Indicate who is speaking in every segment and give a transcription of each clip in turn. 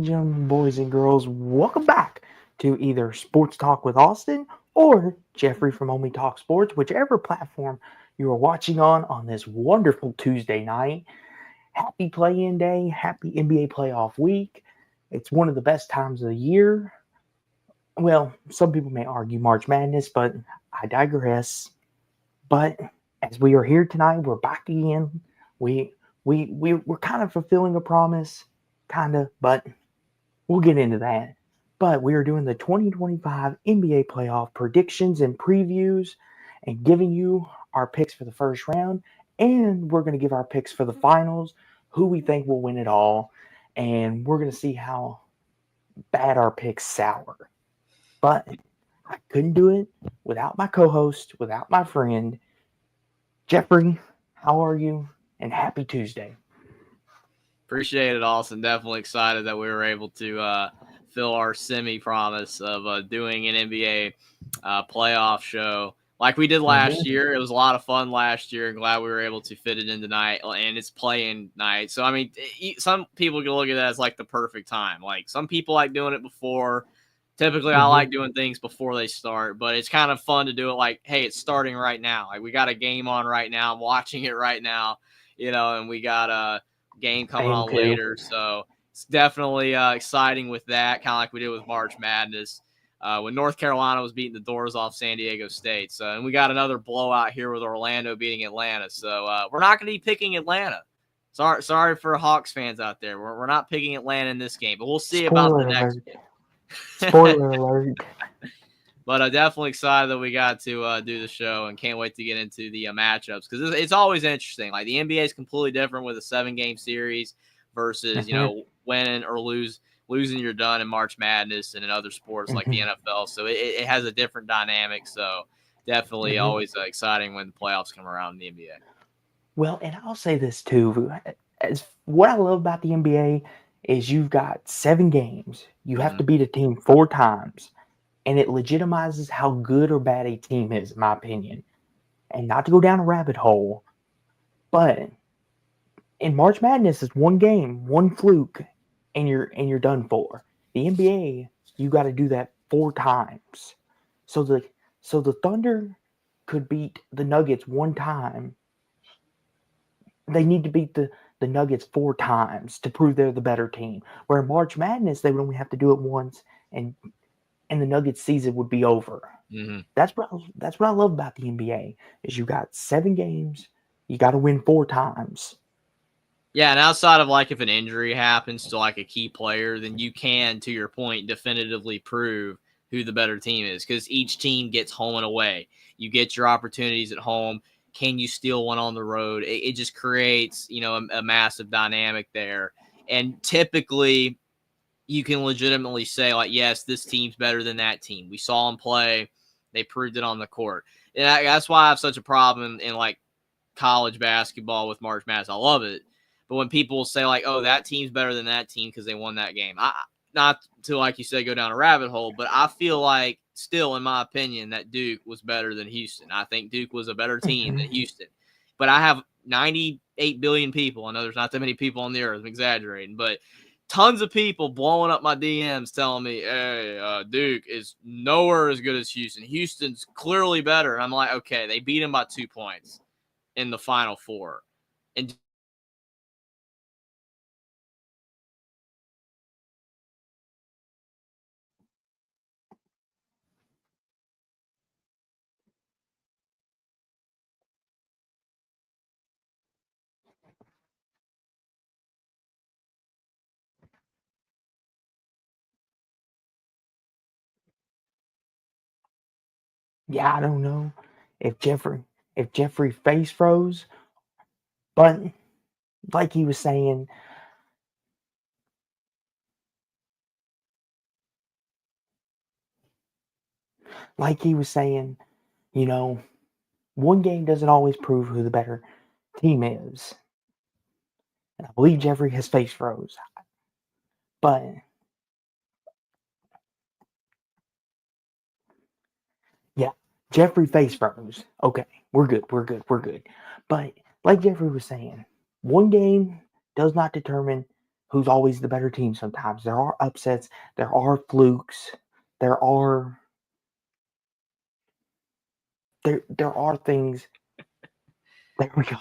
Speaker 1: gentlemen, boys and girls, welcome back to either Sports Talk with Austin or Jeffrey from Omi Talk Sports, whichever platform you are watching on this wonderful Tuesday night. Happy play-in day, happy NBA playoff week. It's one of the best times of the year. Well, some people may argue March Madness, but I digress. But as we are here tonight, we're back again. We're kind of fulfilling a promise, kind of, but we'll get into that. But we are doing the 2025 NBA playoff predictions and previews and giving you our picks for the first round. And we're going to give our picks for the finals, who we think will win it all. And we're going to see how bad our picks sour. But I couldn't do it without my co-host, without my friend. Jeffrey, how are you? And happy Tuesday.
Speaker 2: Appreciate it, Austin. Definitely excited that we were able to fill our semi-promise of doing an NBA playoff show like we did last year. It was a lot of fun last year. Glad we were able to fit it in tonight, and it's playing night. So, I mean, some people can look at that as like the perfect time. Like some people like doing it before. Typically, I like doing things before they start, but it's kind of fun to do it like, hey, it's starting right now. Like we got a game on right now. I'm watching it right now, and we got a game coming on later. So it's definitely exciting with that, kind of like we did with March Madness when North Carolina was beating the doors off San Diego State. So, and we got another blowout here with Orlando beating Atlanta. So we're not going to be picking Atlanta. Sorry for Hawks fans out there. We're not picking Atlanta in this game, but we'll see about the next.
Speaker 1: Spoiler alert.
Speaker 2: But definitely excited that we got to do the show and can't wait to get into the matchups because it's always interesting. Like the NBA is completely different with a 7-game series versus, winning or losing you're done in March Madness and in other sports like the NFL. So it has a different dynamic. So definitely always exciting when the playoffs come around in the NBA.
Speaker 1: Well, and I'll say this too. As what I love about the NBA is you've got 7 games. You have to beat a team 4 times. And it legitimizes how good or bad a team is, in my opinion. And not to go down a rabbit hole, but in March Madness, it's 1 game, 1 fluke, and you're done for. The NBA, you got to do that 4 times. So the Thunder could beat the Nuggets 1 time. They need to beat the Nuggets 4 times to prove they're the better team. Where in March Madness, they would only have to do it once, and the Nuggets season would be over. That's what I love about the NBA is you got 7 games, you got to win 4 times.
Speaker 2: Yeah, and outside of like if an injury happens to like a key player, then you can, to your point, definitively prove who the better team is because each team gets home and away. You get your opportunities at home. Can you steal one on the road? It just creates, a massive dynamic there. And typically you can legitimately say, like, yes, this team's better than that team. We saw them play. They proved it on the court. And that's why I have such a problem in, like, college basketball with March Madness. I love it. But when people say, like, oh, that team's better than that team because they won that game, not to, like you said, go down a rabbit hole, but I feel like still, in my opinion, that Duke was better than Houston. I think Duke was a better team than Houston. But I have 98 billion people. I know there's not that many people on the earth. I'm exaggerating. But tons of people blowing up my DMs telling me, hey, Duke is nowhere as good as Houston. Houston's clearly better. And I'm like, okay, they beat him by 2 points in the Final Four. And
Speaker 1: Yeah, I don't know if Jeffrey face froze, but like he was saying, one game doesn't always prove who the better team is. And I believe Jeffrey has face froze. But yeah, Jeffrey face froze. Okay, we're good. But like Jeffrey was saying, one game does not determine who's always the better team sometimes. There are upsets, there are flukes, there are there are things. There we go.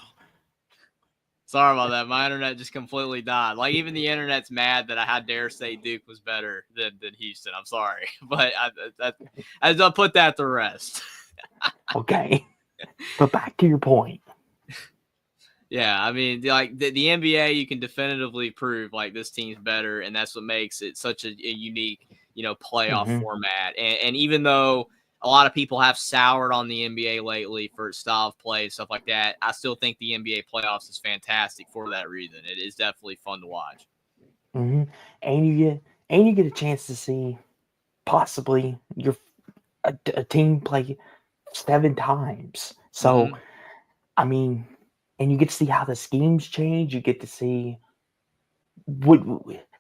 Speaker 2: Sorry about that. My internet just completely died. Like, even the internet's mad that I dare say Duke was better than Houston. I'm sorry, but I'll put that to rest.
Speaker 1: Okay. But back to your point.
Speaker 2: Yeah, I mean, like the NBA, you can definitively prove like this team's better, and that's what makes it such a unique, playoff
Speaker 1: Mm-hmm.
Speaker 2: format. And even though a lot of people have soured on the NBA lately for its style of play and stuff like that, I still think the NBA playoffs is fantastic for that reason. It is definitely fun to watch.
Speaker 1: Mm-hmm. And you get a chance to see possibly a team play 7 times. So
Speaker 2: Mm-hmm.
Speaker 1: I mean, and you get to see how the schemes change. You get to see what,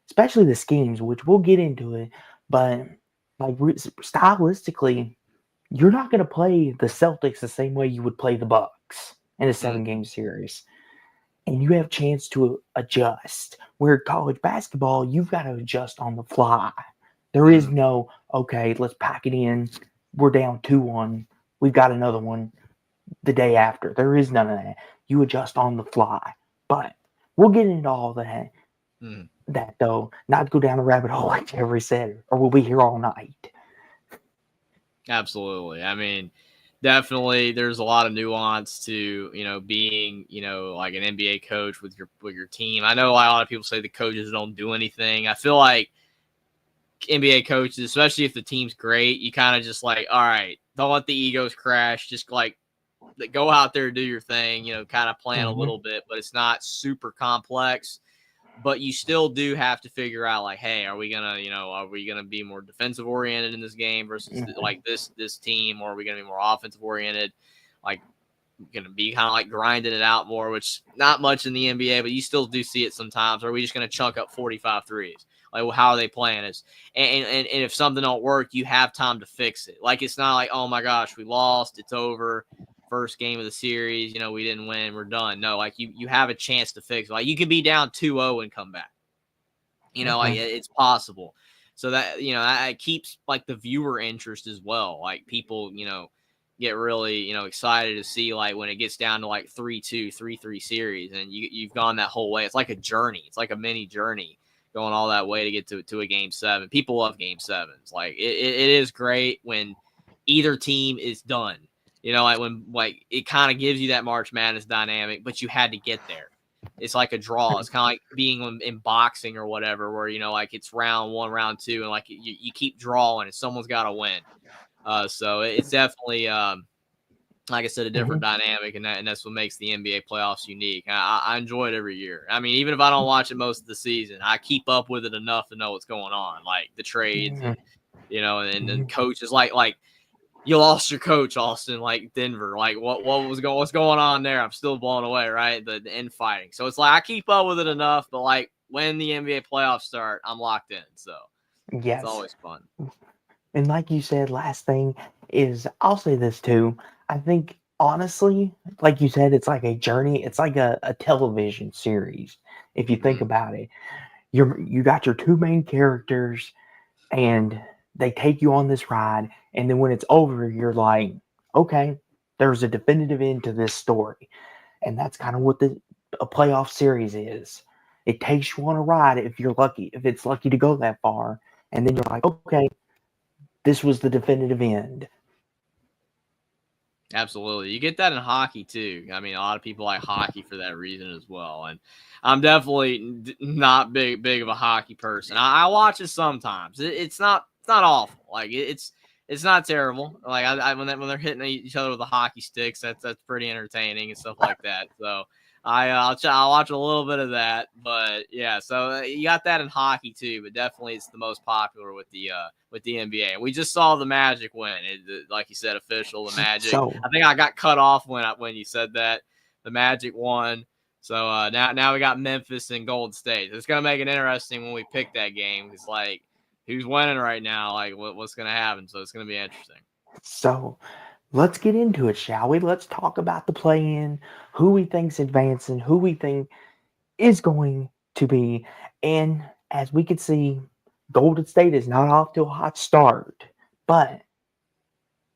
Speaker 1: especially the schemes, which we'll get into it. But like stylistically, you're not going to play the Celtics the same way you would play the Bucks in a 7-game series, and you have a chance to adjust. Where college basketball, you've got to adjust on the fly. There is
Speaker 2: Mm-hmm.
Speaker 1: no, okay, let's pack it in. We're down 2-1. We've got another one the day after. There is none of that. You adjust on the fly. But we'll get into all that.
Speaker 2: Mm-hmm.
Speaker 1: That though, not to go down the rabbit hole like Jeffrey said, or we'll be here all night.
Speaker 2: Absolutely. I mean, definitely there's a lot of nuance to, being, like an NBA coach with your team. I know a lot of people say the coaches don't do anything. I feel like NBA coaches, especially if the team's great, you kind of just like, all right, don't let the egos crash. Just like go out there, do your thing, kind of plan a
Speaker 1: Mm-hmm.
Speaker 2: little bit, but it's not super complex. But you still do have to figure out, like, hey, are we gonna be more defensive oriented in this game versus like this team, or are we gonna be more offensive oriented? Like, gonna be kind of like grinding it out more, which not much in the NBA, but you still do see it sometimes. Or are we just gonna chunk up 45 threes? Like, well, how are they playing us? And if something don't work, you have time to fix it. Like, it's not like, oh my gosh, we lost, it's over. First game of the series, we didn't win, we're done. No, like you have a chance to fix it. Like, you could be down 2-0 and come back. Like it's possible. So that, that keeps like the viewer interest as well. Like, people, get really, excited to see like when it gets down to like 3-2, 3-3 series, and you've gone that whole way. It's like a journey. It's like a mini journey going all that way to get to a game 7. People love game 7s. Like it is great when either team is done. Like when like it kind of gives you that March Madness dynamic, but you had to get there. It's like a draw. It's kind of like being in boxing or whatever, where like it's round 1, round 2, and like you keep drawing, and someone's got to win. So it's definitely like I said, a different dynamic, and that's what makes the NBA playoffs unique. I enjoy it every year. I mean, even if I don't watch it most of the season, I keep up with it enough to know what's going on, like the trades and and coaches. Like you lost your coach, Austin, like Denver. Like what's going on there? I'm still blown away, right? The infighting. So it's like I keep up with it enough, but like when the NBA playoffs start, I'm locked in. So it's
Speaker 1: Yes.
Speaker 2: always fun.
Speaker 1: And like you said, last thing is, I'll say this too. I think honestly, like you said, it's like a journey. It's like a television series. If you think about it, you got your 2 main characters, and they take you on this ride. And then when it's over, you're like, okay, there's a definitive end to this story. And that's kind of what a playoff series is. It takes you on a ride if you're lucky, if it's lucky to go that far. And then you're like, okay, this was the definitive end.
Speaker 2: Absolutely. You get that in hockey too. I mean, a lot of people like hockey for that reason as well. And I'm definitely not big of a hockey person. I watch it sometimes. It's not awful. Like it's not terrible. Like when they're hitting each other with the hockey sticks, that's pretty entertaining and stuff like that. So I'll watch a little bit of that, but yeah. So you got that in hockey too, but definitely it's the most popular with the NBA. And we just saw the Magic win. Like you said, official the Magic.
Speaker 1: So,
Speaker 2: I think I got cut off when you said that the Magic won. So now we got Memphis and Golden State. It's gonna make it interesting when we pick that game. It's like who's winning right now? Like what's gonna happen? So it's gonna be interesting.
Speaker 1: so let's get into it, shall we? Let's talk about the play-in, who we think's advancing, who we think is going to be And as we can see, Golden State is not off to a hot start, but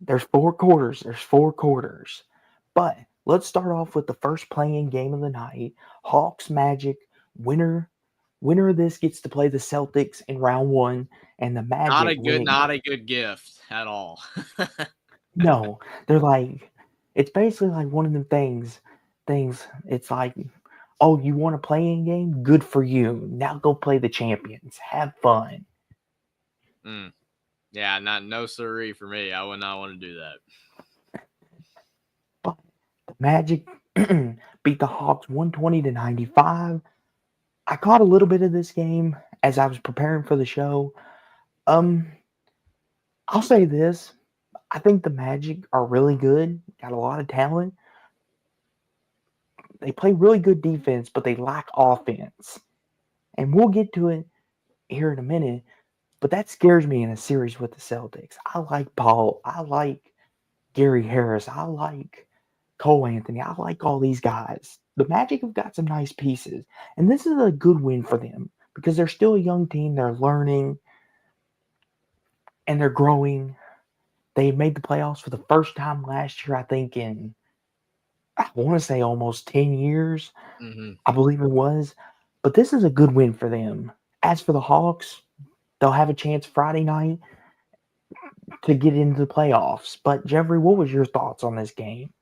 Speaker 1: there's 4 quarters. There's 4 quarters. But let's start off with the first playing game of the night. Hawks Magic. Winner of this gets to play the Celtics in round one, and the Magic winning.
Speaker 2: not a good gift at all.
Speaker 1: No, they're like, it's basically like one of them things. It's like, oh, you want a playing game? Good for you. Now go play the champions. Have fun.
Speaker 2: Yeah, no siree for me. I would not want to do that.
Speaker 1: But the Magic beat the Hawks 120-95. I caught a little bit of this game as I was preparing for the show. I'll say this. I think the Magic are really good, got a lot of talent. They play really good defense, but they lack offense. And we'll get to it here in a minute, but that scares me in a series with the Celtics. I like Paul. I like Gary Harris. I like Cole Anthony. I like all these guys. The Magic have got some nice pieces, and this is a good win for them because they're still a young team. They're learning, and they're growing. They made the playoffs for the first time last year, I think, in, I want to say almost 10 years.
Speaker 2: Mm-hmm.
Speaker 1: I believe it was. But this is a good win for them. As for the Hawks, they'll have a chance Friday night to get into the playoffs. But, Jeffrey, what was your thoughts on this game?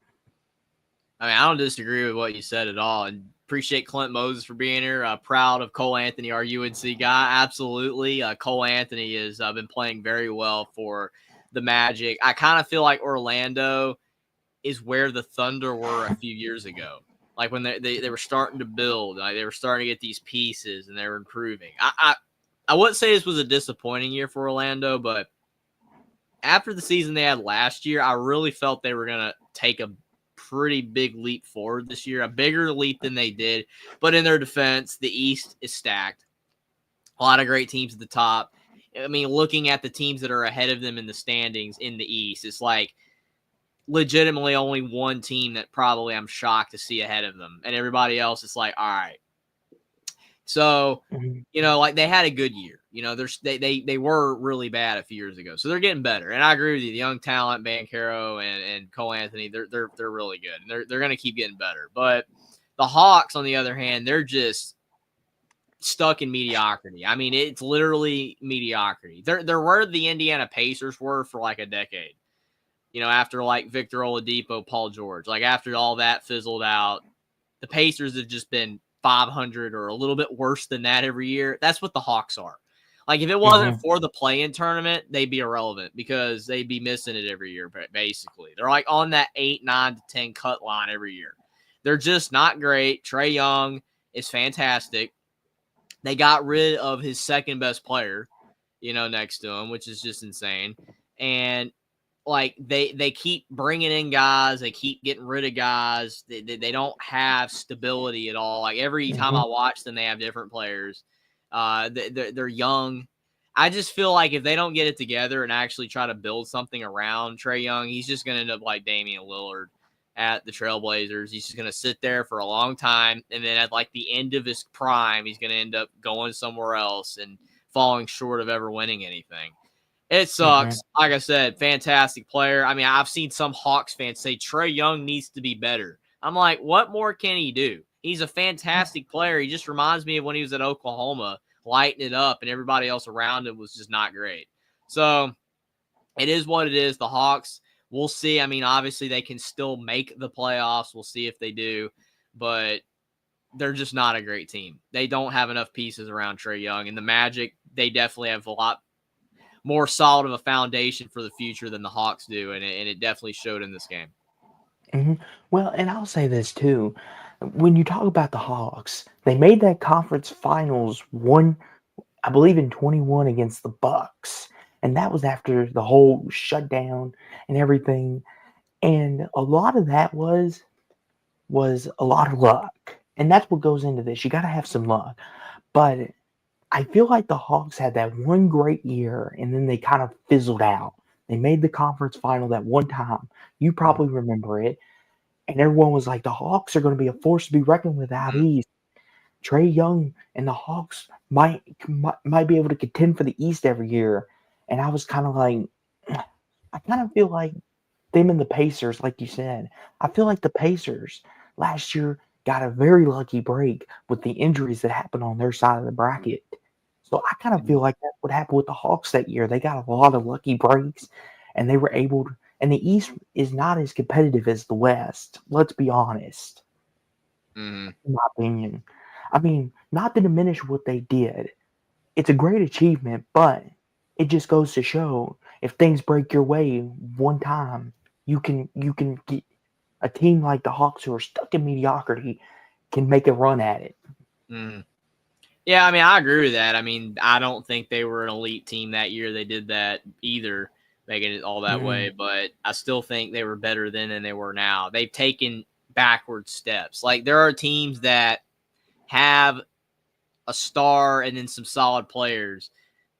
Speaker 2: I mean, I don't disagree with what you said at all. And appreciate Clint Moses for being here. Proud of Cole Anthony, our UNC guy. Absolutely. Cole Anthony has been playing very well for the Magic. I kind of feel like Orlando is where the Thunder were a few years ago. Like when they were starting to build, like they were starting to get these pieces and they were improving. I wouldn't say this was a disappointing year for Orlando, but after the season they had last year, I really felt they were going to take a pretty big leap forward this year, a bigger leap than they did. But in their defense, the East is stacked. A lot of great teams at the top. I mean, looking at the teams that are ahead of them in the standings in the East, it's like legitimately only one team that probably I'm shocked to see ahead of them. And everybody else is like, all right. So, you know, like they had a good year. You know, they were really bad a few years ago. So they're getting better. And I agree with you. The young talent, Banchero and Cole Anthony, they're really good. And they're going to keep getting better. But the Hawks, on the other hand, they're just stuck in mediocrity. I mean, it's literally mediocrity. They're where the Indiana Pacers were for like a decade. You know, after like Victor Oladipo, Paul George, like after all that fizzled out, the Pacers have just been 500 or a little bit worse than that every year. That's what the Hawks are. Like if it wasn't for the play-in tournament, they'd be irrelevant because they'd be missing it every year. Basically, they're like on that 8, 9 to 10 cut line every year. They're just not great. Trae Young is fantastic. They got rid of his second best player, you know, next to him, which is just insane. And like they keep bringing in guys, they keep getting rid of guys. They don't have stability at all. Like every time I watch them, they have different players. They're young. I just feel like if they don't get it together and actually try to build something around Trae Young, he's just going to end up like Damian Lillard at the Trailblazers. He's just going to sit there for a long time, and then at like the end of his prime, he's going to end up going somewhere else and falling short of ever winning anything. It sucks. Like I said, fantastic player. I mean, I've seen some Hawks fans say Trae Young needs to be better. I'm like, what more can he do? He's a fantastic player. He just reminds me of when he was at Oklahoma, lighting it up, and everybody else around him was just not great. So it is what it is. The Hawks, we'll see. I mean, obviously they can still make the playoffs. We'll see if they do, but they're just not a great team. They don't have enough pieces around Trae Young. And the Magic, they definitely have a lot more solid of a foundation for the future than the Hawks do, and it definitely showed in this game.
Speaker 1: Well, and I'll say this too. When you talk about the Hawks, they made that conference finals I believe in 21 against the Bucks, and that was after the whole shutdown and everything. And a lot of that was a lot of luck, and that's what goes into this. You got to have some luck, but I feel like the Hawks had that one great year, and then they kind of fizzled out. They made the conference final that one time. You probably remember it. And everyone was like, the Hawks are going to be a force to be reckoned with out east. Trae Young and the Hawks might be able to contend for the East every year. And I was kind of like, I kind of feel like them and the Pacers, like you said. I feel like the Pacers last year got a very lucky break with the injuries that happened on their side of the bracket. So I kind of feel like that's what happened with the Hawks that year. They got a lot of lucky breaks, and they were able to. And the East is not as competitive as the West. Let's be honest,
Speaker 2: Mm-hmm.
Speaker 1: in my opinion. I mean, not to diminish what they did. It's a great achievement, but it just goes to show if things break your way one time, you can get a team like the Hawks who are stuck in mediocrity can make a run at it.
Speaker 2: Mm-hmm. Yeah, I mean, I agree with that. I mean, I don't think they were an elite team that year. They did that either, making it all that way.
Speaker 1: Mm,
Speaker 2: But I still think they were better then than they were now. They've taken backward steps. Like, there are teams that have a star and then some solid players,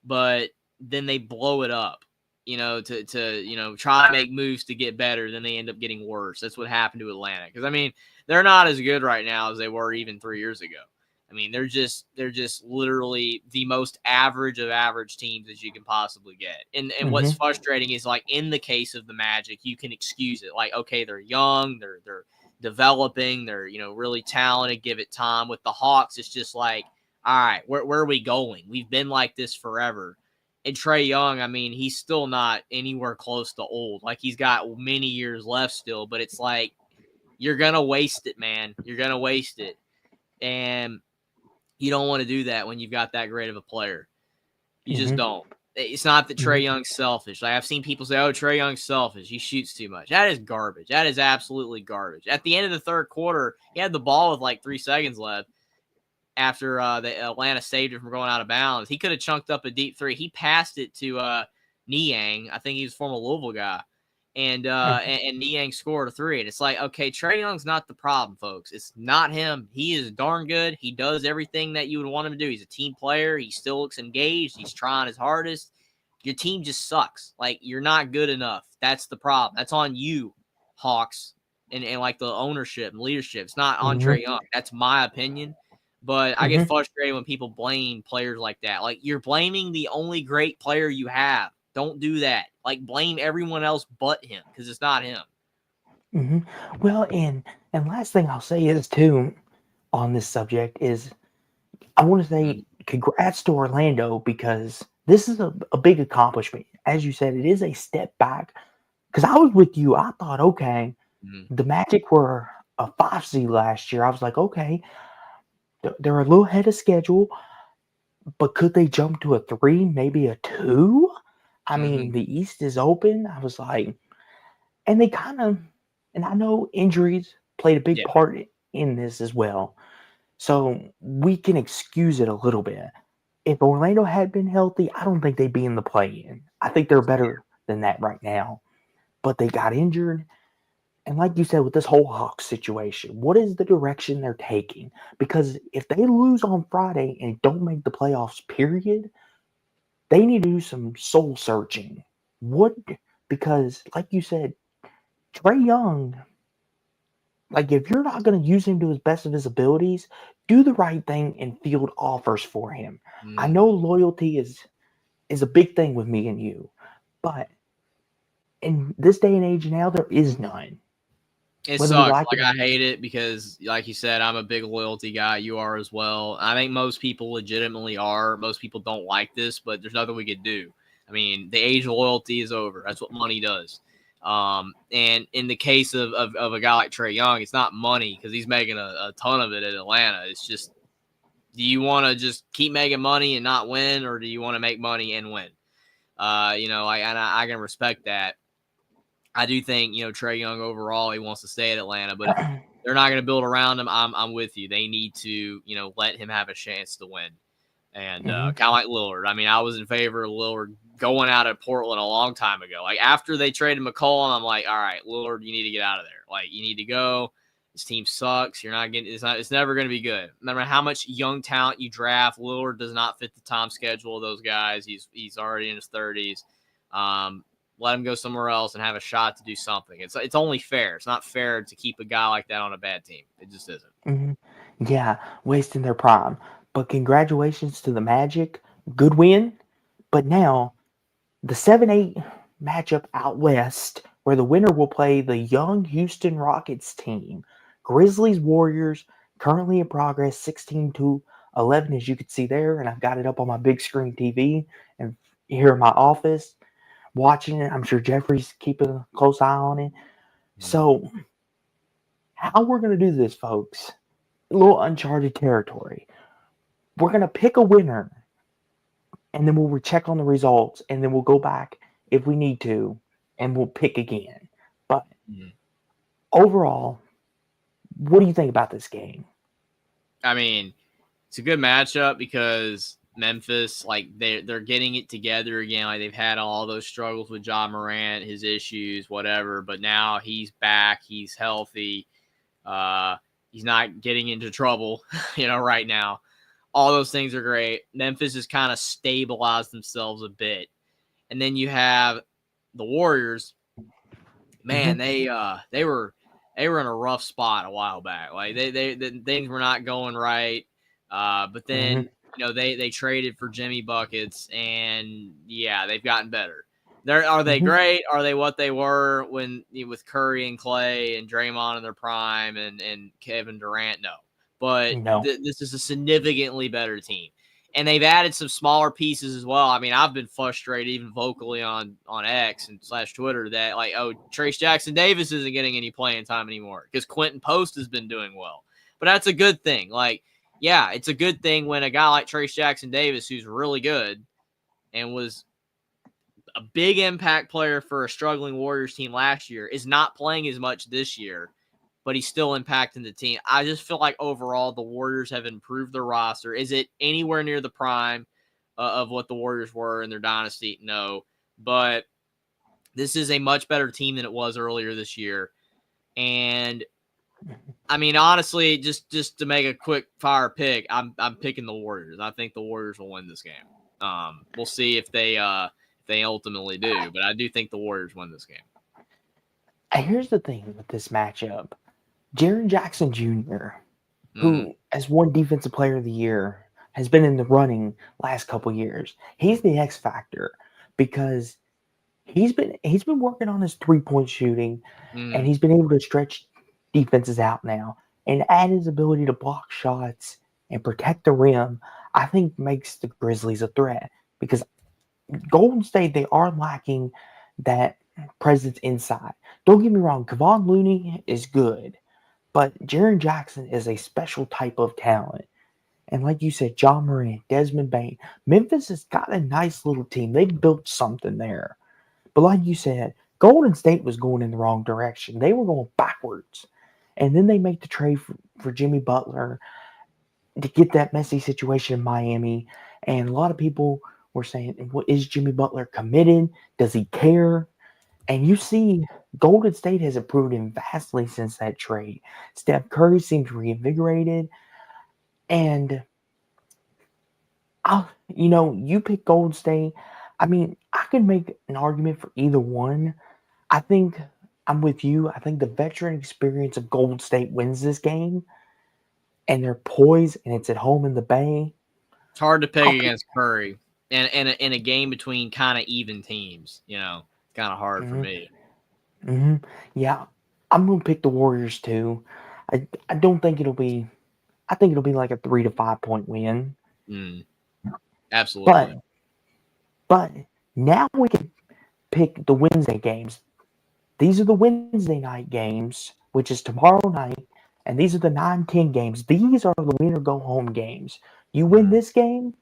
Speaker 2: but then they blow it up, to try to make moves to get better. Then they end up getting worse. That's what happened to Atlanta. Because, I mean, they're not as good right now as they were even 3 years ago. I mean, they're just literally the most average of average teams that you can possibly get. And what's
Speaker 1: mm-hmm,
Speaker 2: frustrating is, like, in the case of the Magic, you can excuse it. Like, okay, they're young, they're developing, they're really talented. Give it time. With the Hawks, it's just like, all right, where are we going? We've been like this forever. And Trae Young, I mean, he's still not anywhere close to old. Like, he's got many years left still, but it's like, you're gonna waste it, man. You're gonna waste it. And you don't want to do that when you've got that great of a player. You just
Speaker 1: mm-hmm,
Speaker 2: don't. It's not that
Speaker 1: mm-hmm,
Speaker 2: Trae Young's selfish. Like, I've seen people say, "Oh, Trae Young's selfish. He shoots too much." That is garbage. That is absolutely garbage. At the end of the third quarter, he had the ball with like 3 seconds left after the Atlanta saved it from going out of bounds. He could have chunked up a deep three. He passed it to Niang. I think he was a former Louisville guy. And Niang scored a three. And it's like, okay, Trae Young's not the problem, folks. It's not him. He is darn good. He does everything that you would want him to do. He's a team player. He still looks engaged. He's trying his hardest. Your team just sucks. Like, you're not good enough. That's the problem. That's on you, Hawks, and like the ownership and leadership. It's not on
Speaker 1: mm-hmm,
Speaker 2: Trae Young. That's my opinion. But I get
Speaker 1: mm-hmm.
Speaker 2: frustrated when people blame players like that. Like, you're blaming the only great player you have. Don't do that. Like, blame everyone else but him, because it's not him.
Speaker 1: Mm-hmm. Well, and last thing I'll say is too on this subject is I want to
Speaker 2: Mm,
Speaker 1: say congrats to Orlando because this is a big accomplishment. As you said, it is a step back. Because I was with you, I thought, okay,
Speaker 2: mm,
Speaker 1: the Magic were a 5 seed last year. I was like, okay, they're a little ahead of schedule, but could they jump to a 3, maybe a 2? I mean,
Speaker 2: mhm.
Speaker 1: the East is open. I was like, and they kind of, and I know injuries played a big
Speaker 2: Yeah,
Speaker 1: part in this as well. So we can excuse it a little bit. If Orlando had been healthy, I don't think they'd be in the play in. I think they're better than that right now. But they got injured. And like you said, with this whole Hawks situation, what is the direction they're taking? Because if they lose on Friday and don't make the playoffs, period, they need to do some soul searching. What? Because, like you said, Trey Young, like if you're not going to use him to his best of his abilities, do the right thing and field offers for him. I
Speaker 2: mm.
Speaker 1: know loyalty is a big thing with me and you, but in this day and age now, there is none.
Speaker 2: It
Speaker 1: Whether we
Speaker 2: sucks.
Speaker 1: like it
Speaker 2: Like,
Speaker 1: or
Speaker 2: I
Speaker 1: not.
Speaker 2: hate it because, like you said, I'm a big loyalty guy. You are as well. I think most people legitimately are. Most people don't like this, but there's nothing we could do. I mean, the age of loyalty is over. That's what money does. And in the case of a guy like Trae Young, it's not money because he's making a ton of it at Atlanta. It's just, do you want to just keep making money and not win, or do you want to make money and win? I can respect that. I do think, Trae Young overall, he wants to stay at Atlanta, but if they're not going to build around him, I'm with you. They need to, let him have a chance to win. And
Speaker 1: Mhm,
Speaker 2: kind of like Lillard. I mean, I was in favor of Lillard going out of Portland a long time ago. Like, after they traded McCollum, I'm like, all right, Lillard, you need to get out of there. Like, you need to go. This team sucks. You're not getting. It's never going to be good. No matter how much young talent you draft, Lillard does not fit the time schedule of those guys. He's already in his 30s. Um, Let him go somewhere else and have a shot to do something. It's only fair. It's not fair to keep a guy like that on a bad team. It just isn't.
Speaker 1: mhm. Yeah, wasting their prime. But congratulations to the Magic. Good win. But now the 7-8 matchup out west, where the winner will play the young Houston Rockets team. Grizzlies Warriors currently in progress, 16-11, as you can see there, and I've got it up on my big screen TV and here in my office watching it. I'm sure Jeffrey's keeping a close eye on it. So, how we're going to do this, folks, a little uncharted territory. We're going to pick a winner and then we'll check on the results, and then we'll go back if we need to, and we'll pick again. But overall, what do you think about this game?
Speaker 2: I mean, it's a good matchup because Memphis, like they're getting it together again. Like they've had all those struggles with Ja Morant, his issues, whatever. But now he's back. He's healthy. He's not getting into trouble, right now. All those things are great. Memphis has kind of stabilized themselves a bit. And then you have the Warriors. Man, they were in a rough spot a while back. Like they things were not going right. But then they traded for Jimmy Buckets, and yeah, they've gotten better. Are they great? Are they what they were when with Curry and Clay and Draymond in their prime and Kevin Durant? No, but
Speaker 1: No.
Speaker 2: this is a significantly better team. And they've added some smaller pieces as well. I mean, I've been frustrated even vocally on X and / Twitter that Trace Jackson Davis isn't getting any playing time anymore because Quentin Post has been doing well. But that's a good thing. Like, yeah, it's a good thing when a guy like Trace Jackson Davis, who's really good and was a big impact player for a struggling Warriors team last year, is not playing as much this year, but he's still impacting the team. I just feel like overall the Warriors have improved their roster. Is it anywhere near the prime of what the Warriors were in their dynasty? No, but this is a much better team than it was earlier this year. And I mean, honestly, just to make a quick fire pick, I'm picking the Warriors. I think the Warriors will win this game. We'll see if they ultimately do, but I do think the Warriors win this game.
Speaker 1: Here's the thing with this matchup. Jaren Jackson Jr., who has won Defensive Player of the Year, has been in the running last couple years. He's the X factor because he's been working on his 3-point shooting, and he's been able to stretch defenses out now and add his ability to block shots and protect the rim. I think makes the Grizzlies a threat because Golden State, they are lacking that presence inside. Don't get me wrong, Kevon Looney is good, but Jaren Jackson is a special type of talent. And like you said, John Morant, Desmond Bain, Memphis has got a nice little team. They've built something there. But like you said, Golden State was going in the wrong direction. They were going backwards. And then they make the trade for Jimmy Butler to get that messy situation in Miami. And a lot of people were saying, is Jimmy Butler committed? Does he care? And you see, Golden State has improved him vastly since that trade. Steph Curry seems reinvigorated. And, you pick Golden State. I mean, I can make an argument for either one. I think I'm with you. I think the veteran experience of Golden State wins this game. And they're poised, and it's at home in the Bay.
Speaker 2: It's hard to pick against Curry. And in a game between kind of even teams, it's kind of hard for me.
Speaker 1: Yeah, I'm gonna pick the Warriors too. I don't think it'll be. I think it'll be like a 3 to 5 point win.
Speaker 2: Absolutely.
Speaker 1: But now we can pick the Wednesday games. These are the Wednesday night games, which is tomorrow night, and these are the 9-10 games. These are the win or go home games. You win this game,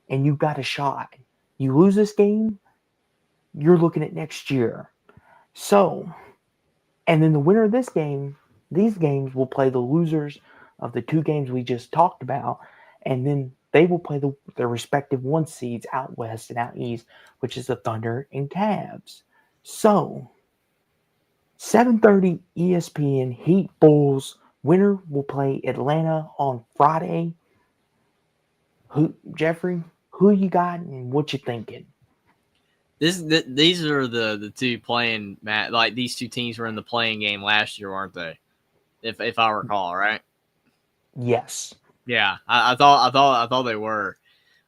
Speaker 1: and you've got a shot. You lose this game, you're looking at next year. So, and then the winner of these games will play the losers of the 2 games we just talked about, and then they will play their respective 1 seeds out west and out east, which is the Thunder and Cavs. So, 7:30 ESPN Heat Bulls. Winner will play Atlanta on Friday. Jeffrey, who you got and what you thinking?
Speaker 2: These are the 2 playing, Matt. Like these 2 teams were in the playing game last year, weren't they? If I recall, right?
Speaker 1: Yes.
Speaker 2: Yeah, I thought they were.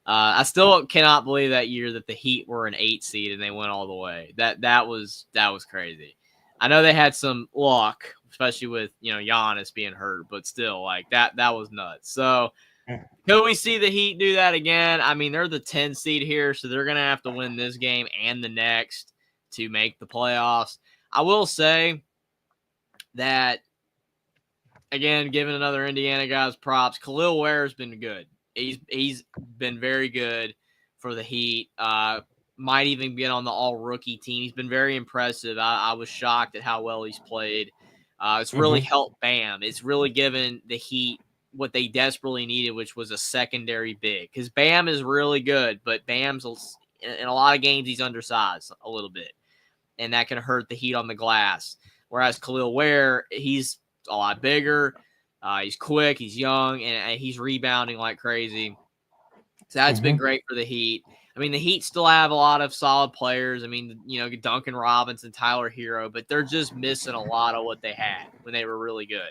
Speaker 2: I still cannot believe that year that the Heat were an 8 seed and they went all the way. That was crazy. I know they had some luck, especially with Giannis being hurt, but still, like that was nuts. So
Speaker 1: Mm.
Speaker 2: could we see the Heat do that again? I mean, they're the 10 seed here, so they're gonna have to win this game and the next to make the playoffs. I will say that again, giving another Indiana guy's props. Khalil Ware has been good. He's been very good for the Heat. Might even get on the all rookie team. He's been very impressive. I was shocked at how well he's played. It's really helped Bam. It's really given the Heat what they desperately needed, which was a secondary big. Because Bam is really good, but Bam's in a lot of games he's undersized a little bit, and that can hurt the Heat on the glass. Whereas Khalil Ware, he's a lot bigger. He's quick. He's young, and he's rebounding like crazy. So that's been great for the Heat. I mean, the Heat still have a lot of solid players. I mean, Duncan Robinson, Tyler Hero, but they're just missing a lot of what they had when they were really good.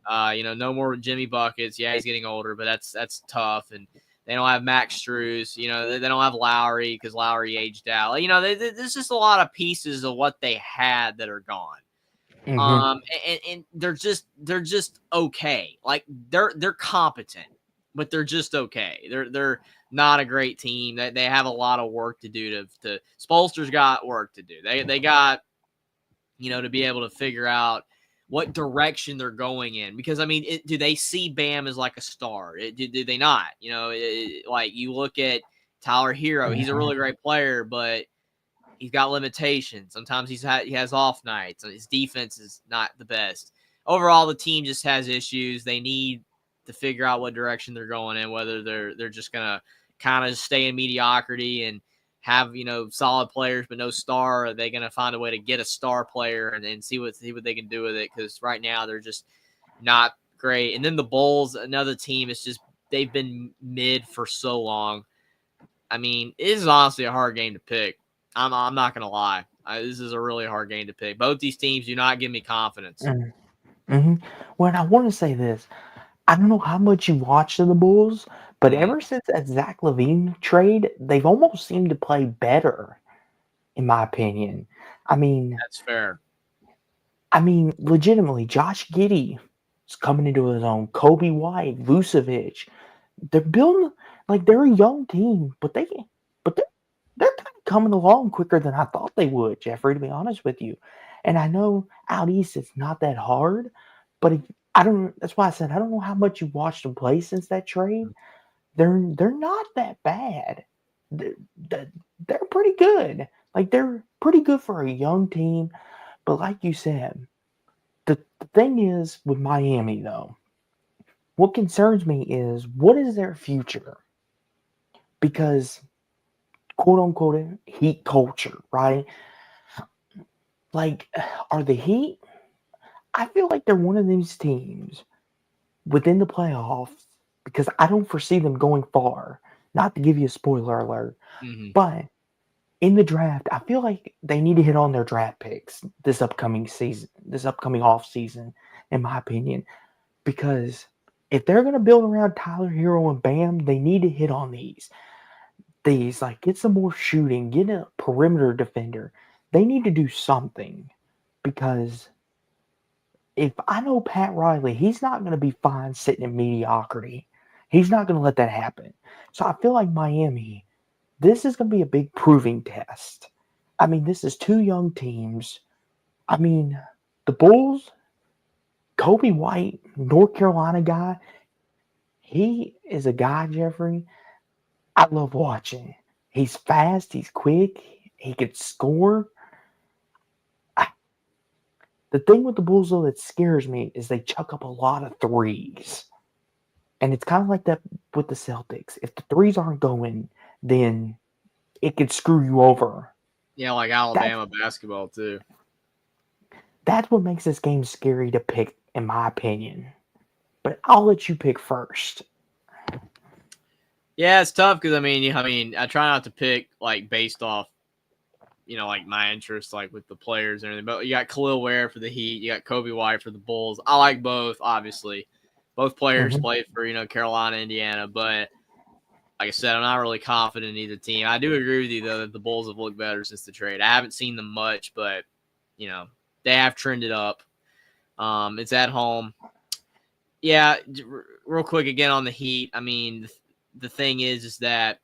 Speaker 2: No more Jimmy Buckets. Yeah, he's getting older, but that's tough. And they don't have Max Strus. They don't have Lowry because Lowry aged out. There's just a lot of pieces of what they had that are gone. And they're just okay. Like they're competent, but they're just okay. They're not a great team. They have a lot of work to do. To Spoelstra's got work to do. They got to be able to figure out what direction they're going in. Because I mean, do they see Bam as like a star? Do they not? Like you look at Tyler Hero, he's a really great player, but he's got limitations. Sometimes he has off nights. His defense is not the best. Overall, the team just has issues. They need to figure out what direction they're going in, whether they're just going to kind of stay in mediocrity and have, solid players but no star. Or are they going to find a way to get a star player and see what they can do with it? Because right now they're just not great. And then the Bulls, another team, it's just they've been mid for so long. I mean, it is honestly a hard game to pick. I'm not going to lie. This is a really hard game to pick. Both these teams do not give me confidence.
Speaker 1: Well, I want to say this. I don't know how much you watched of the Bulls, but ever since that Zach LaVine trade, they've almost seemed to play better, in my opinion. I mean,
Speaker 2: that's fair.
Speaker 1: Legitimately, Josh Giddey is coming into his own. Kobe White, Vucevic, they're building like they're a young team, but they're kind of coming along quicker than I thought they would, Jeffrey. To be honest with you, and I know out east it's not that hard, but I don't. That's why I said I don't know how much you watched them play since that trade. They're not that bad. They're pretty good. Like they're pretty good for a young team. But like you said, the thing is with Miami though, what concerns me is what is their future? Because quote unquote Heat culture, right? Like, are the Heat? I feel like they're one of these teams within the playoffs because I don't foresee them going far. Not to give you a spoiler alert, but in the draft, I feel like they need to hit on their draft picks this upcoming season, this upcoming off season, in my opinion, because if they're going to build around Tyler Hero and Bam, they need to hit on these. Like get some more shooting, get a perimeter defender. They need to do something because if I know Pat Riley, he's not going to be fine sitting in mediocrity. He's not going to let that happen. So I feel like Miami, this is going to be a big proving test. I mean, this is two young teams. I mean, the Bulls, Kobe White, North Carolina guy, he is a guy, Jeffrey, I love watching. He's fast, he's quick, he can score. The thing with the Bulls, though, that scares me is they chuck up a lot of threes. And it's kind of like that with the Celtics. If the threes aren't going, then it could screw you over.
Speaker 2: Yeah, like Alabama basketball, too.
Speaker 1: That's what makes this game scary to pick, in my opinion. But I'll let you pick first.
Speaker 2: Yeah, it's tough because, I mean, I try not to pick, like, based off, like my interest, like with the players and everything. But you got Khalil Ware for the Heat. You got Kobe White for the Bulls. I like both, obviously. Both players
Speaker 1: Mhm.
Speaker 2: played for, Carolina, Indiana, but like I said, I'm not really confident in either team. I do agree with you, though, that the Bulls have looked better since the trade. I haven't seen them much, but, they have trended up. It's at home. Yeah, real quick again on the Heat. I mean, the thing is that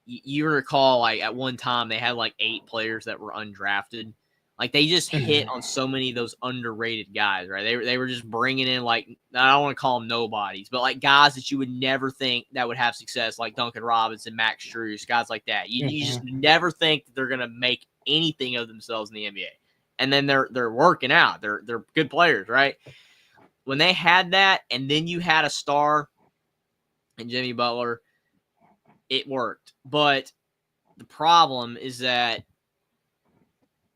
Speaker 2: you recall, like, at one time they had, like, 8 players that were undrafted. Like, they just hit
Speaker 1: Mhm.
Speaker 2: on so many of those underrated guys, right? They were just bringing in, like, I don't want to call them nobodies, but, like, guys that you would never think that would have success, like Duncan Robinson, Max Strus, guys like that. You just
Speaker 1: Mhm.
Speaker 2: never think that they're going to make anything of themselves in the NBA. And then they're working out. They're good players, right? When they had that, and then you had a star in Jimmy Butler, it worked. But the problem is that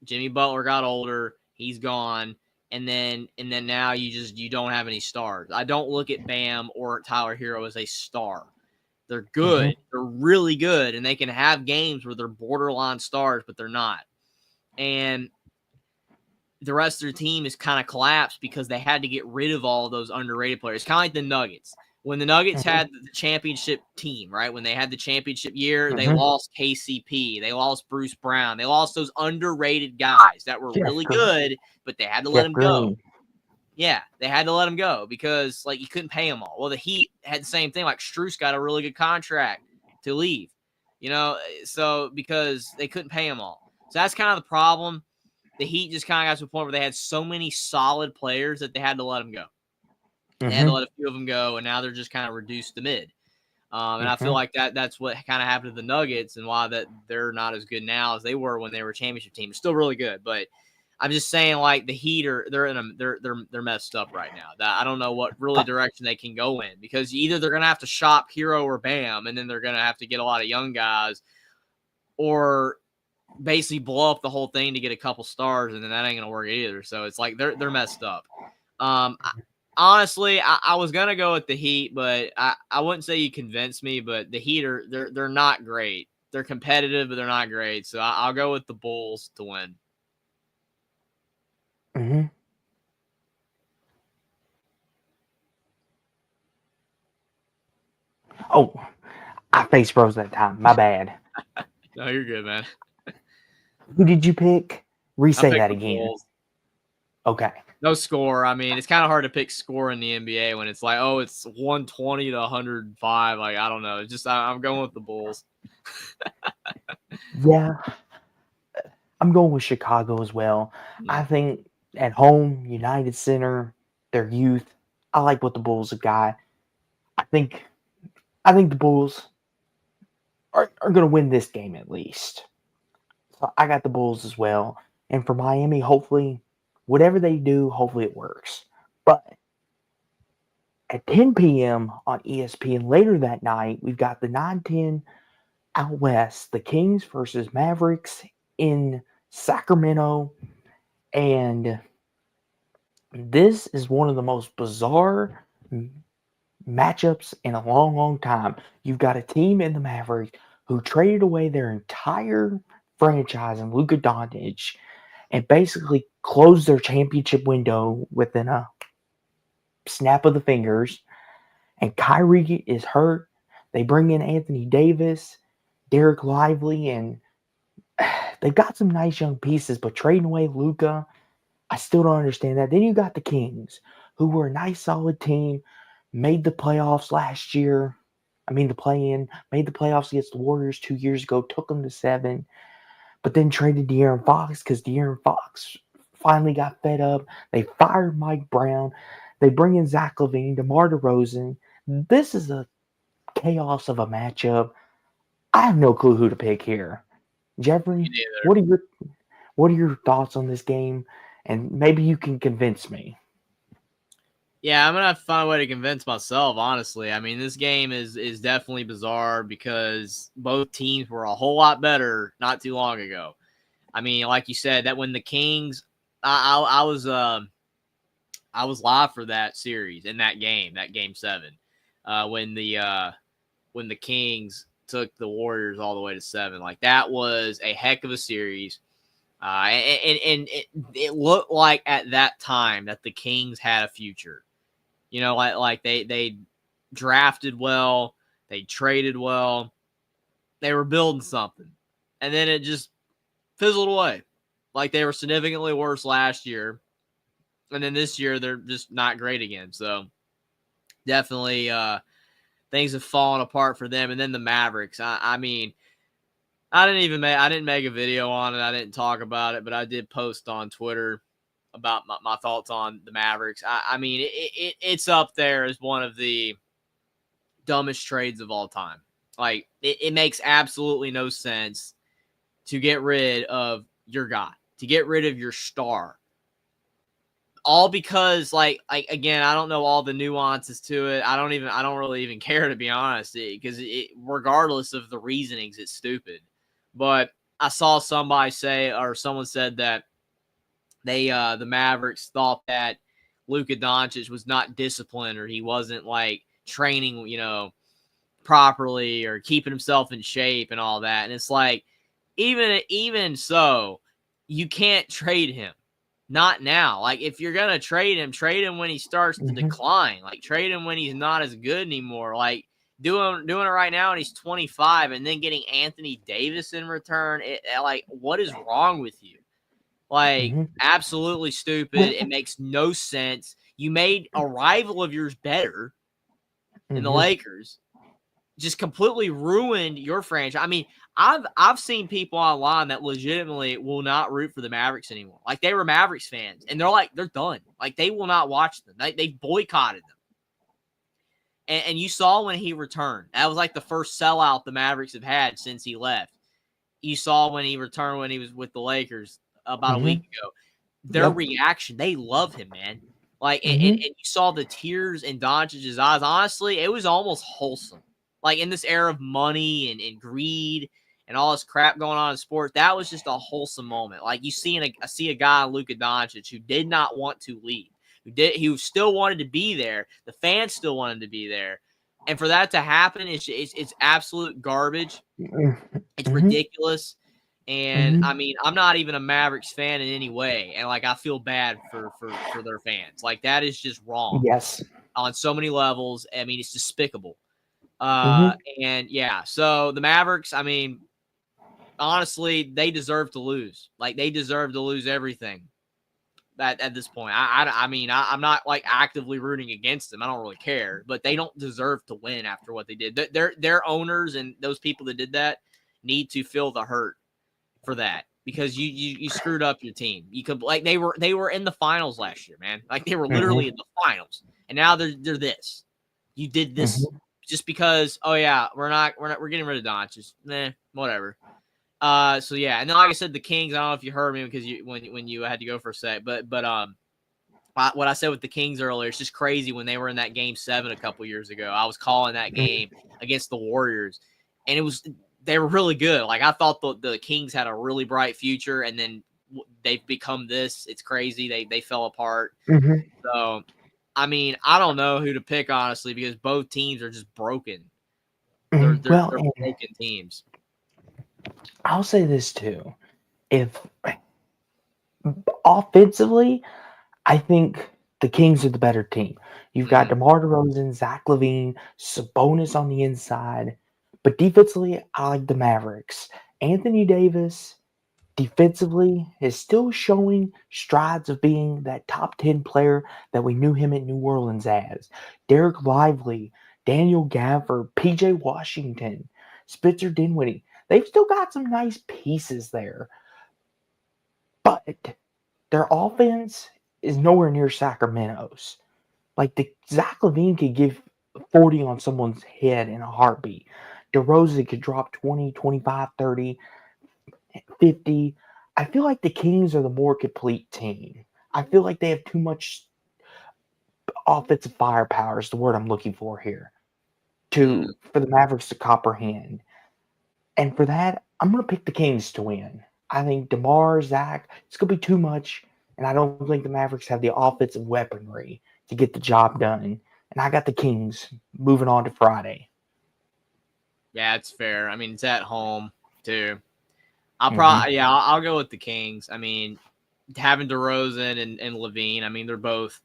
Speaker 2: Jimmy Butler got older, he's gone, and then now you don't have any stars. I don't look at Bam or Tyler Hero as a star. They're
Speaker 1: Mhm.
Speaker 2: good. They're really good, and they can have games where they're borderline stars, but they're not. And the rest of their team is kind of collapsed because they had to get rid of all of those underrated players. Kind of like the Nuggets. When the Nuggets
Speaker 1: Mhm.
Speaker 2: had the championship team, right? When they had the championship year, they
Speaker 1: Mhm.
Speaker 2: lost KCP. They lost Bruce Brown. They lost those underrated guys that were
Speaker 1: Jeff
Speaker 2: really
Speaker 1: Green.
Speaker 2: good, but they had to let
Speaker 1: Jeff
Speaker 2: them go.
Speaker 1: Green.
Speaker 2: Yeah, they had to let them go because, like, you couldn't pay them all. Well, the Heat had the same thing. Like, Strus got a really good contract to leave, so because they couldn't pay them all. So that's kind of the problem. The Heat just kind of got to a point where they had so many solid players that they had to let them go. They had to
Speaker 1: Mhm.
Speaker 2: let a few of them go, and now they're just kind of reduced to mid. And I feel
Speaker 1: Mhm.
Speaker 2: like that's what kind of happened to the Nuggets and why that they're not as good now as they were when they were a championship team. They're still really good, but I'm just saying, like, the Heat they're messed up right now. That I don't know what really direction they can go in, because either they're gonna have to shop Hero or Bam, and then they're gonna have to get a lot of young guys, or basically blow up the whole thing to get a couple stars, and then that ain't gonna work either. So it's like they're messed up. Honestly, I was gonna go with the Heat, but I wouldn't say you convinced me. But the Heat they're not great. They're competitive, but they're not great. So I'll go with the Bulls to win.
Speaker 1: Mhm. Oh, I face froze that time. My bad.
Speaker 2: No, you're good, man.
Speaker 1: Who did you pick?
Speaker 2: I
Speaker 1: Resay
Speaker 2: picked
Speaker 1: that
Speaker 2: the
Speaker 1: again.
Speaker 2: Bulls.
Speaker 1: Okay.
Speaker 2: No score. I mean, it's kind of hard to pick score in the NBA when it's like, oh, it's 120 to 105. Like, I don't know. It's just I'm going with the Bulls.
Speaker 1: Yeah, I'm going with Chicago as well. I think at home, United Center, their youth. I like what the Bulls have got. I think I think the Bulls are going to win this game at least. So I got the Bulls as well. And for Miami, hopefully, whatever they do, hopefully it works. But at 10 p.m. on ESPN later that night, we've got the 9-10 out west, the Kings versus Mavericks in Sacramento. And this is one of the most bizarre matchups in a long, long time. You've got a team in the Mavericks who traded away their entire franchise in Luka Doncic and basically closed their championship window within a snap of the fingers. And Kyrie is hurt. They bring in Anthony Davis, Derek Lively, and they've got some nice young pieces, but trading away Luka, I still don't understand that. Then you got the Kings, who were a nice, solid team, made the playoffs last year. I mean, the play in, made the playoffs against the Warriors 2 years ago, took them to 7, but then traded De'Aaron Fox because De'Aaron Fox finally got fed up. They fired Mike Brown. They bring in Zach LaVine, DeMar DeRozan. This is a chaos of a matchup. I have no clue who to pick here.
Speaker 2: Me
Speaker 1: Jeffrey,
Speaker 2: neither.
Speaker 1: what are your thoughts on this game? And maybe you can convince me.
Speaker 2: Yeah, I'm gonna have to find a way to convince myself. Honestly, I mean, this game is definitely bizarre because both teams were a whole lot better not too long ago. I mean, like you said, that when the Kings, I was live for that series in that game 7, when the Kings took the Warriors all the way to 7. Like, that was a heck of a series. And it looked like at that time that the Kings had a future. You know, like they drafted well, they traded well, they were building something, and then it just fizzled away. Like they were significantly worse last year, and then this year they're just not great again. So definitely things have fallen apart for them. And then the Mavericks. I mean, I didn't make a video on it. I didn't talk about it, but I did post on Twitter about my thoughts on the Mavericks. I mean, it's up there as one of the dumbest trades of all time. Like it makes absolutely no sense to get rid of your guy, to get rid of your star. All because like again, I don't know all the nuances to it. I don't really even care, to be honest, because regardless of the reasonings, it's stupid. But I saw somebody say, or someone said that the Mavericks thought that Luka Doncic was not disciplined, or he wasn't like training, properly, or keeping himself in shape and all that. And it's like, even so, you can't trade him. Not now. Like, if you're going to trade him when he starts to decline. Like, trade him when he's not as good anymore. Like, doing it right now and he's 25 and then getting Anthony Davis in return. Like, what is wrong with you? Like, absolutely stupid. It makes no sense. You made a rival of yours better in the Lakers. Just completely ruined your franchise. I mean, I've seen people online that legitimately will not root for the Mavericks anymore. Like, they were Mavericks fans, and they're done. Like, they will not watch them. They boycotted them. And you saw when he returned. That was like the first sellout the Mavericks have had since he left. You saw when he returned when he was with the Lakers about a week ago. Their reaction, they love him, man. Like, and you saw the tears in Doncic's eyes. Honestly, it was almost wholesome. Like, in this era of money and greed and all this crap going on in sports, that was just a wholesome moment. Like, you see a guy, Luka Doncic, who did not want to leave, who still wanted to be there. The fans still wanted to be there, and for that to happen, it's absolute garbage. It's ridiculous. And I mean, I'm not even a Mavericks fan in any way, and like I feel bad for their fans. Like, that is just wrong.
Speaker 1: Yes.
Speaker 2: On so many levels. I mean, it's despicable. And yeah, so the Mavericks, I mean, honestly, they deserve to lose. Like, they deserve to lose everything at this point. I mean, I'm not like actively rooting against them. I don't really care, but they don't deserve to win after what they did. Their owners and those people that did that need to feel the hurt for that, because you screwed up your team. You could, like, they were in the finals last year, man. Like, they were literally in the finals, and now they're this. You did this just because. Oh yeah, we're getting rid of Doncic. Whatever. So yeah, and then like I said, the Kings. I don't know if you heard me because when you had to go for a sec, but what I said with the Kings earlier, it's just crazy. When they were in that Game 7 a couple years ago, I was calling that game against the Warriors, and they were really good. Like, I thought the Kings had a really bright future, and then they've become this. It's crazy. They fell apart. So, I mean, I don't know who to pick, honestly, because both teams are just broken. They're broken teams.
Speaker 1: I'll say this too. If offensively, I think the Kings are the better team. You've got DeMar DeRozan, Zach LaVine, Sabonis on the inside. But defensively, I like the Mavericks. Anthony Davis, defensively, is still showing strides of being that top 10 player that we knew him at New Orleans as. Derek Lively, Daniel Gafford, PJ Washington, Spencer Dinwiddie. They've still got some nice pieces there. But their offense is nowhere near Sacramento's. Like, Zach LaVine could give 40 on someone's head in a heartbeat. DeRozan could drop 20, 25, 30, 50. I feel like the Kings are the more complete team. I feel like they have too much offensive firepower is the word I'm looking for here for the Mavericks to comprehend. And for that, I'm going to pick the Kings to win. I think DeMar, Zach, it's going to be too much, and I don't think the Mavericks have the offensive weaponry to get the job done. And I got the Kings moving on to Friday.
Speaker 2: Yeah, it's fair. I mean, it's at home too. I'll go with the Kings. I mean, having DeRozan and LaVine, I mean, they're both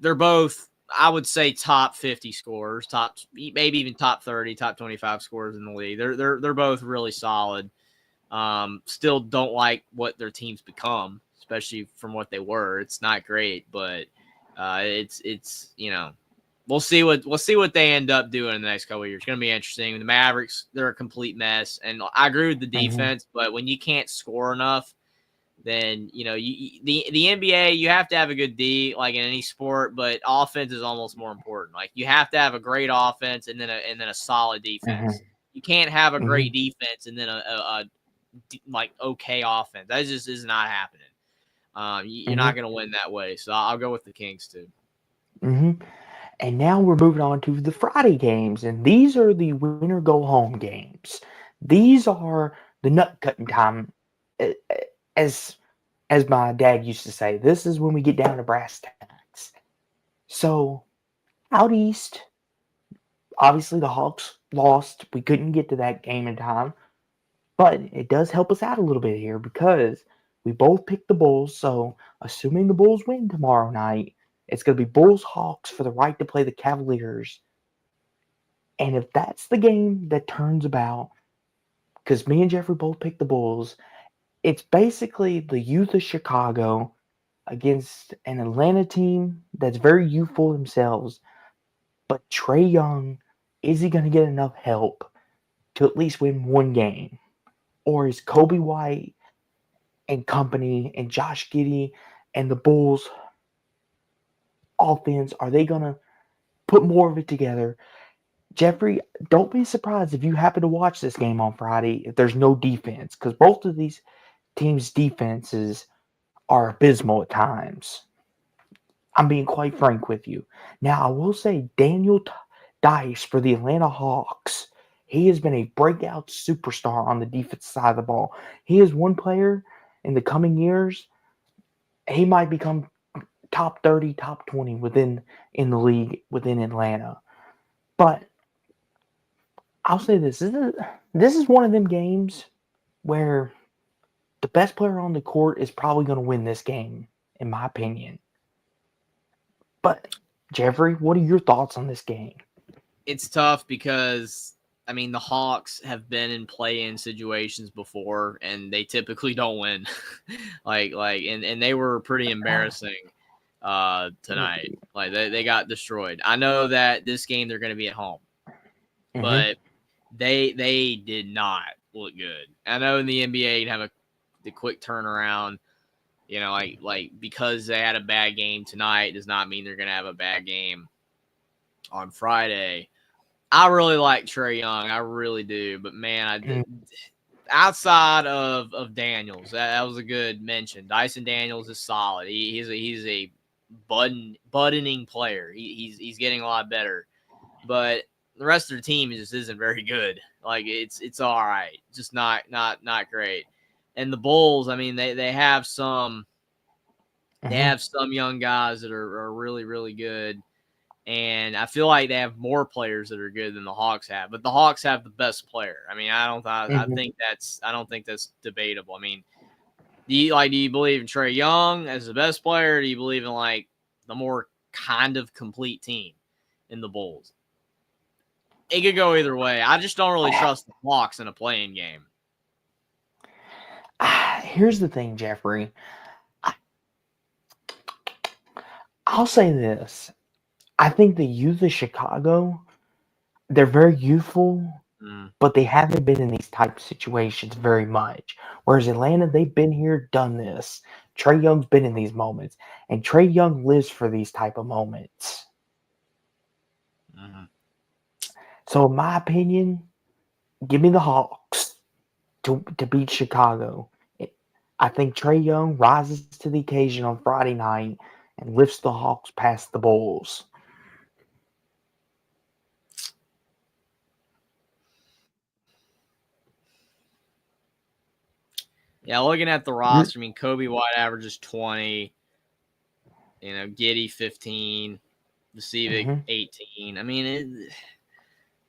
Speaker 2: they're both, I would say, top 50 scorers, maybe even top 30, top 25 scorers in the league. They're both really solid. Still don't like what their teams become, especially from what they were. It's not great, but it's we'll see what they end up doing in the next couple of years. It's going to be interesting. The Mavericks, they're a complete mess, and I agree with the defense, but when you can't score enough, then the NBA, you have to have a good D, like in any sport, but offense is almost more important. Like you have to have a great offense and then a solid defense. You can't have a great defense and then a like okay offense. That just is not happening. You're not going to win that way. So I'll go with the Kings too.
Speaker 1: And now we're moving on to the Friday games, and these are the winner go home games. These are the nut cutting time, as my dad used to say. This is when we get down to brass tacks. So out east, obviously the Hawks lost. We couldn't get to that game in time, but it does help us out a little bit here because we both picked the Bulls. So assuming the Bulls win tomorrow night, it's going to be Bulls-Hawks for the right to play the Cavaliers. And if that's the game that turns about, because me and Jeffrey both picked the Bulls, it's basically the youth of Chicago against an Atlanta team that's very youthful themselves. But Trae Young, is he going to get enough help to at least win one game? Or is Kobe White and company and Josh Giddey and the Bulls offense, are they going to put more of it together? Jeffrey, don't be surprised if you happen to watch this game on Friday if there's no defense, because both of these teams' defenses are abysmal at times. I'm being quite frank with you. Now, I will say Daniel Dice for the Atlanta Hawks, he has been a breakout superstar on the defensive side of the ball. He is one player in the coming years, he might become top 30, top 20 in the league within Atlanta. But I'll say this is one of them games where the best player on the court is probably going to win this game, in my opinion. But Jeffrey, what are your thoughts on this game?
Speaker 2: It's tough because the Hawks have been in play-in situations before, and they typically don't win. and they were pretty embarrassing tonight. Like they got destroyed. I know that this game they're going to be at home, but they did not look good. I know in the NBA you'd have the quick turnaround. Because they had a bad game tonight does not mean they're going to have a bad game on Friday. I really like Trae Young. I really do. But, man, outside of Daniels, that was a good mention. Dyson Daniels is solid. He's a buttoning player. He's getting a lot better. But the rest of their team just isn't very good. Like, it's all right. Just not great. And the Bulls, they have some young guys that are really, really good. And I feel like they have more players that are good than the Hawks have, but the Hawks have the best player. I don't think that's debatable. Do you believe in Trae Young as the best player? Or do you believe in the more kind of complete team in the Bulls? It could go either way. I just don't really trust the Hawks in a playing game.
Speaker 1: Here's the thing, Jeffrey. I'll say this. I think the youth of Chicago, they're very youthful, but they haven't been in these type of situations very much. Whereas Atlanta, they've been here, done this. Trae Young's been in these moments, and Trae Young lives for these type of moments. So, in my opinion, give me the Hawks to beat Chicago. I think Trae Young rises to the occasion on Friday night and lifts the Hawks past the Bulls.
Speaker 2: Yeah, looking at the roster, Kobe White averages 20, Giddey 15, Vucevic 18.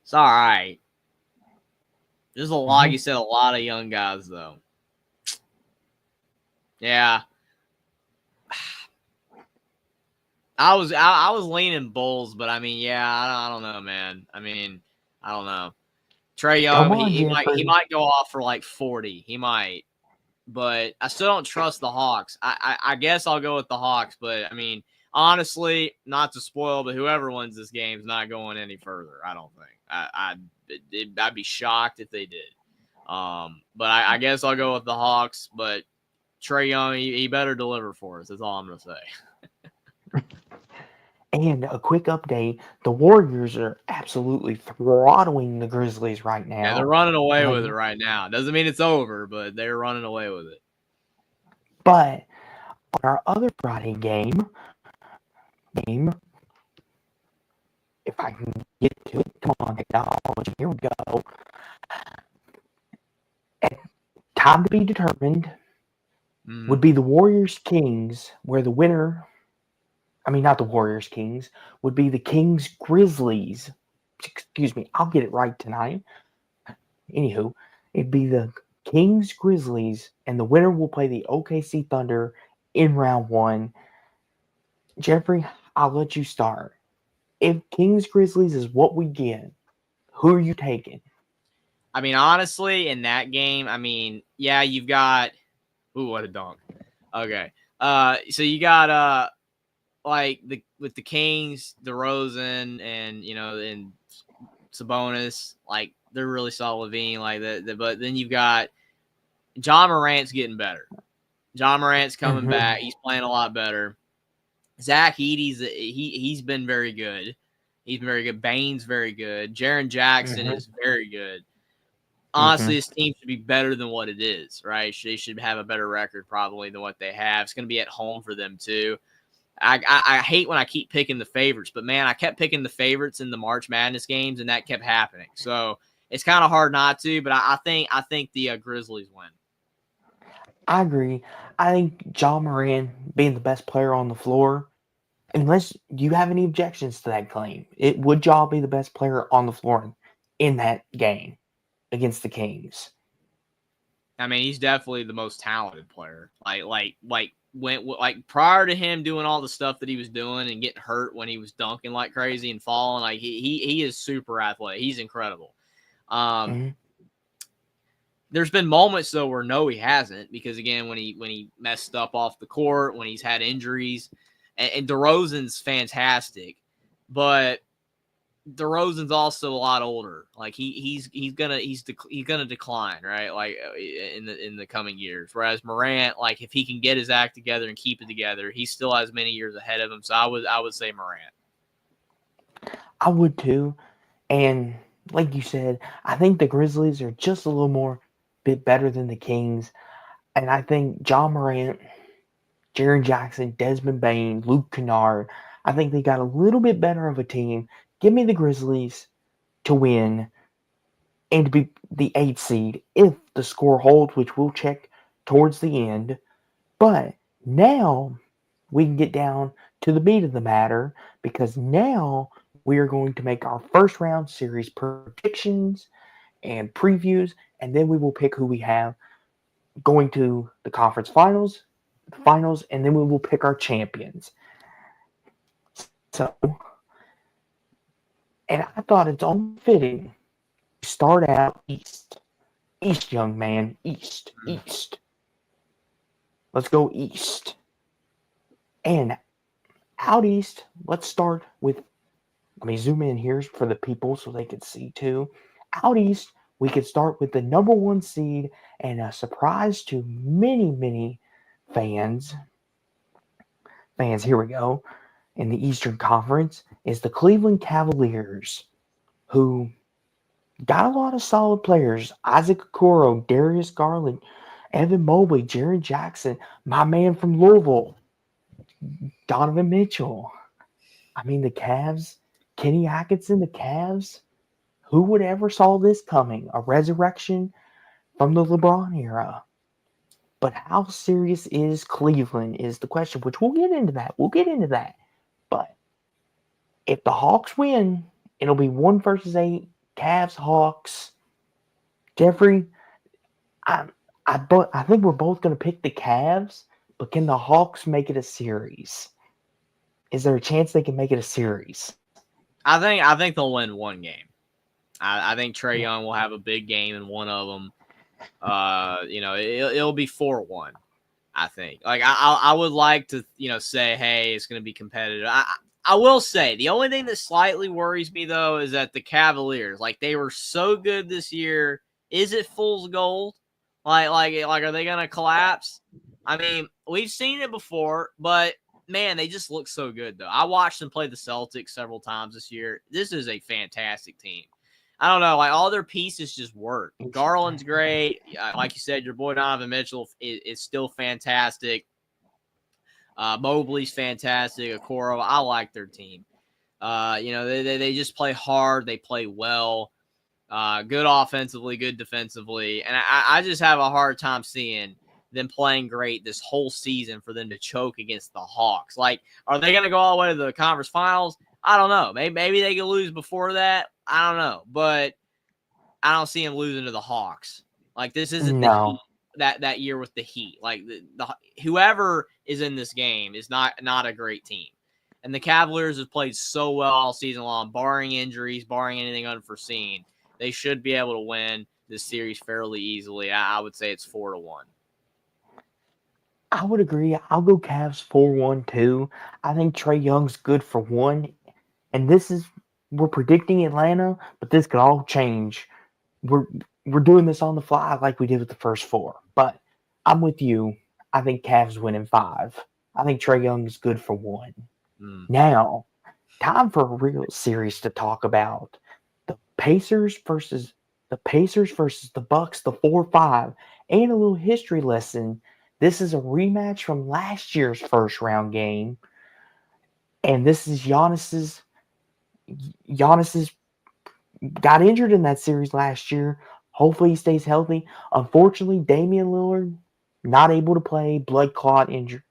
Speaker 2: It's all right. There's like you said, a lot of young guys, though. Yeah. I was leaning Bulls, but I mean, yeah, I don't know, man. I mean, I don't know. Trae
Speaker 1: Come
Speaker 2: Young,
Speaker 1: on,
Speaker 2: he
Speaker 1: Jeffrey.
Speaker 2: might go off for like 40. He might, but I still don't trust the Hawks. I guess I'll go with the Hawks, but I mean, honestly, not to spoil, but whoever wins this game is not going any further. I don't think. I'd be shocked if they did. But I guess I'll go with the Hawks. But Trae Young, he better deliver for us. That's all I'm gonna say.
Speaker 1: And a quick update, the Warriors are absolutely throttling the Grizzlies right
Speaker 2: Yeah, they're
Speaker 1: now.
Speaker 2: running away
Speaker 1: Like,
Speaker 2: with it right now. Doesn't mean it's over, but they're running away with it.
Speaker 1: but on our other Friday game, if I can get to it, come on, technology, here we go. Time to be determined would be the Warriors Kings, where the winner, I mean, not the Warriors Kings, would be the Kings Grizzlies. Excuse me, I'll get it right tonight. Anywho, it'd be the Kings Grizzlies, and the winner will play the OKC Thunder in round one. Jeffrey, I'll let you start. If Kings Grizzlies is what we get, who are you taking?
Speaker 2: I mean, honestly, in that game, I mean, yeah, you've got. Ooh, what a dunk. Okay. So you got like with the Kings, DeRozan, and and Sabonis, like they're really solid. Levine, like that. But then you've got John Morant's getting better. John Morant's coming back. He's playing a lot better. Zach Edey's he's been very good. He's been very good. Bane's very good. Jaren Jackson is very good. Honestly, this team should be better than what it is, right? They should have a better record probably than what they have. It's going to be at home for them too. I hate when I keep picking the favorites, but man, I kept picking the favorites in the March Madness games, and that kept happening. So it's kind of hard not to. But I think the Grizzlies win.
Speaker 1: I agree. I think John Moran being the best player on the floor, unless you have any objections to that claim, it would Ja be the best player on the floor in that game against the Kings.
Speaker 2: I mean, he's definitely the most talented player. Like prior to him doing all the stuff that he was doing and getting hurt when he was dunking like crazy and falling, like he is super athletic. He's incredible. There's been moments though where no, he hasn't, because again, when he messed up off the court, when he's had injuries, and DeRozan's fantastic, but DeRozan's also a lot older. Like he's gonna decline, right? Like in the coming years. Whereas Morant, like if he can get his act together and keep it together, he still has many years ahead of him. So I would say Morant.
Speaker 1: I would too. And like you said, I think the Grizzlies are just a little more bit better than the Kings. And I think John Morant, Jaren Jackson, Desmond Bain, Luke Kennard, I think they got a little bit better of a team. Give me the Grizzlies to win and to be the 8th seed if the score holds, which we'll check towards the end. But now we can get down to the meat of the matter, because now we are going to make our first round series predictions and previews, and then we will pick who we have going to the conference finals, and then we will pick our champions. So, and I thought it's only fitting to start out East. East, young man. East. Let's go East. And out East, let's start with, let me zoom in here for the people so they can see too. Out East, we could start with the number 1 seed, and a surprise to many fans. Here we go. In the Eastern Conference is the Cleveland Cavaliers, who got a lot of solid players. Isaac Okoro, Darius Garland, Evan Mobley, Jaren Jackson, my man from Louisville, Donovan Mitchell. I mean, the Cavs, Kenny Atkinson, the Cavs. Who would ever saw this coming? A resurrection from the LeBron era. But how serious is Cleveland is the question, which we'll get into that. But if the Hawks win, it'll be 1 versus 8, Cavs, Hawks. Jeffrey, I think we're both going to pick the Cavs, but can the Hawks make it a series? Is there a chance they can make it a series?
Speaker 2: I think they'll win one game. I think Trae
Speaker 1: Yeah.
Speaker 2: Young will have a big game in one of them. It'll be 4-1. I think. Like I would like to, say, hey, it's going to be competitive. I will say the only thing that slightly worries me though is that the Cavaliers, like they were so good this year. Is it fool's gold? Like are they going to collapse? I mean, we've seen it before, but man, they just look so good though. I watched them play the Celtics several times this year. This is a fantastic team. I don't know, like all their pieces just work. Garland's great. Like you said, your boy Donovan Mitchell is still fantastic. Mobley's fantastic. Okoro, I like their team. They just play hard. They play well. Good offensively, good defensively. And I just have a hard time seeing them playing great this whole season for them to choke against the Hawks. Like, are they going to go all the way to the conference finals? I don't know. Maybe they could lose before that. I don't know. But I don't see them losing to the Hawks. Like, this isn't the Heat that year with the Heat. Like, the whoever is in this game is not a great team. And the Cavaliers have played so well all season long, barring injuries, barring anything unforeseen. They should be able to win this series fairly easily. I would say it's 4-1.
Speaker 1: I would agree. I'll go Cavs 4-1 too. I think Trae Young's good for one. And we're predicting Atlanta, but this could all change. We're doing this on the fly like we did with the first four. But I'm with you. I think Cavs win in 5. I think Trae Young is good for one. Now, time for a real series to talk about. The Pacers versus the Bucks, the 4-5, and a little history lesson. This is a rematch from last year's first round game. And this is Giannis's got injured in that series last year. Hopefully he stays healthy. Unfortunately, Damian Lillard not able to play. Blood clot injury.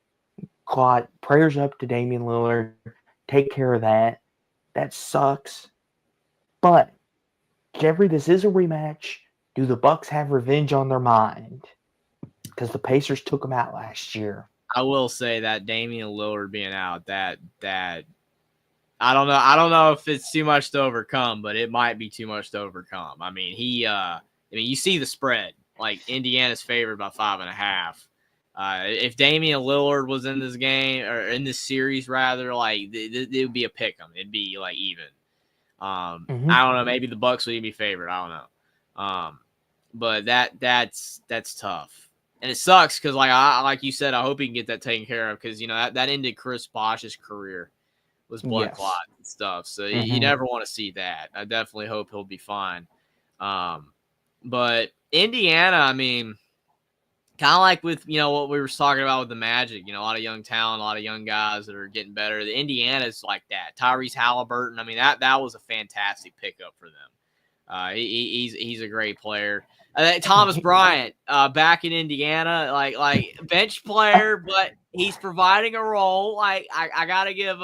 Speaker 1: Prayers up to Damian Lillard. Take care of that. That sucks. But Jeffrey, this is a rematch. Do the Bucks have revenge on their mind? Because the Pacers took them out last year.
Speaker 2: I will say that Damian Lillard being out, that I don't know. I don't know if it's too much to overcome, but it might be too much to overcome. I mean, you see the spread. Like Indiana's favored by 5.5. If Damian Lillard was in this game or in this series, rather, like it would be a pick 'em. It'd be like even. I don't know. Maybe the Bucks would even be favored. I don't know. But that's tough, and it sucks because like you said, I hope he can get that taken care of because that ended Chris Bosh's career. Was blood clot and stuff. So you never want to see that. I definitely hope he'll be fine. But Indiana, I mean, kind of like with, what we were talking about with the Magic, a lot of young talent, a lot of young guys that are getting better. The Indiana's like that. Tyrese Halliburton, I mean, that was a fantastic pickup for them. He's a great player. Thomas Bryant, back in Indiana, like bench player, but he's providing a role. Like I gotta give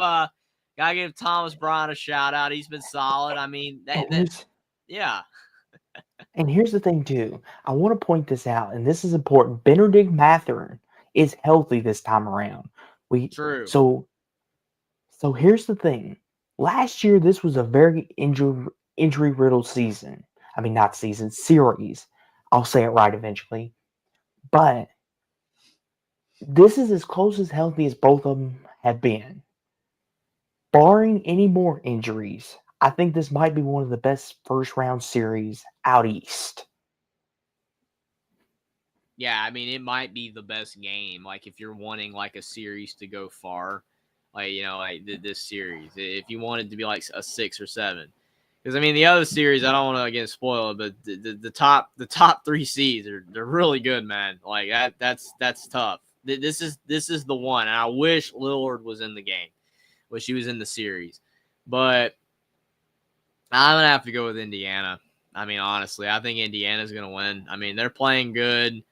Speaker 2: Thomas Bryant a shout out. He's been solid. I mean, yeah.
Speaker 1: And here's the thing too. I want to point this out, and this is important. Benedict Mathurin is healthy this time around.
Speaker 2: True.
Speaker 1: So here's the thing. Last year, this was a very injury riddled season. I mean, not season, series. I'll say it right eventually. But this is as close as healthy as both of them have been. Barring any more injuries, I think this might be one of the best first round series out east.
Speaker 2: Yeah, I mean, it might be the best game. Like, if you're wanting, like, a series to go far, like this series. If you want it to be, like, a 6 or 7. Because, I mean, the other series, I don't want to, again, spoil it, but the top 3 seeds, they're really good, man. Like, that's tough. This is the one. And I wish Lillard was in the game. Wish he was in the series. But I'm going to have to go with Indiana. I mean, honestly, I think Indiana's going to win. I mean, they're playing good.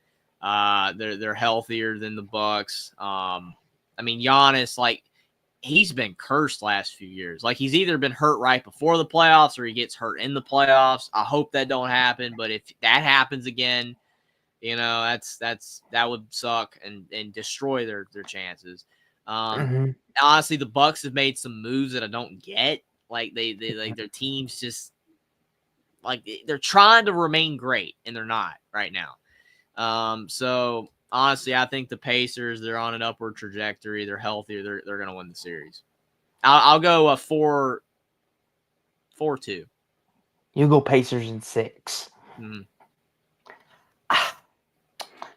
Speaker 2: They're healthier than the Bucks. I mean, Giannis, like, he's been cursed last few years. Like, he's either been hurt right before the playoffs or he gets hurt in the playoffs. I hope that don't happen, but if that happens again, that would suck and destroy their chances.
Speaker 1: Mhm.
Speaker 2: Honestly, the Bucks have made some moves that I don't get. Like they like their teams just like they're trying to remain great and they're not right now. So honestly, I think the Pacers, they're on an upward trajectory. They're healthy. They're going to win the series. I'll go a 4-2.
Speaker 1: You go Pacers in 6.
Speaker 2: Mm-hmm.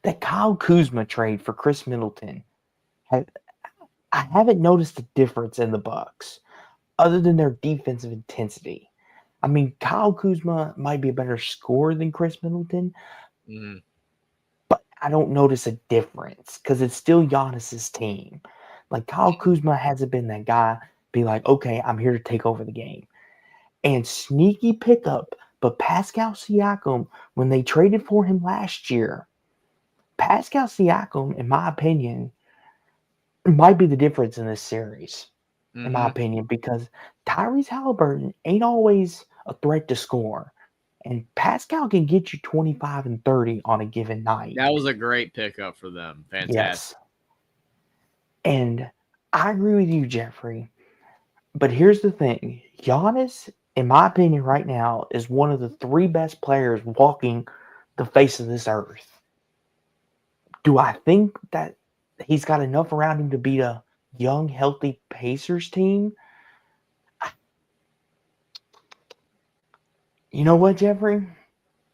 Speaker 1: That Kyle Kuzma trade for Chris Middleton, I haven't noticed a difference in the Bucks other than their defensive intensity. I mean, Kyle Kuzma might be a better scorer than Chris Middleton,
Speaker 2: Mm-hmm.
Speaker 1: but I don't notice a difference because it's still Giannis's team. Like Kyle Kuzma hasn't been that guy. Be like, okay, I'm here to take over the game. And sneaky pickup, but Pascal Siakam, when they traded for him last year, Pascal Siakam, in my opinion, might be the difference in this series. In my
Speaker 2: Mm-hmm.
Speaker 1: opinion, because Tyrese Halliburton ain't always a threat to score. And Pascal can get you 25 and 30 on a given night.
Speaker 2: That was a great pickup for them. Fantastic.
Speaker 1: Yes. And I agree with you, Jeffrey. But here's the thing. Giannis, in my opinion, right now, is one of the 3 best players walking the face of this earth. Do I think that he's got enough around him to beat a young, healthy Pacers team? You know what, Jeffrey?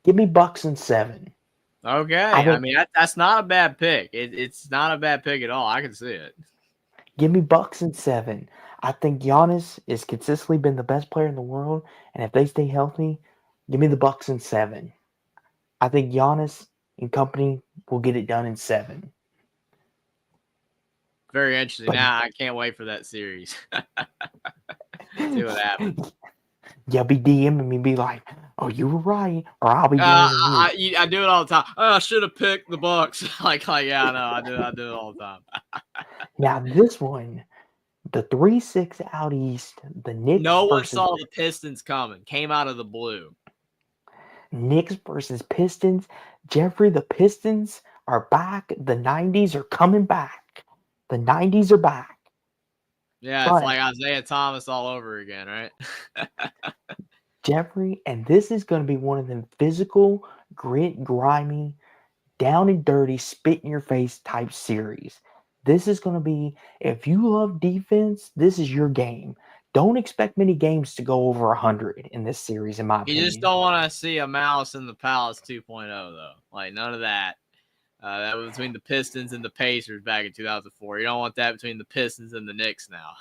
Speaker 1: Give me Bucks in 7.
Speaker 2: Okay.
Speaker 1: I
Speaker 2: I
Speaker 1: think
Speaker 2: mean, that's not a bad pick. It's not a bad pick at all. I can see it.
Speaker 1: give me Bucks in 7. I think Giannis has consistently been the best player in the world, and if they stay healthy, give me the Bucks in 7. I think Giannis and company will get it done in 7.
Speaker 2: Very interesting.
Speaker 1: But
Speaker 2: Now I can't wait for that series. See what happens.
Speaker 1: you'll be DMing me, be like, "Oh, you were right," or I'll be DMing you.
Speaker 2: I do it all the time. Oh, I should have picked the Bucks. like yeah, I know. I do it all the time.
Speaker 1: Now this one, the 3-6 out east, the Knicks
Speaker 2: No one
Speaker 1: versus
Speaker 2: saw the Pistons coming. Came out of the blue.
Speaker 1: Pistons. Jeffrey, the Pistons are back. The 90s are coming back. The 90s are back.
Speaker 2: Yeah, it's
Speaker 1: But
Speaker 2: like Isaiah Thomas all over again, right?
Speaker 1: Jeffrey, and this is going to be one of them physical, grit, grimy, down and dirty, spit in your face type series. This is going to be, if you love defense, this is your game. Don't expect many games to go over 100 in this series, in my
Speaker 2: You just
Speaker 1: opinion.
Speaker 2: don't want to see a Malice in the Palace 2.0, though. Like, none of that. That was between the Pistons and the Pacers back in 2004. You don't want that between the Pistons and the Knicks now.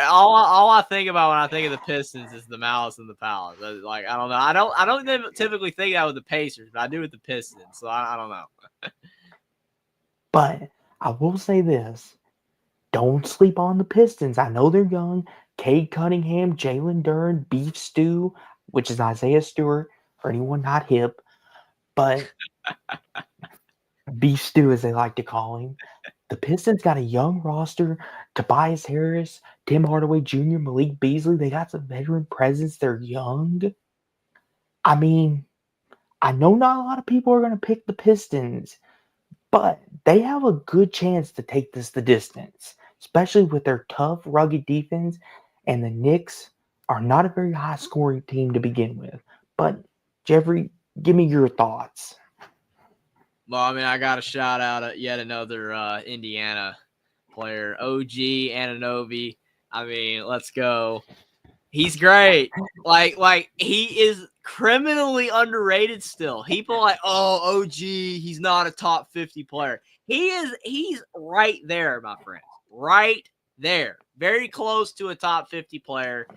Speaker 2: All I think about when I think of the Pistons is the Malice in the Palace. Like, I don't know. I don't typically think that with the Pacers, but I do with the Pistons. So I don't know.
Speaker 1: But I will say this. Don't sleep on the Pistons. I know they're young. Cade Cunningham, Jalen Duren, Beef Stew, which is Isaiah Stewart, for anyone not hip. But Beef Stew, as they like to call him. The Pistons got a young roster. Tobias Harris, Tim Hardaway Jr., Malik Beasley. They got some veteran presence. They're young. I mean, I know not a lot of people are going to pick the Pistons, but they have a good chance to take this the distance, especially with their tough, rugged defense. And the Knicks are not a very high scoring team to begin with. But, Jeffrey, give me your thoughts.
Speaker 2: Well, I mean, I got to shout out yet another Indiana player, OG Anunoby. I mean, let's go. He's great. Like he is criminally underrated still. People are like, oh, OG, he's not a top 50 player. He's right there, my friend. Right there. Very close to a top 50 player.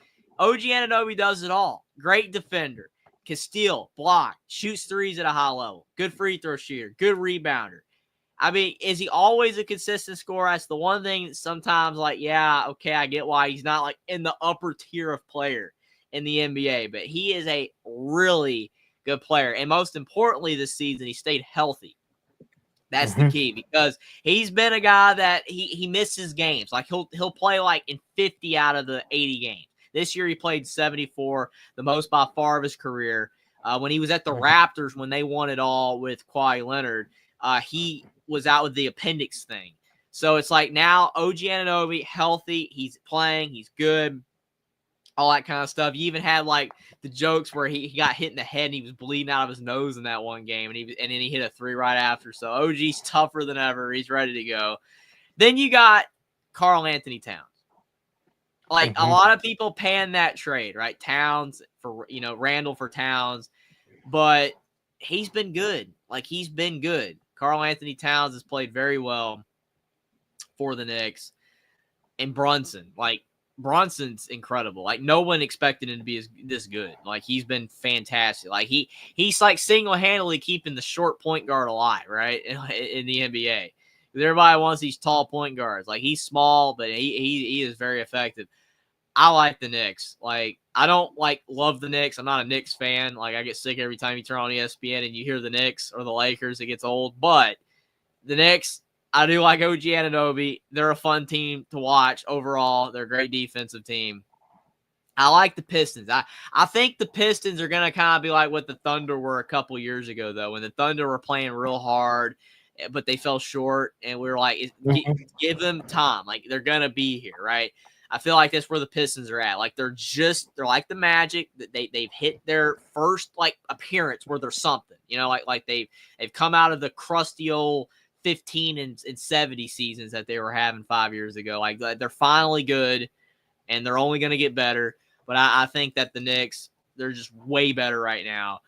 Speaker 2: OG Anunoby does it all. Great defender. Can steal, block, shoots threes at a high level. Good free throw shooter. Good rebounder. I mean, is he always a consistent scorer? That's the one thing that sometimes, like, yeah, okay, I get why he's not like in the upper tier of player in the NBA, but he is a really good player. And most importantly, this season, he stayed healthy. That's the key, because he's been a guy that he misses games. Like he'll play like in 50 out of the 80 games. This year he played 74, the most by far of his career. When he was at the Raptors, when they won it all with Kawhi Leonard, he was out with the appendix thing. So it's like now OG Anunoby, healthy, he's playing, he's good, all that kind of stuff. You even had like the jokes where he got hit in the head and he was bleeding out of his nose in that one game, and then he hit a 3 right after. So OG's tougher than ever. He's ready to go. Then you got Karl Anthony Towns. Like a lot of people pan that trade, right? Towns for Randall for Towns, but he's been good. Like he's been good. Karl Anthony Towns has played very well for the Knicks. And Brunson's incredible. Like no one expected him to be this good. Like he's been fantastic. Like he's like single-handedly keeping the short point guard alive, right? In the NBA. Everybody wants these tall point guards. Like he's small, but he is very effective. I like the Knicks. Like I don't love the Knicks. I'm not a Knicks fan. Like I get sick every time you turn on ESPN and you hear the Knicks or the Lakers. It gets old. But the Knicks, I do like OG Anunoby. They're a fun team to watch overall. They're a great defensive team. I like the Pistons. I think the Pistons are going to kind of be like what the Thunder were a couple years ago, though, when the Thunder were playing real hard, but they fell short. And we were like, give them time. Like, they're going to be here, right? I feel like that's where the Pistons are at. Like, they're like the Magic. They've hit their first, appearance where there's something. Like they've come out of the crusty old 15 and 70 seasons that they were having 5 years ago. Like they're finally good, and they're only going to get better. But I think that the Knicks, they're just way better right now.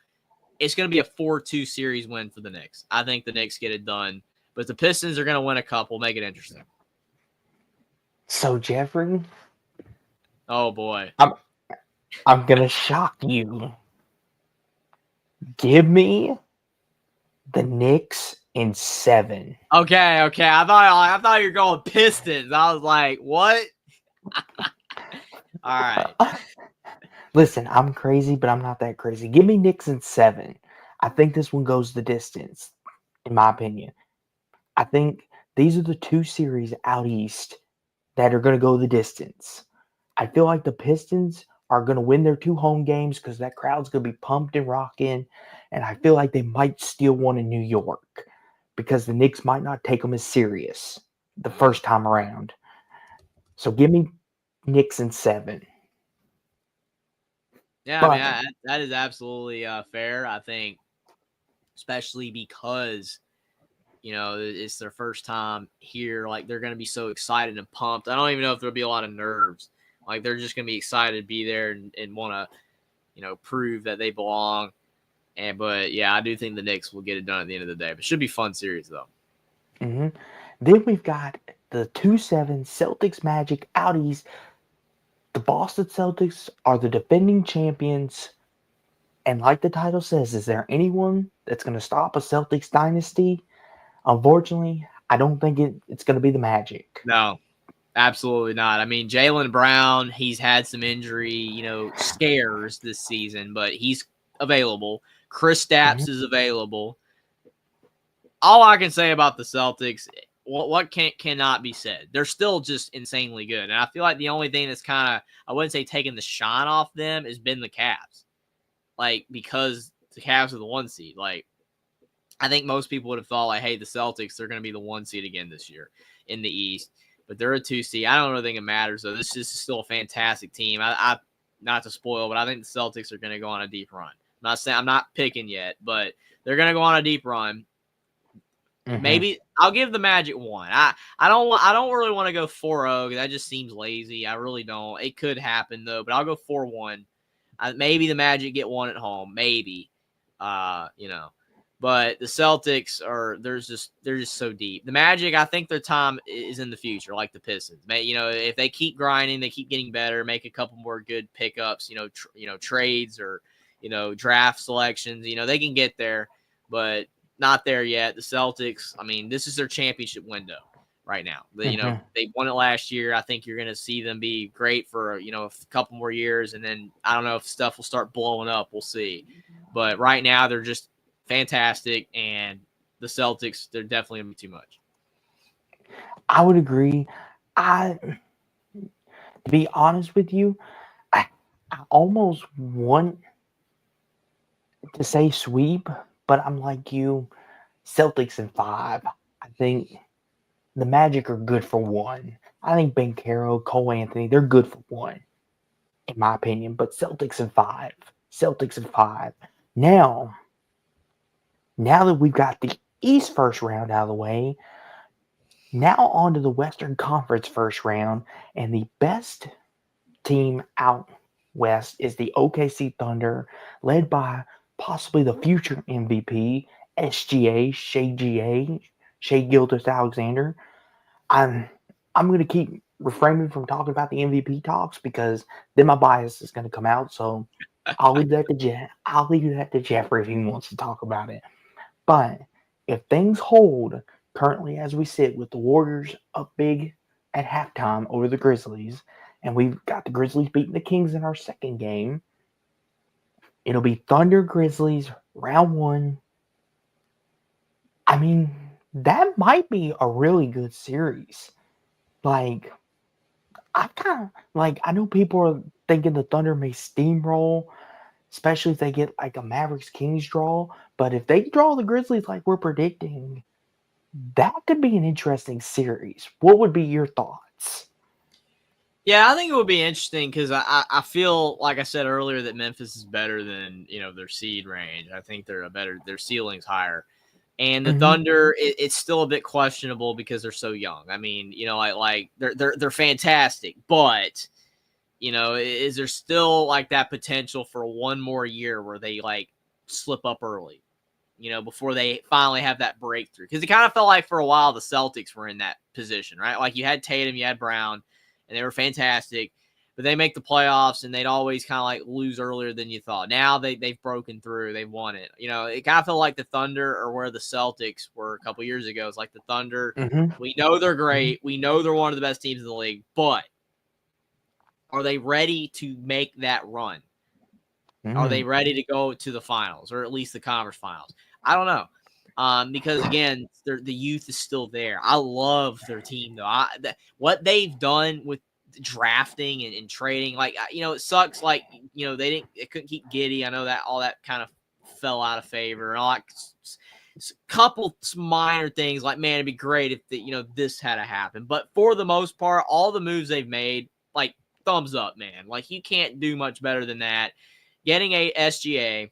Speaker 2: It's going to be a 4-2 series win for the Knicks. I think the Knicks get it done. But the Pistons are going to win a couple, make it interesting.
Speaker 1: So, Jeffrey.
Speaker 2: Oh, boy.
Speaker 1: I'm going to shock you. Give me the Knicks in 7.
Speaker 2: Okay. I thought you were going Pistons. I was like, what? All right.
Speaker 1: Listen, I'm crazy, but I'm not that crazy. Give me Knicks in 7. I think this one goes the distance, in my opinion. I think these are the 2 series out east that are going to go the distance. I feel like the Pistons are going to win their 2 home games because that crowd's going to be pumped and rocking. And I feel like they might steal one in New York because the Knicks might not take them as serious the first time around. So give me Knicks in 7.
Speaker 2: Yeah, I mean, that is absolutely fair. I think, especially because, it's their first time here. Like, they're going to be so excited and pumped. I don't even know if there'll be a lot of nerves. Like, they're just going to be excited to be there and want to, prove that they belong. But, yeah, I do think the Knicks will get it done at the end of the day. But it should be a fun series, though.
Speaker 1: Mm-hmm. Then we've got the 2-7 Celtics Magic out east. The Boston Celtics are the defending champions. And like the title says, is there anyone that's going to stop a Celtics dynasty? Unfortunately, I don't think it's going to be the Magic.
Speaker 2: No, absolutely not. I mean, Jaylen Brown, he's had some injury, scares this season, but he's available. Chris Stapps is available. All I can say about the Celtics, what cannot be said. They're still just insanely good. And I feel like the only thing that's kind of, I wouldn't say taking the shine off them, has been the Cavs. Like, because the Cavs are the 1 seed. Like, I think most people would have thought, like, hey, the Celtics, they're going to be the 1 seed again this year in the East. But they're a 2 seed. I don't really think it matters, though. This is still a fantastic team. I not to spoil, but I think the Celtics are going to go on a deep run. I'm not picking yet, but they're going to go on a deep run. Mm-hmm. Maybe I'll give the Magic 1. I don't really want to go 4-0. That just seems lazy. I really don't. It could happen though, but I'll go 4-1. Maybe the Magic get 1 at home. Maybe, But the Celtics they're just so deep. The Magic, I think their time is in the future, like the Pistons. If they keep grinding, they keep getting better, make a couple more good pickups, trades or draft selections. They can get there, but not there yet. The Celtics, I mean, this is their championship window right now. They won it last year. I think you're going to see them be great for, a couple more years. And then I don't know if stuff will start blowing up. We'll see. But right now they're just fantastic. And the Celtics, they're definitely going to be too much.
Speaker 1: I would agree. To be honest with you, I almost want to say sweep, but I'm like you. Celtics in 5. I think the Magic are good for 1. I think Bankero, Cole Anthony, they're good for 1, in my opinion. But Celtics in 5. Celtics in 5. Now, now that we've got the East first round out of the way, now on to the Western Conference first round, and the best team out west is the OKC Thunder, led by possibly the future MVP, SGA, Shea Gildas Alexander. I'm I'm gonna keep refraining from talking about the MVP talks because then my bias is gonna come out. So I'll leave that to Jeffrey if he wants to talk about it. But if things hold currently as we sit with the Warriors up big at halftime over the Grizzlies, and we've got the Grizzlies beating the Kings in our second game, it'll be Thunder Grizzlies round 1. I mean, that might be a really good series. Like, I know people are thinking the Thunder may steamroll, especially if they get like a Mavericks Kings draw. But if they draw the Grizzlies like we're predicting, that could be an interesting series. What would be your thoughts?
Speaker 2: Yeah, I think it would be interesting because I feel like I said earlier that Memphis is better than their seed range. I think their ceiling's higher, and the
Speaker 1: Mm-hmm.
Speaker 2: Thunder it's still a bit questionable because they're so young. I mean, like they're fantastic, but is there still like that potential for one more year where they like slip up early? Before they finally have that breakthrough. Because it kind of felt like for a while the Celtics were in that position, right? Like you had Tatum, you had Brown, and they were fantastic. But they make the playoffs, and they'd always kind of like lose earlier than you thought. Now they've broken through. They've won it. It kind of felt like the Thunder or where the Celtics were a couple years ago. It's like the Thunder.
Speaker 1: Mm-hmm.
Speaker 2: We know they're great. We know they're one of the best teams in the league. But are they ready to make that run? Are they ready to go to the finals or at least the conference finals? I don't know. Because again, the youth is still there. I love their team though. What they've done with drafting and trading, like it sucks. Like they couldn't keep Giddy. I know that all that kind of fell out of favor and all that. Couple minor things like, man, it'd be great if this had to happen. But for the most part, all the moves they've made, like thumbs up, man. Like you can't do much better than that. Getting a SGA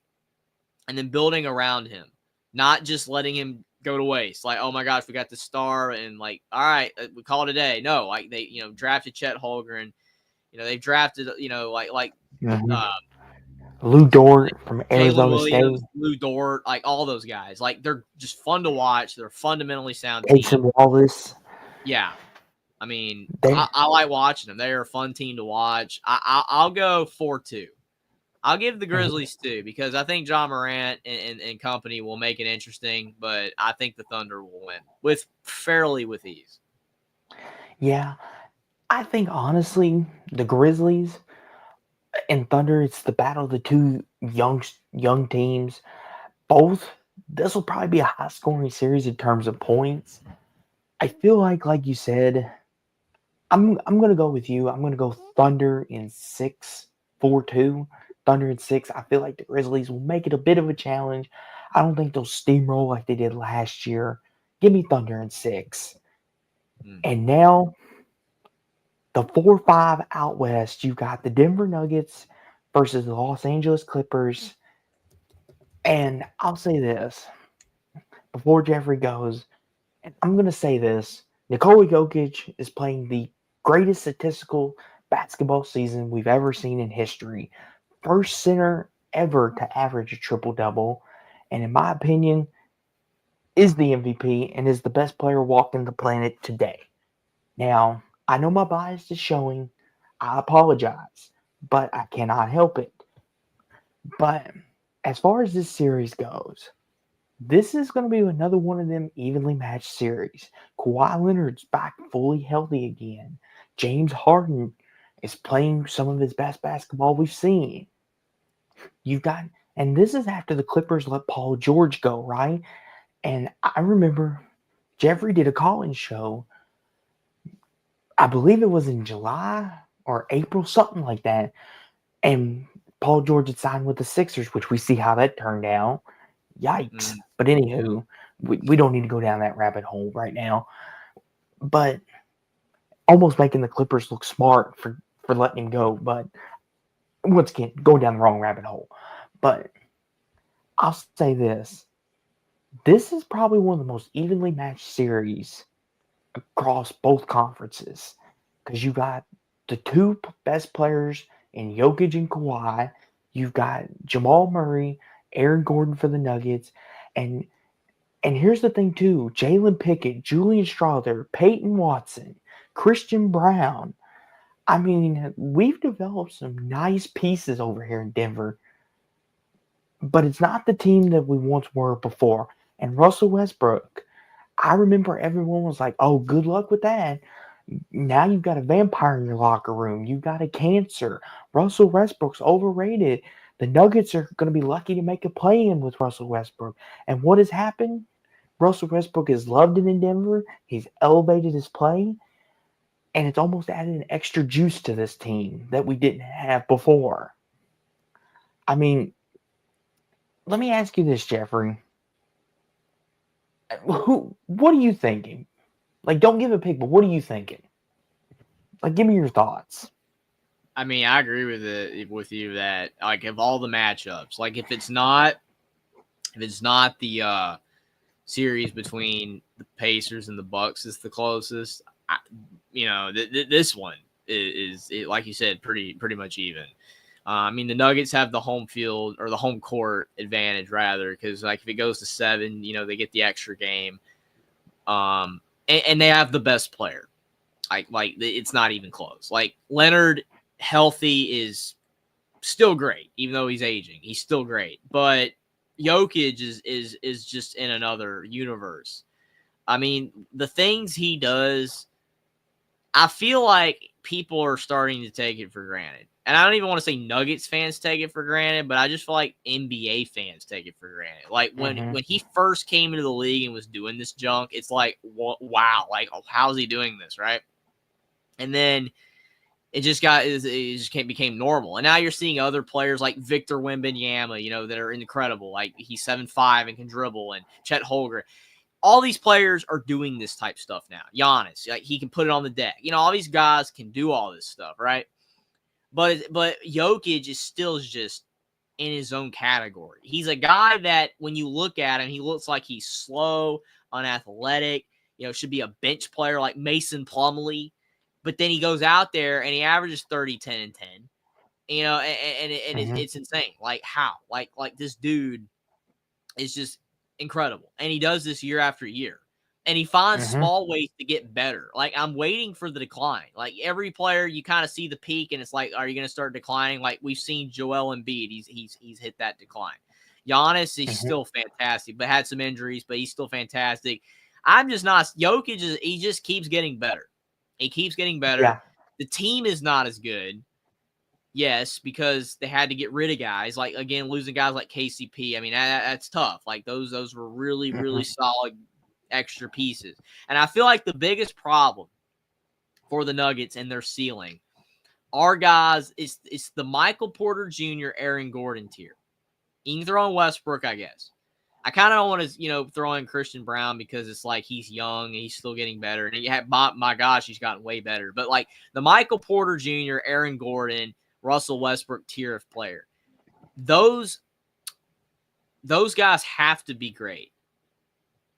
Speaker 2: and then building around him, not just letting him go to waste. Like, oh my gosh, we got the star and like, all right, we call it a day. No, like they, drafted Chet Holmgren. They've drafted,
Speaker 1: Mm-hmm. Lou Dort from
Speaker 2: Jalen
Speaker 1: Arizona State,
Speaker 2: Williams, Lou Dort, like all those guys. Like they're just fun to watch. They're a fundamentally sound team.
Speaker 1: Casey Wallace.
Speaker 2: Yeah. I mean,
Speaker 1: They
Speaker 2: I like watching them. They're a fun team to watch. I'll go 4-2. I'll give the Grizzlies 2 because I think John Morant and company will make it interesting, but I think the Thunder will win fairly with ease.
Speaker 1: Yeah, I think honestly, the Grizzlies and Thunder, it's the battle of the two young teams. Both, this will probably be a high scoring series in terms of points. I feel like you said, I'm gonna go with you. I'm gonna go Thunder in 6, 4-2. Thunder in 6. I feel like the Grizzlies will make it a bit of a challenge. I don't think they'll steamroll like they did last year. Give me Thunder in 6. And now the 4-5 out west, you've got the Denver Nuggets versus the Los Angeles Clippers. And I'll say this before Jeffrey goes, and I'm going to say this. Nikola Jokic is playing the greatest statistical basketball season we've ever seen in history. First center ever to average a triple-double. And in my opinion, is the MVP and is the best player walking the planet today. Now, I know my bias is showing. I apologize, but I cannot help it. But as far as this series goes, this is going to be another one of them evenly matched series. Kawhi Leonard's back fully healthy again. James Harden is playing some of his best basketball we've seen. You've got, and this is after the Clippers let Paul George go, right? And I remember Jeffrey did a call-in show. I believe it was in July or April, something like that. And Paul George had signed with the Sixers, which we see how that turned out. Yikes. But anywho, we don't need to go down that rabbit hole right now. But almost making the Clippers look smart for letting him go. But once again, going down the wrong rabbit hole. But I'll say this is probably one of the most evenly matched series across both conferences because you got the two best players in Jokic and Kawhi. You've got Jamal Murray, Aaron Gordon for the Nuggets, and here's the thing too: Jalen Pickett, Julian Strawther, Peyton Watson, Christian Brown. I mean, we've developed some nice pieces over here in Denver, but it's not the team that we once were before. And Russell Westbrook, I remember everyone was like, "Oh, good luck with that." Now you've got a vampire in your locker room. You've got a cancer. Russell Westbrook's overrated. The Nuggets are going to be lucky to make a play in with Russell Westbrook. And what has happened? Russell Westbrook is loved in Denver. He's elevated his play. And it's almost added an extra juice to this team that we didn't have before. I mean, let me ask you this, Jeffrey. What are you thinking? Like, don't give a pick, but what are you thinking? Like, give me your thoughts.
Speaker 2: I mean, I agree with you that like of all the matchups, like if it's not the series between the Pacers and the Bucks is the closest, this one is like you said, pretty much even. I mean, the Nuggets have the home field or the home court advantage rather, because like if it goes to 7, they get the extra game, and they have the best player. Like it's not even close. Like Leonard healthy is still great, even though he's aging. He's still great, but Jokic is just in another universe. I mean, the things he does, I feel like people are starting to take it for granted. And I don't even want to say Nuggets fans take it for granted, but I just feel like NBA fans take it for granted. Like when he first came into the league and was doing this junk, it's like, wow, like how's he doing this, right? And then it just became normal. And now you're seeing other players like Victor Wembanyama, that are incredible. Like he's 7'5" and can dribble, and Chet Holmgren. All these players are doing this type stuff now. Giannis, like he can put it on the deck. All these guys can do all this stuff, right? But Jokic is still just in his own category. He's a guy that when you look at him, he looks like he's slow, unathletic, should be a bench player like Mason Plumlee. But then he goes out there and he averages 30, 10, and 10. It's insane. Like how? Like this dude is just incredible. And he does this year after year. And he finds small ways to get better. Like I'm waiting for the decline. Like every player, you kind of see the peak, and it's like, are you going to start declining? Like we've seen Joel Embiid, he's hit that decline. Giannis is still fantastic, but had some injuries, but he's still fantastic. I'm just not. Jokic he just keeps getting better. He keeps getting better.
Speaker 1: Yeah.
Speaker 2: The team is not as good. Yes, because they had to get rid of guys. Like again, losing guys like KCP. I mean, that's tough. Like those were really, really solid extra pieces. And I feel like the biggest problem for the Nuggets and their ceiling are guys, it's the Michael Porter Jr., Aaron Gordon tier. You can throw in Westbrook, I guess. I kind of don't want to, throw in Christian Brown because it's like he's young and he's still getting better. And my gosh, he's gotten way better. But like the Michael Porter Jr., Aaron Gordon, Russell Westbrook tier of player, those guys have to be great.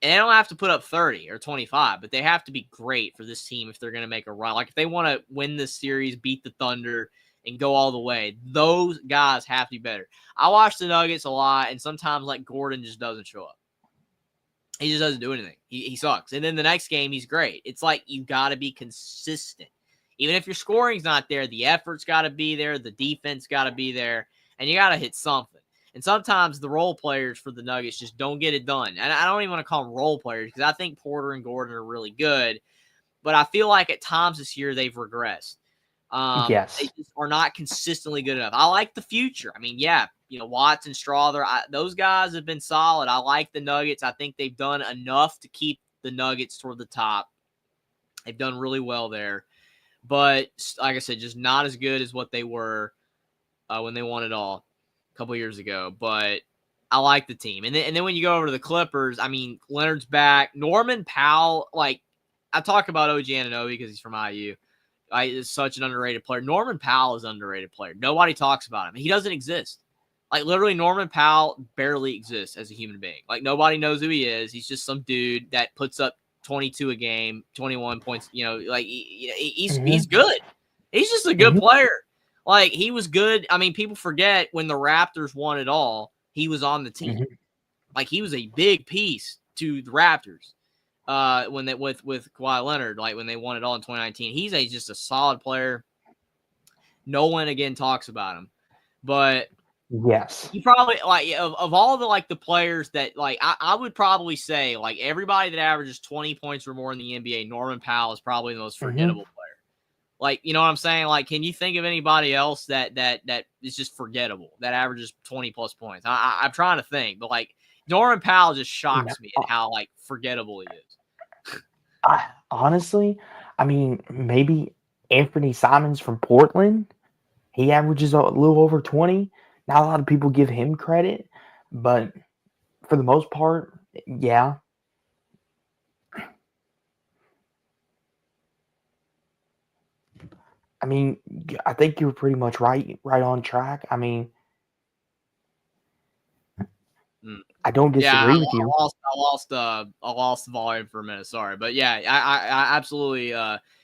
Speaker 2: And they don't have to put up 30 or 25, but they have to be great for this team if they're going to make a run. Like if they want to win this series, beat the Thunder, and go all the way, those guys have to be better. I watch the Nuggets a lot, and sometimes like Gordon just doesn't show up. He just doesn't do anything. He sucks. And then the next game, he's great. It's like you've got to be consistent. Even if your scoring's not there, the effort's got to be there, the defense got to be there, and you got to hit something. And sometimes the role players for the Nuggets just don't get it done. And I don't even want to call them role players because I think Porter and Gordon are really good. But I feel like at times this year they've regressed.
Speaker 1: Yes.
Speaker 2: They just are not consistently good enough. I like the future. I mean, yeah, Watson, Strawther, those guys have been solid. I like the Nuggets. I think they've done enough to keep the Nuggets toward the top. They've done really well there. But like I said, just not as good as what they were when they won it all a couple years ago. But I like the team. And then when you go over to the Clippers, I mean, Leonard's back. Norman Powell, like, I talk about OG Anunoby because he's from IU. Is such an underrated player. Norman Powell is an underrated player. Nobody talks about him. He doesn't exist. Like, literally, Norman Powell barely exists as a human being. Like, nobody knows who he is. He's just some dude that puts up 22 a game, 21 points. You know, like, he's good. He's just a good player. Like, he was good. I mean, people forget when the Raptors won it all, he was on the team. Like, he was a big piece to the Raptors when they with Kawhi Leonard, like when they won it all in 2019. He's just a solid player. No one again talks about him, but
Speaker 1: yes,
Speaker 2: he probably like of all the like the players that like I would probably say like everybody that averages 20 points or more in the NBA, Norman Powell is probably the most forgettable player. Like, you know what I'm saying? Like, can you think of anybody else that is just forgettable that averages 20 plus points? I'm trying to think, but like Norman Powell just shocks me at how like forgettable he is.
Speaker 1: Honestly, I mean, maybe Anthony Simons from Portland. He averages a little over 20. Not a lot of people give him credit, but for the most part, yeah. I mean, I think you're pretty much right on track. I mean, I don't disagree with you.
Speaker 2: I lost the volume for a minute. Sorry, but yeah, I absolutely.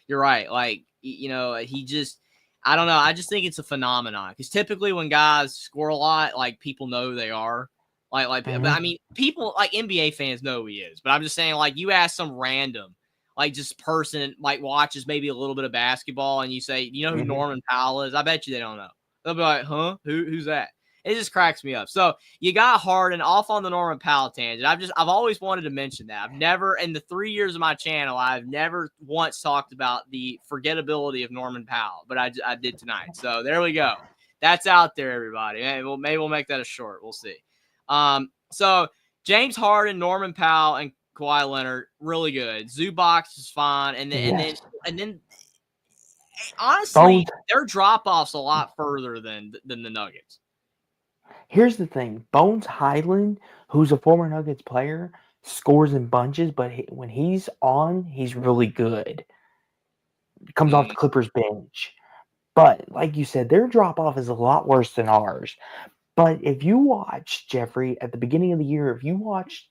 Speaker 2: You're right. Like, you know, he just. I don't know. I just think it's a phenomenon because typically when guys score a lot, like people know who they are. But I mean, people like NBA fans know who he is. But I'm just saying, like, you ask some random, like, just person like watches maybe a little bit of basketball, and you say, you know who Norman Powell is? I bet you they don't know. They'll be like, huh? Who's that? It just cracks me up. So you got Harden off on the Norman Powell tangent. I've always wanted to mention that. I've never, in the 3 years of my channel, I've never once talked about the forgettability of Norman Powell, but I did tonight. So there we go. That's out there, everybody. Maybe we'll make that a short. We'll see. So James Harden, Norman Powell, and Kawhi Leonard, really good. Zubac is fine, and then honestly, their drop off's a lot further than the Nuggets.
Speaker 1: Here's the thing. Bones Highland, who's a former Nuggets player, scores in bunches, but when he's on, he's really good. Comes off the Clippers bench. But like you said, their drop-off is a lot worse than ours. But if you watch, Jeffrey, at the beginning of the year, if you watched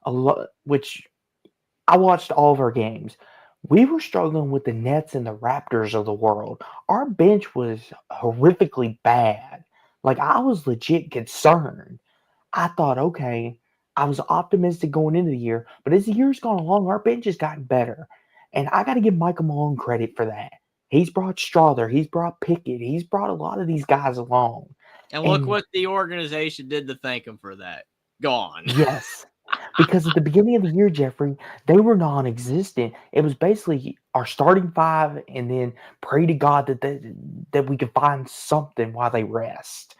Speaker 1: a lot, which I watched all of our games, we were struggling with the Nets and the Raptors of the world. Our bench was horrifically bad. Like, I was legit concerned. I thought, okay, I was optimistic going into the year, but as the year's gone along, our bench has gotten better. And I got to give Michael Malone credit for that. He's brought Strother, he's brought Pickett, he's brought a lot of these guys along.
Speaker 2: And look what the organization did to thank him for that. Gone.
Speaker 1: Yes. Because at the beginning of the year, Jeffrey, they were non-existent. It was basically our starting five and then pray to God that we could find something while they rest.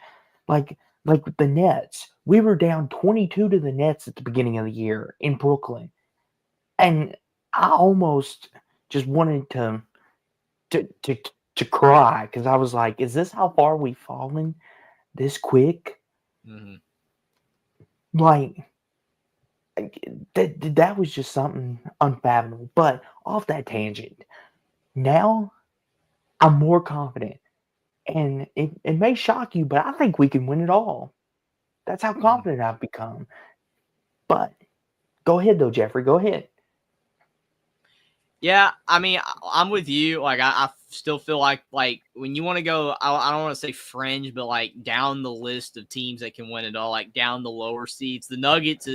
Speaker 1: Like with the Nets, we were down 22 to the Nets at the beginning of the year in Brooklyn. And I almost just wanted to cry because I was like, is this how far we've fallen this quick? Like, that was just something unfathomable. But off that tangent, now I'm more confident. And it may shock you, but I think we can win it all. That's how confident I've become. But go ahead, though, Jeffrey. Go ahead.
Speaker 2: Yeah, I mean, I'm with you. Like, I still feel like when you want to go, I don't want to say fringe, but like down the list of teams that can win it all, like down the lower seeds, the Nuggets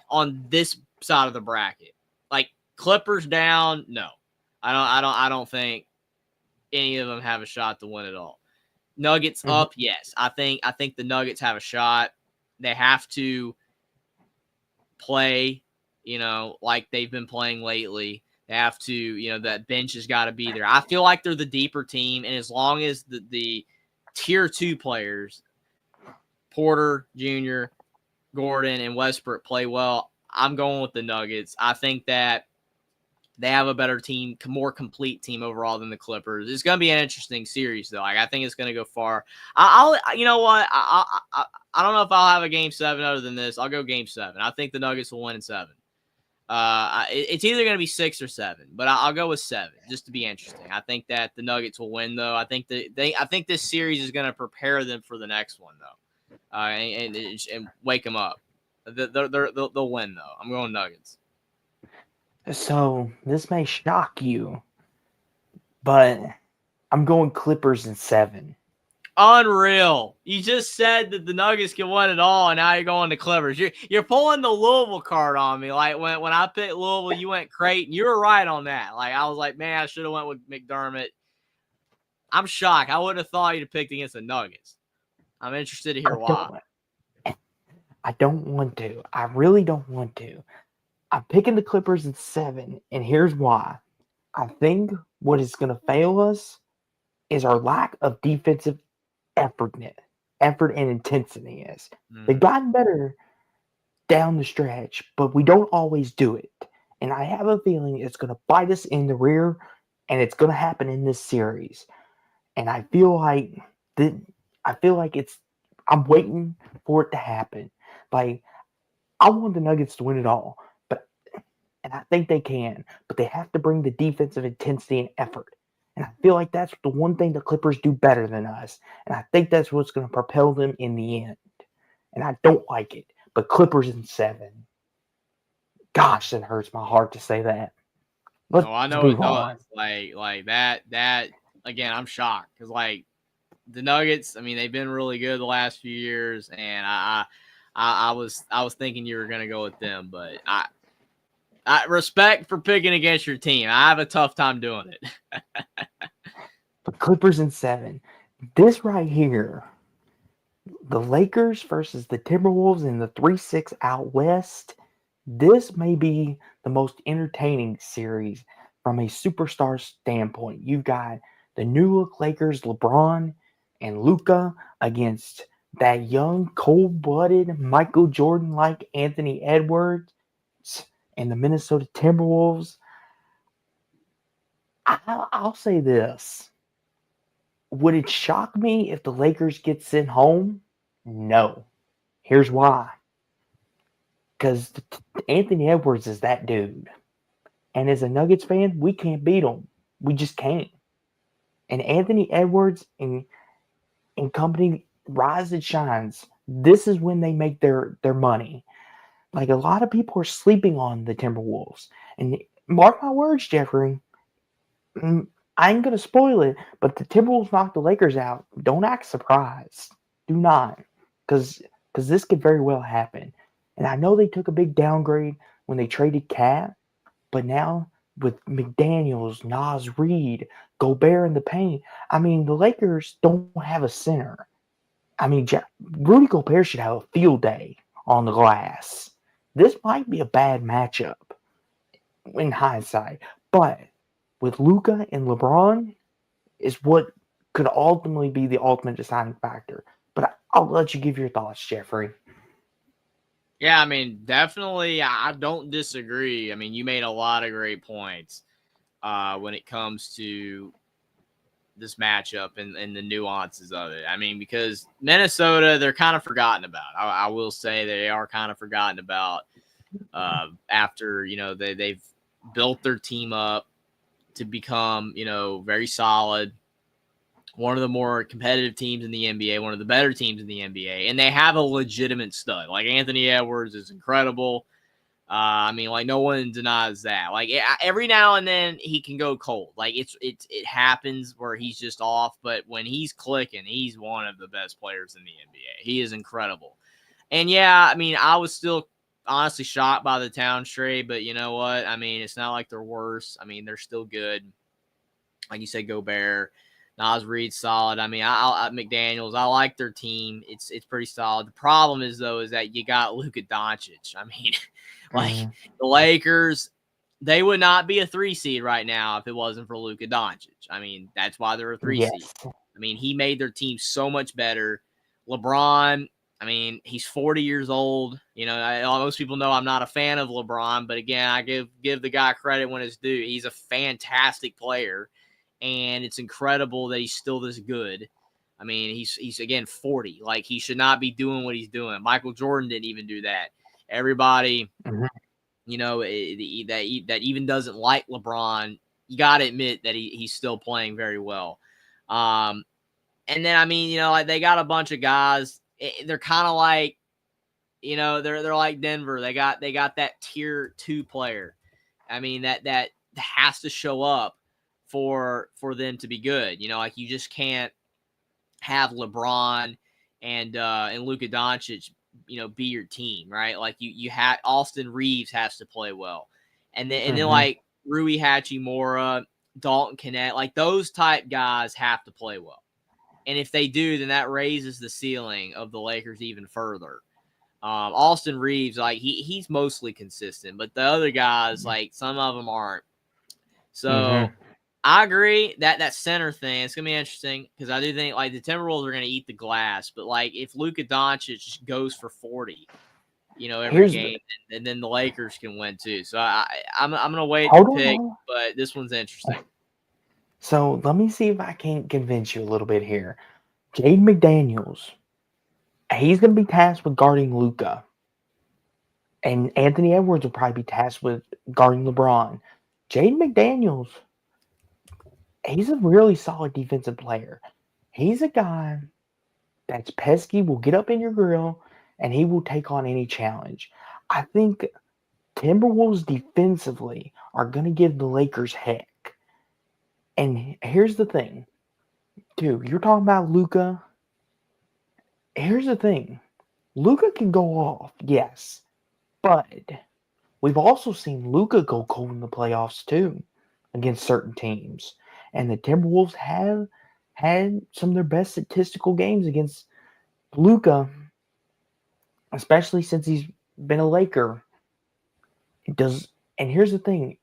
Speaker 2: on this side of the bracket, like Clippers down. No, I don't think any of them have a shot to win it all. Nuggets up, yes. I think the Nuggets have a shot. They have to play, like they've been playing lately. They have to, that bench has got to be there. I feel like they're the deeper team, and as long as the tier 2 players, Porter Jr., Gordon, and Westbrook play well, I'm going with the Nuggets. I think that They have a better team, more complete team overall than the Clippers. It's going to be an interesting series, though. Like, I think it's going to go far. You know what? I don't know if I'll have a Game 7 other than this. I'll go Game 7. I think the Nuggets will win in 7. It's either going to be 6 or 7, but I'll go with 7 just to be interesting. I think that the Nuggets will win, though. I think this series is going to prepare them for the next one, though, and wake them up. They'll win, though. I'm going Nuggets.
Speaker 1: So this may shock you, but I'm going Clippers in 7.
Speaker 2: Unreal. You just said that the Nuggets can win it all, and now you're going to Clippers. You're pulling the Louisville card on me. Like, when I picked Louisville, you went Creighton. You were right on that. Like, I was like, man, I should have went with McDermott. I'm shocked. I wouldn't have thought you'd have picked against the Nuggets. I'm interested to hear why.
Speaker 1: I don't want to. I really don't want to. I'm picking the Clippers in 7, and here's why. I think what is going to fail us is our lack of defensive effort and intensity. They've gotten better down the stretch, but we don't always do it. And I have a feeling it's going to bite us in the rear, and it's going to happen in this series. And I feel like I'm waiting for it to happen. Like, I want the Nuggets to win it all, and I think they can, but they have to bring the defensive intensity and effort. And I feel like that's the one thing the Clippers do better than us. And I think that's what's going to propel them in the end. And I don't like it, but Clippers in 7. Gosh, that hurts my heart to say that.
Speaker 2: I know it does. Like that again, I'm shocked because like the Nuggets, I mean, they've been really good the last few years, and I was thinking you were gonna go with them, but I respect for picking against your team. I have a tough time doing it.
Speaker 1: But Clippers in 7. This right here, the Lakers versus the Timberwolves in the 3-6 out west. This may be the most entertaining series from a superstar standpoint. You've got the new look Lakers, LeBron and Luka, against that young, cold-blooded, Michael Jordan-like Anthony Edwards and the Minnesota Timberwolves. I'll say this. Would it shock me if the Lakers get sent home? No. Here's why. Because Anthony Edwards is that dude. And as a Nuggets fan, we can't beat him. We just can't. And Anthony Edwards and company rise and shines. This is when they make their money. Like, a lot of people are sleeping on the Timberwolves. And mark my words, Jeffrey, I ain't going to spoil it, but the Timberwolves knock the Lakers out. Don't act surprised. Do not. Because this could very well happen. And I know they took a big downgrade when they traded Cat, but now with McDaniels, Naz Reid, Gobert in the paint, I mean, the Lakers don't have a center. I mean, Rudy Gobert should have a field day on the glass. This might be a bad matchup in hindsight, but with Luka and LeBron is what could ultimately be the ultimate deciding factor. But I'll let you give your thoughts, Jeffrey.
Speaker 2: Yeah, I mean, definitely, I don't disagree. I mean, you made a lot of great points when it comes to this matchup and the nuances of it. I mean, because Minnesota, they're kind of forgotten about. I will say they are kind of forgotten about after, they've built their team up to become, very solid. One of the more competitive teams in the NBA, one of the better teams in the NBA, and they have a legitimate stud. Like, Anthony Edwards is incredible. I mean, like, no one denies that. Like, every now and then he can go cold. Like, it happens where he's just off, but when he's clicking, he's one of the best players in the NBA. He is incredible. And yeah, I mean, I was still honestly shocked by the Towns trade, but you know what? I mean, it's not like they're worse. I mean, they're still good. Like you said, Gobert. Naz Reid's solid. I mean, I McDaniels, I like their team. It's pretty solid. The problem is, though, is that you got Luka Doncic. I mean, the Lakers, they would not be a 3 seed right now if it wasn't for Luka Doncic. I mean, that's why they're a 3 seed. I mean, he made their team so much better. LeBron, I mean, he's 40 years old. Most people know I'm not a fan of LeBron, but again, I give the guy credit when it's due. He's a fantastic player, and it's incredible that he's still this good. I mean, he's again 40. Like, he should not be doing what he's doing. Michael Jordan didn't even do that. Everybody,
Speaker 1: Mhm.
Speaker 2: that even doesn't like LeBron, you got to admit that he's still playing very well. And then, I mean, like, they got a bunch of guys. They're kind of like, they're like Denver. They got that tier 2 player. I mean, that has to show up for them to be good. Like, you just can't have LeBron and Luka Doncic, be your team, right? Like, you have Austin Reeves has to play well, and then
Speaker 1: Mhm.
Speaker 2: like Rui Hachimura, Dalton Knecht, like those type guys have to play well. And if they do, then that raises the ceiling of the Lakers even further. Austin Reeves, like he's mostly consistent, but the other guys, like some of them aren't. So I agree that center thing, it's gonna be interesting because I do think like the Timberwolves are gonna eat the glass, but like if Luka Doncic goes for 40, every
Speaker 1: Here's
Speaker 2: game, and then the Lakers can win too. So I'm gonna wait to
Speaker 1: hold on.
Speaker 2: pick, but this one's interesting.
Speaker 1: So let me see if I can convince you a little bit here. Jaden McDaniels, he's going to be tasked with guarding Luka. And Anthony Edwards will probably be tasked with guarding LeBron. Jaden McDaniels, he's a really solid defensive player. He's a guy that's pesky, will get up in your grill, and he will take on any challenge. I think Timberwolves defensively are going to give the Lakers heck. And here's the thing, too. You're talking about Luka. Here's the thing. Luka can go off, yes. But we've also seen Luka go cold in the playoffs, too, against certain teams. And the Timberwolves have had some of their best statistical games against Luka, especially since he's been a Laker. And here's the thing: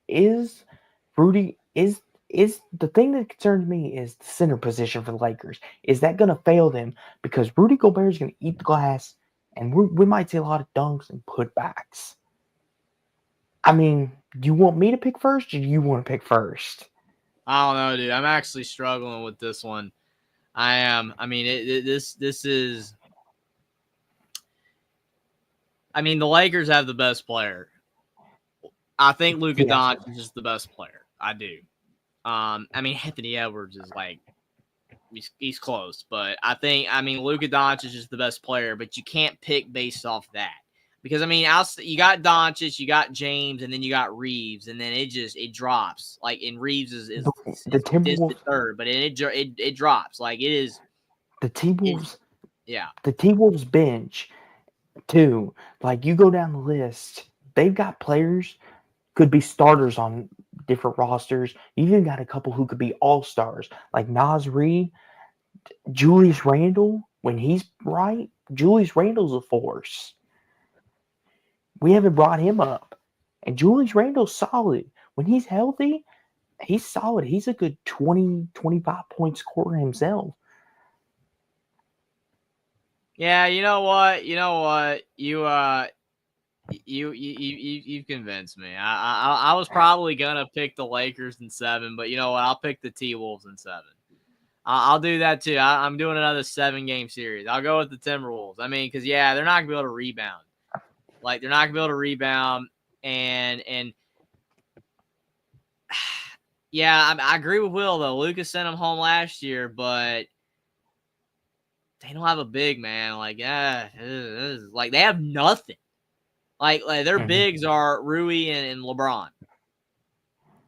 Speaker 1: Rudy is the thing that concerns me is the center position for the Lakers. Is that going to fail them? Because Rudy Gobert is going to eat the glass, and we might see a lot of dunks and putbacks. I mean, do you want me to pick first, or do you want to pick first?
Speaker 2: I don't know, dude. I'm actually struggling with this one. I am. I mean, this is. I mean, the Lakers have the best player. I think Luka
Speaker 1: Yes.
Speaker 2: Doncic is the best player. I do. I mean, Anthony Edwards is like he's close, but I mean Luka Doncic is the best player, but you can't pick based off that because I mean, you got Doncic, you got James, and then you got Reeves, and then it drops. Like, in Reeves is
Speaker 1: The
Speaker 2: distant
Speaker 1: Timberwolves,
Speaker 2: third, but it drops. Like, it is.
Speaker 1: the T-Wolves,
Speaker 2: Yeah.
Speaker 1: the T-Wolves bench too. Like, you go down the list, they've got players could be starters on different rosters. You even got a couple who could be all stars, like Nas Reed, Julius Randle. When he's right, Julius Randle's a force. We haven't brought him up, and Julius Randle's solid. When he's healthy, he's solid. He's a good 20, 25 point scorer himself.
Speaker 2: Yeah, you know what? You've convinced me. I was probably gonna pick the Lakers in 7, but you know what? I'll pick the T-Wolves in 7. I'll do that too. I'm doing another 7-game series. I'll go with the Timberwolves. I mean, because they're not gonna be able to rebound. Like, they're not gonna be able to rebound, and yeah, I agree with Will though. Lucas sent him home last year, but they don't have a big man. Like, like they have nothing. Like their bigs are Rui and LeBron.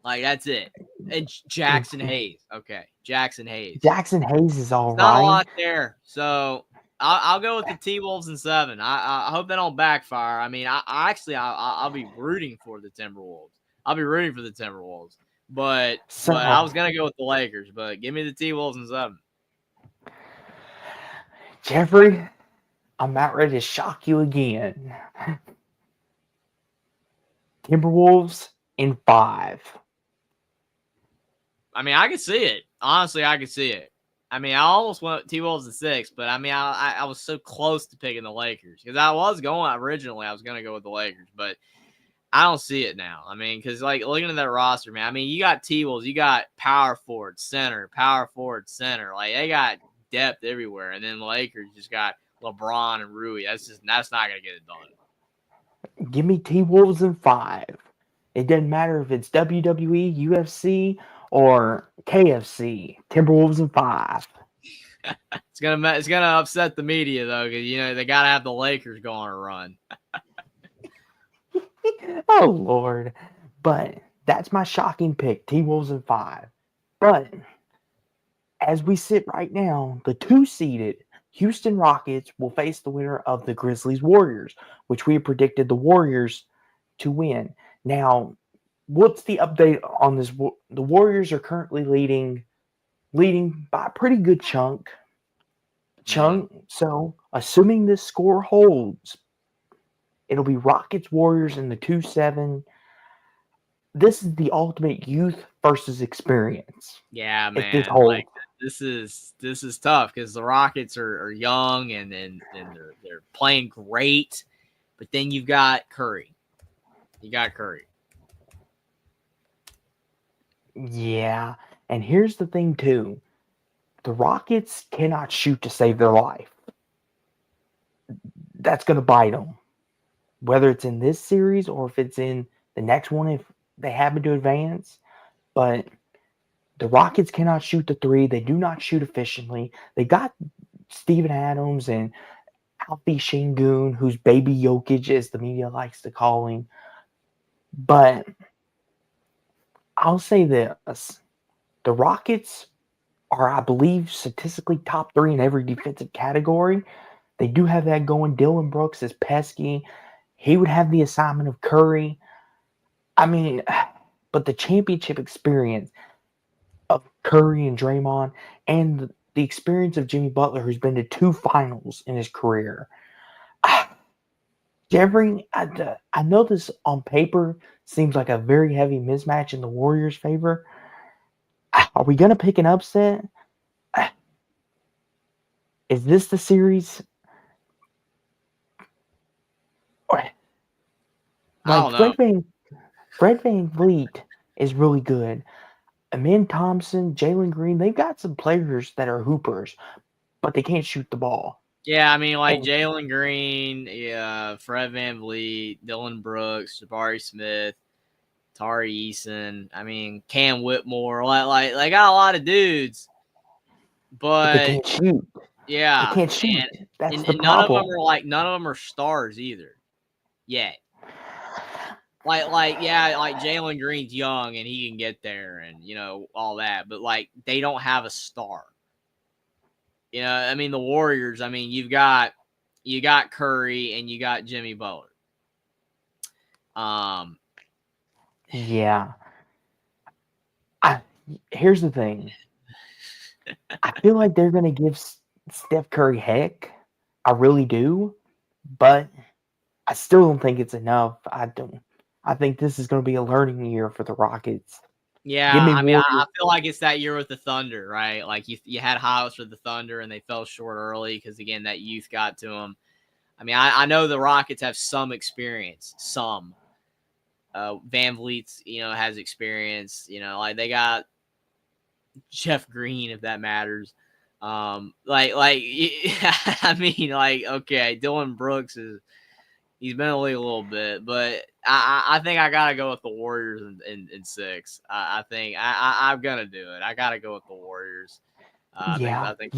Speaker 2: Like, that's it. And Jackson Hayes. Okay, Jackson Hayes.
Speaker 1: Jackson Hayes is all
Speaker 2: It's not a
Speaker 1: right.
Speaker 2: lot there. So I'll go with the T-Wolves in 7. I hope they don't backfire. I mean, I'll be rooting for the Timberwolves. I'll be rooting for the Timberwolves. But
Speaker 1: So,
Speaker 2: I was gonna go with the Lakers. But give me the T-Wolves in 7.
Speaker 1: Jeffrey, I'm about ready to shock you again. Timberwolves in 5.
Speaker 2: I mean, I can see it. Honestly, I can see it. I mean, I almost went T-Wolves in 6, but I mean, I was so close to picking the Lakers because I was going originally. I was going to go with the Lakers, but I don't see it now. I mean, because like looking at that roster, man. I mean, you got T-Wolves, you got power forward, center, power forward, center. Like they got depth everywhere, and then the Lakers just got LeBron and Rui. That's not going to get it done.
Speaker 1: Give me T-Wolves in 5. It doesn't matter if it's WWE, UFC, or KFC. Timberwolves in 5.
Speaker 2: It's gonna upset the media though, because they gotta have the Lakers go on a run.
Speaker 1: Oh Lord! But that's my shocking pick: T-Wolves in 5. But as we sit right now, the 2-seeded Houston Rockets will face the winner of the Grizzlies Warriors, which we predicted the Warriors to win. Now, what's the update on this? The Warriors are currently leading by a pretty good chunk. So, assuming this score holds, it'll be Rockets Warriors in the 2-7. This is the ultimate youth versus experience.
Speaker 2: Yeah, man. This is tough because the Rockets are young and they're playing great, but then you've got Curry.
Speaker 1: Yeah, and here's the thing too: the Rockets cannot shoot to save their life. That's going to bite them, whether it's in this series or if it's in the next one if they happen to advance. But the Rockets cannot shoot the 3. They do not shoot efficiently. They got Steven Adams and Alfie Şengün, who's Baby Jokic, as the media likes to call him. But I'll say this. The Rockets are, I believe, statistically top 3 in every defensive category. They do have that going. Dylan Brooks is pesky. He would have the assignment of Curry. I mean, but the championship experience of Curry and Draymond and the experience of Jimmy Butler, who's been to 2 finals in his career. Jeffrey, I know this on paper seems like a very heavy mismatch in the Warriors' favor. Are we going to pick an upset? Is this the series?
Speaker 2: I don't know.
Speaker 1: Fred VanVleet is really good. Amin Thompson, Jalen Green, they've got some players that are hoopers, but they can't shoot the ball.
Speaker 2: Yeah, I mean, like Jalen Green, Fred VanVleet, Dylan Brooks, Jabari Smith, Tari Eason. I mean, Cam Whitmore. Like they got a lot of dudes, but
Speaker 1: they can't shoot.
Speaker 2: Yeah,
Speaker 1: they can't shoot. That's the
Speaker 2: problem. None of them are stars either. Yet. Like Jalen Green's young and he can get there and all that, but like they don't have a star. I mean the Warriors. I mean you got Curry and you got Jimmy Butler.
Speaker 1: Yeah. Here's the thing. I feel like they're gonna give Steph Curry heck. I really do, but I still don't think it's enough. I think this is going to be a learning year for the Rockets.
Speaker 2: Yeah, I mean, I feel like it's that year with the Thunder, right? Like you had highs for the Thunder, and they fell short early because again that youth got to them. I mean, I know the Rockets have some experience, some. VanVleet, has experience. Like they got Jeff Green, if that matters. I mean, like okay, Dylan Brooks he's been in the league a little bit, but I think I gotta go with the Warriors in 6. I think I'm gonna do it. I gotta go with the Warriors. I think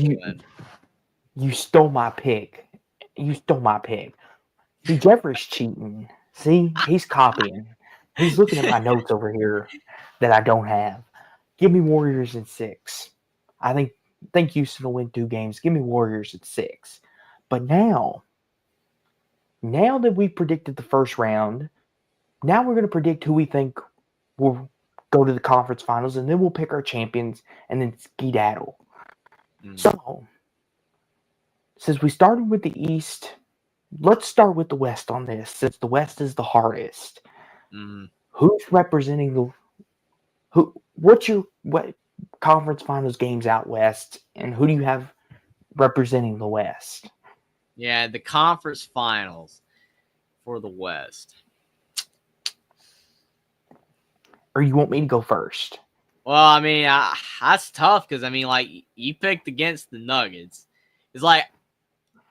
Speaker 1: you stole my pick. See, Jeffrey's cheating. See, he's copying. He's looking at my notes over here that I don't have. Give me Warriors in 6. I think Houston will win 2 games. Give me Warriors in 6. But now that we've predicted the first round, now we're going to predict who we think will go to the conference finals, and then we'll pick our champions and then skedaddle. So, since we started with the East, let's start with the West on this, since the West is the hardest. Who's representing conference finals games out west, and who do you have representing the West?
Speaker 2: Yeah, the conference finals for the West.
Speaker 1: Or you want me to go first?
Speaker 2: Well, I mean, that's tough because, I mean, like, you picked against the Nuggets. It's like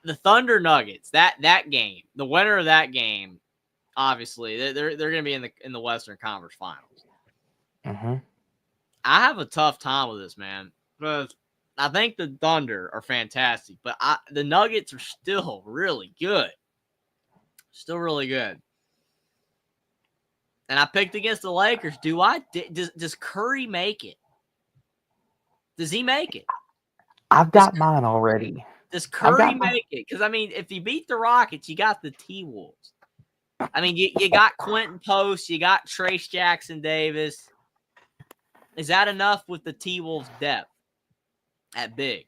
Speaker 2: the Thunder Nuggets, that game, the winner of that game, obviously, they're going to be in the Western Conference Finals.
Speaker 1: Mm-hmm.
Speaker 2: I have a tough time with this, man, because I think the Thunder are fantastic, but the Nuggets are still really good. Still really good. And I picked against the Lakers. Does Curry make it? Does he make it?
Speaker 1: I've got mine already.
Speaker 2: Does Curry make it? Because, I mean, if you beat the Rockets, you got the T-Wolves. I mean, you got Quentin Post. You got Trace Jackson Davis. Is that enough with the T-Wolves' depth at big?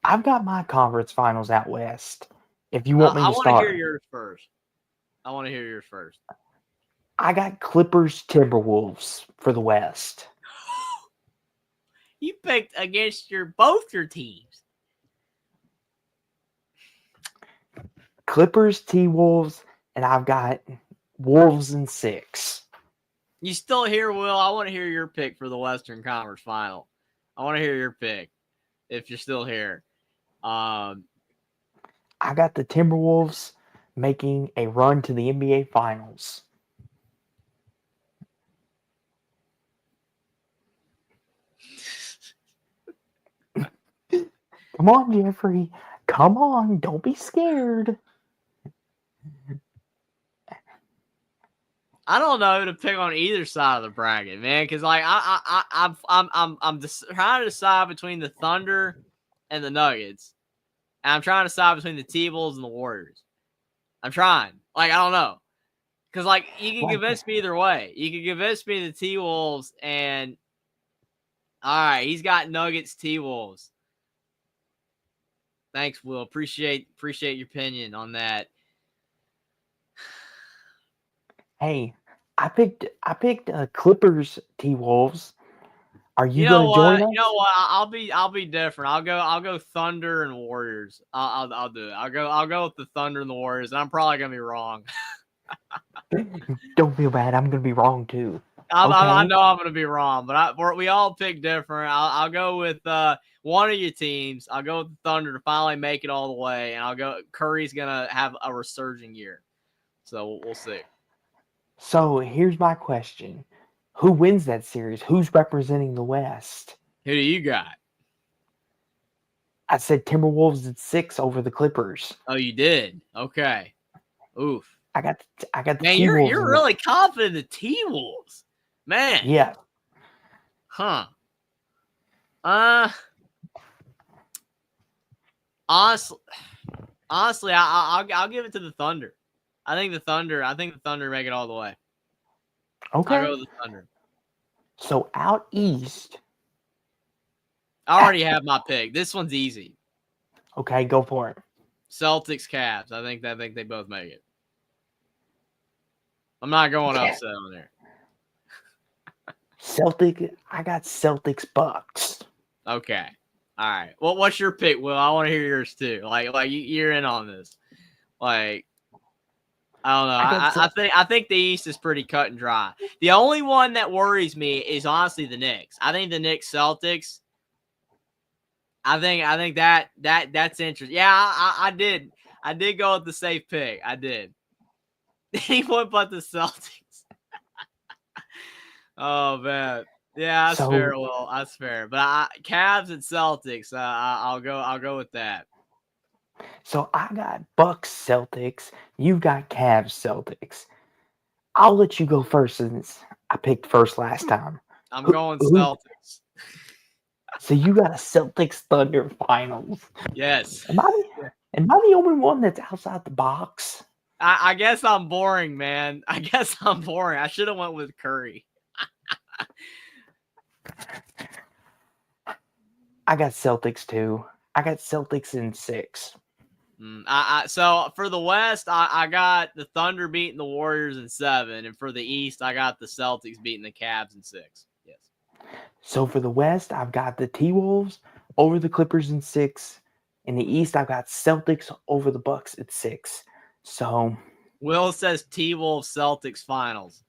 Speaker 1: I've got my conference finals out west. If you want me to start.
Speaker 2: I want to hear yours first.
Speaker 1: I got Clippers Timberwolves for the West.
Speaker 2: You picked against both your teams.
Speaker 1: Clippers, T-Wolves, and I've got Wolves in 6.
Speaker 2: You still here, Will? I want to hear your pick for the Western Conference Final. I want to hear your pick if you're still here.
Speaker 1: I got the Timberwolves making a run to the NBA Finals. Come on, Jeffrey. Come on. Don't be scared.
Speaker 2: I don't know who to pick on either side of the bracket, man, because like I'm just trying to decide between the Thunder and the Nuggets, and I'm trying to decide between the T-Wolves and the Warriors. I'm trying, like, I don't know, because like you can convince me either way. You can convince me the T-Wolves, and all right, he's got Nuggets T-Wolves. Thanks, Will. Appreciate your opinion on that.
Speaker 1: Hey, I picked Clippers T-Wolves. Are you
Speaker 2: know
Speaker 1: going to join us?
Speaker 2: You know what? I'll be different. I'll go Thunder and Warriors. I'll do it. I'll go with the Thunder and the Warriors, and I'm probably gonna be wrong.
Speaker 1: Don't feel bad. I'm going to be wrong too.
Speaker 2: I know I'm gonna be wrong, but we all pick different. I'll go with one of your teams. I'll go with the Thunder to finally make it all the way, and I'll go. Curry's gonna have a resurging year, so we'll see.
Speaker 1: So here's my question. Who wins that series? Who's representing the West?
Speaker 2: Who do you got?
Speaker 1: I said Timberwolves at 6 over the Clippers.
Speaker 2: Oh, you did? Okay. Oof.
Speaker 1: I got the
Speaker 2: Man,
Speaker 1: T-Wolves.
Speaker 2: you're really confident in the T-Wolves. Man.
Speaker 1: Yeah.
Speaker 2: Huh. Honestly, I'll give it to the Thunder. I think the Thunder make it all the way.
Speaker 1: Okay.
Speaker 2: I'll go with the Thunder.
Speaker 1: So out east.
Speaker 2: I already have my pick. This one's easy.
Speaker 1: Okay, go for it.
Speaker 2: Celtics, Cavs. I think they both make it. I'm not going upset on there.
Speaker 1: I got Celtics Bucks.
Speaker 2: Okay. All right. Well, what's your pick, Will? I want to hear yours too. Like you're in on this. Like, I don't know. I think the East is pretty cut and dry. The only one that worries me is honestly the Knicks. I think the Knicks Celtics. I think that's interesting. Yeah, I did go with the safe pick. I did. Anyone but the Celtics. Oh man. Yeah, that's fair. Well, that's fair. But Cavs and Celtics. I'll go with that.
Speaker 1: So I got Bucks Celtics. You've got Cavs Celtics. I'll let you go first since I picked first last time.
Speaker 2: I'm going Celtics.
Speaker 1: So you got a Celtics Thunder finals.
Speaker 2: Yes.
Speaker 1: Am I the only one that's outside the box?
Speaker 2: I guess I'm boring, man. I guess I'm boring. I should have went with Curry.
Speaker 1: I got Celtics too. I got Celtics in 6.
Speaker 2: So for the West, I got the Thunder beating the Warriors in 7, and for the East, I got the Celtics beating the Cavs in 6. Yes.
Speaker 1: So for the West, I've got the T-Wolves over the Clippers in 6. In the East, I've got Celtics over the Bucks at 6. So,
Speaker 2: Will says T-Wolves Celtics finals.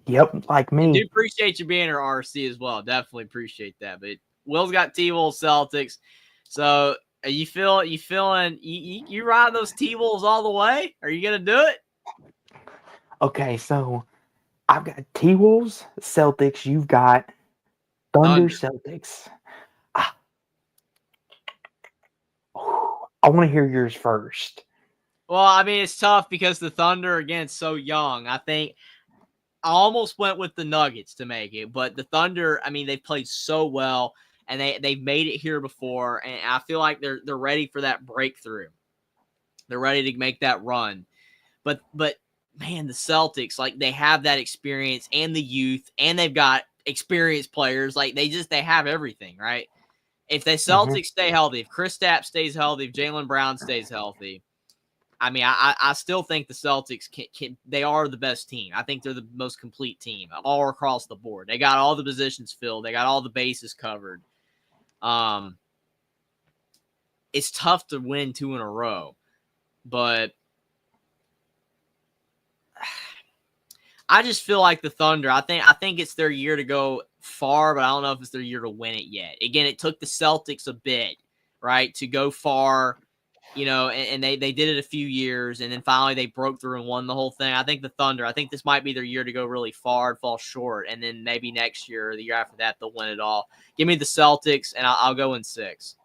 Speaker 1: yep, like
Speaker 2: I do
Speaker 1: me.
Speaker 2: appreciate you being here, RC, as well. Definitely appreciate that. But Will's got T-Wolves Celtics. So are you feeling you ride those T-Wolves all the way? Are you gonna do it?
Speaker 1: Okay, so I've got T-Wolves, Celtics. You've got Thunder,
Speaker 2: Thunder.
Speaker 1: Celtics. Ah, I want to hear yours first.
Speaker 2: Well, I mean, it's tough because the Thunder, again, so young. I think I almost went with the Nuggets to make it, but the Thunder, I mean, they've played so well and they've made it here before, and I feel like they're ready for that breakthrough. They're ready to make that run. But man, the Celtics, like, they have that experience and the youth, and they've got experienced players. Like, they have everything, right? If the
Speaker 1: Mm-hmm.
Speaker 2: Celtics stay healthy, if Kristaps stays healthy, if Jaylen Brown stays healthy, I mean, I still think the Celtics they are the best team. I think they're the most complete team all across the board. They got all the positions filled. They got all the bases covered. It's tough to win 2 in a row, but I just feel like the Thunder, I think it's their year to go far, but I don't know if it's their year to win it yet. Again, it took the Celtics a bit, right, to go far, and they did it a few years, and then finally they broke through and won the whole thing. I think the Thunder, I think this might be their year to go really far and fall short, and then maybe next year or the year after that they'll win it all. Give me the Celtics, and I'll go in 6.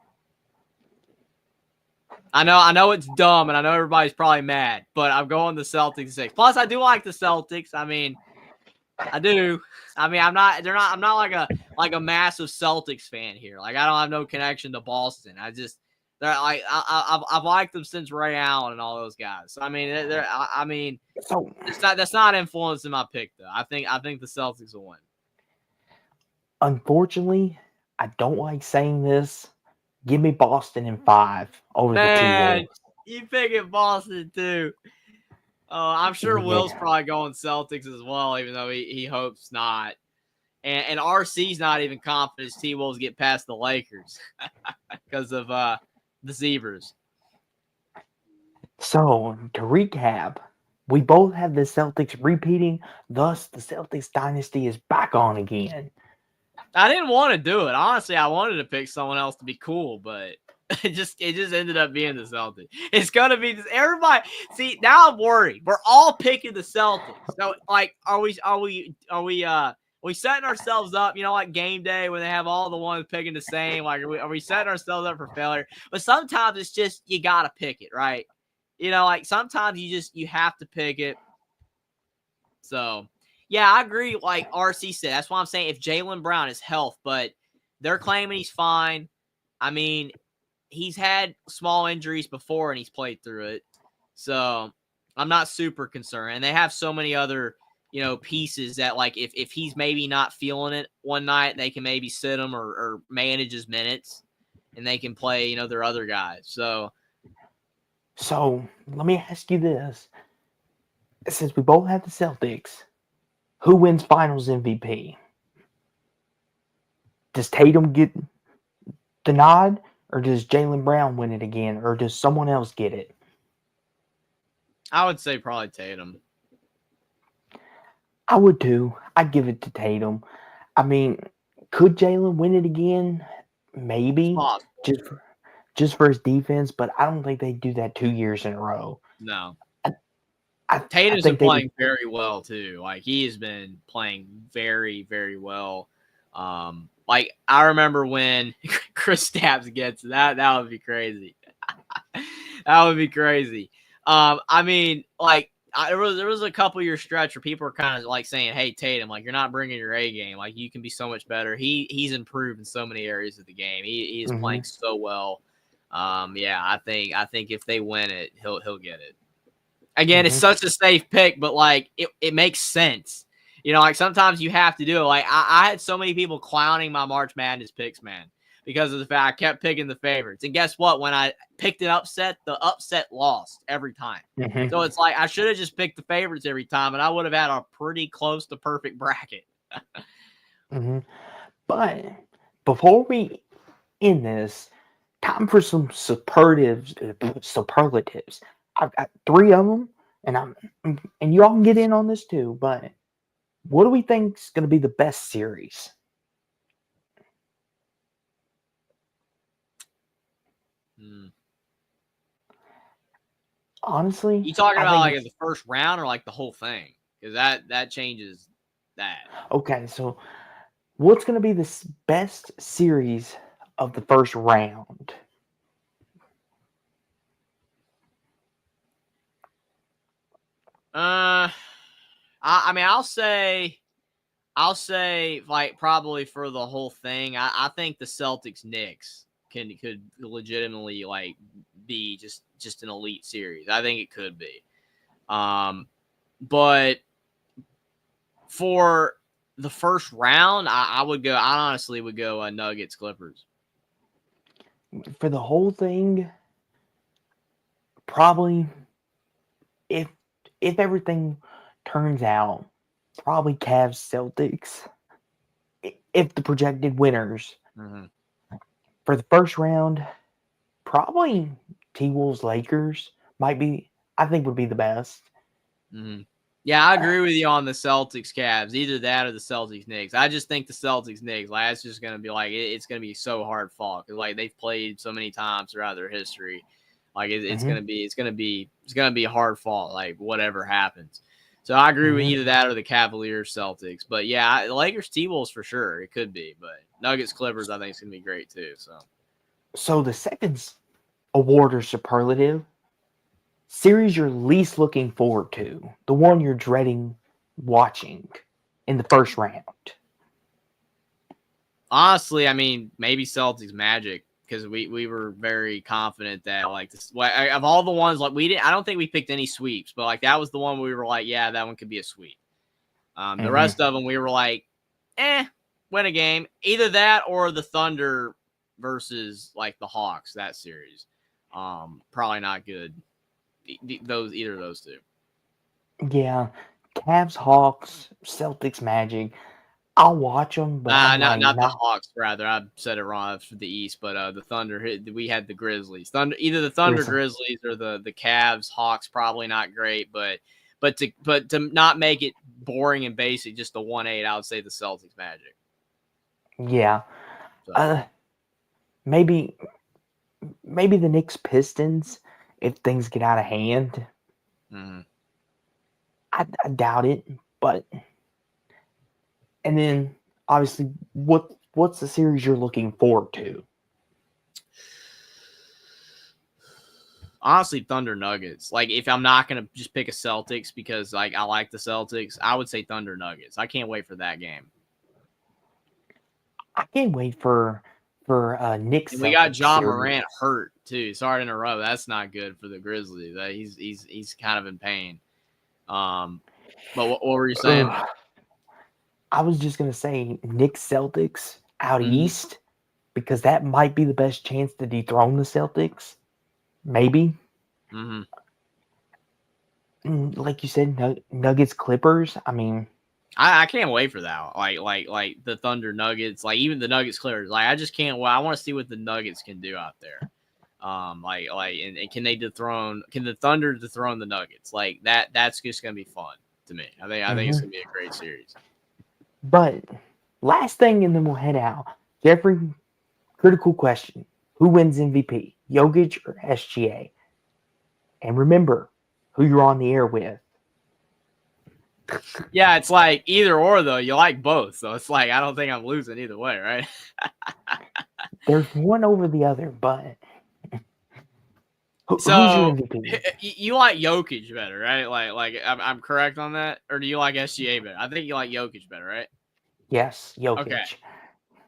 Speaker 2: I know it's dumb, and I know everybody's probably mad, but I'm going the Celtics 6. Plus, I do like the Celtics. I mean, I do. I mean, I'm not like a massive Celtics fan here. Like, I don't have no connection to Boston. They're like I've liked them since Ray Allen and all those guys. So, I mean,
Speaker 1: So,
Speaker 2: that's not influencing my pick though. I think the Celtics will win.
Speaker 1: unfortunately, I don't like saying this. Give me Boston in 5 over the
Speaker 2: Man,
Speaker 1: T-Wolves.
Speaker 2: you picking Boston too. I'm sure Will's
Speaker 1: Yeah.
Speaker 2: probably going Celtics as well, even though he hopes not. And RC's not even confident T-Wolves get past the Lakers because of the Zebras.
Speaker 1: So, to recap, we both have the Celtics repeating, thus the Celtics dynasty is back on again.
Speaker 2: I didn't want to do it. Honestly, I wanted to pick someone else to be cool, but it just ended up being the Celtics. It's gonna be this. Everybody, see, now I'm worried. We're all picking the Celtics. So, like, are we setting ourselves up? Like game day when they have all the ones picking the same. Like, are we setting ourselves up for failure? But sometimes it's just you gotta pick it, right? Like sometimes you have to pick it. So, yeah, I agree. Like RC said, that's why I'm saying if Jaylen Brown is health, but they're claiming he's fine. I mean, he's had small injuries before and he's played through it. So I'm not super concerned. And they have so many other, pieces that, like, if he's maybe not feeling it one night, they can maybe sit him or manage his minutes and they can play, their other guys. So
Speaker 1: let me ask you this. Since we both have the Celtics, who wins finals MVP? Does Tatum get the nod, or does Jaylen Brown win it again, or does someone else get it?
Speaker 2: I would say probably Tatum.
Speaker 1: I would too. I'd give it to Tatum. I mean, could Jaylen win it again? Maybe.
Speaker 2: Possible.
Speaker 1: Just for his defense, but I don't think they do that 2 years in a row.
Speaker 2: No.
Speaker 1: Tatum's
Speaker 2: been playing very well too. Like, he has been playing very, very well. Like, I remember when Kristaps gets that would be crazy. That would be crazy. I mean, like, there was a couple year stretch where people were kind of like saying, "Hey, Tatum, like, you're not bringing your A game. Like, you can be so much better." He's improved in so many areas of the game. He is playing so well. Yeah, I think if they win it, he'll get it. Again, it's such a safe pick, but like it makes sense. Like sometimes you have to do it. Like I had so many people clowning my March Madness picks, man, because of the fact I kept picking the favorites. And guess what? When I picked an upset, the upset lost every time. So it's like I should have just picked the favorites every time, and I would have had a pretty close to perfect bracket.
Speaker 1: But before we end this, time for some superlatives. I've got three of them, and you all can get in on this too. But what do we think is going to be the best series? Honestly,
Speaker 2: You talking
Speaker 1: I
Speaker 2: about
Speaker 1: think
Speaker 2: like
Speaker 1: it's
Speaker 2: the first round or like the whole thing? Because that changes that.
Speaker 1: okay. So, what's going to be the best series of the first round?
Speaker 2: I mean, I'll say like probably for the whole thing. I think the Celtics Knicks could legitimately like be just an elite series. I think it could be. But for the first round, I would go. I honestly would go Nuggets Clippers.
Speaker 1: For the whole thing, probably if everything turns out, probably Cavs Celtics. If the projected winners for the first round, probably T Wolves Lakers might be. I think would be the best.
Speaker 2: Yeah, I agree with you on the Celtics Cavs. Either that or the Celtics Knicks. I just think the Celtics Knicks, like that's just gonna be like it's gonna be so hard fought because like they've played so many times throughout their history. Like it's gonna be hard fought. Like whatever happens. So I agree with either that or the Cavaliers Celtics. But yeah, the Lakers T Wolves for sure it could be. But Nuggets Clippers I think it's gonna be great too.
Speaker 1: So the second award or superlative series you're least looking forward to, the one you're dreading watching in the first round.
Speaker 2: Honestly, I mean maybe Celtics Magic. Because we were very confident that like this of all the ones like I don't think we picked any sweeps, but like that was the one we were like, yeah, that one could be a sweep. The rest of them we were like, win a game, either that or the Thunder versus like the Hawks that series. Probably not good. Either of those two.
Speaker 1: Yeah, Cavs, Hawks, Celtics, Magic. I'll watch them, but I'm like
Speaker 2: not the Hawks. Rather, I said it wrong for the East, but the Thunder. We had the Grizzlies. Either the Thunder Grizzlies or the Cavs Hawks. Probably not great, but to not make it boring and basic, just the 1-8. I would say the Celtics Magic.
Speaker 1: Yeah, so. Maybe the Knicks Pistons if things get out of hand. I doubt it, but. And then, obviously, what's the series you're looking forward to?
Speaker 2: Honestly, Thunder Nuggets. Like, if I'm not gonna just pick a Celtics because like I like the Celtics, I would say Thunder Nuggets. I can't wait for that game.
Speaker 1: I can't wait for Knicks.
Speaker 2: And we got John Morant hurt too. Sorry to interrupt. That's not good for the Grizzlies. He's kind of in pain. But what were you saying?
Speaker 1: I was just gonna say Knicks Celtics out east because that might be the best chance to dethrone the Celtics. Maybe. Like you said, Nuggets Clippers. I mean,
Speaker 2: I can't wait for that. Like the Thunder Nuggets, like even the Nuggets Clippers. Like I just can't. Well, I want to see what the Nuggets can do out there. And can they dethrone? Can the Thunder dethrone the Nuggets? Like that's just gonna be fun to me. I think it's gonna be a great series.
Speaker 1: But last thing, and then we'll head out. Jeffrey, critical question: who wins MVP, Jokic or SGA? And remember who you're on the air with.
Speaker 2: Yeah, it's like either or though. You like both, so it's like I don't think I'm losing either way, right?
Speaker 1: There's one over the other, but who's your MVP?
Speaker 2: You like Jokic better, right? Like I'm correct on that, or do you like SGA better? I think you like Jokic better, right?
Speaker 1: Yes, Jokic. Okay.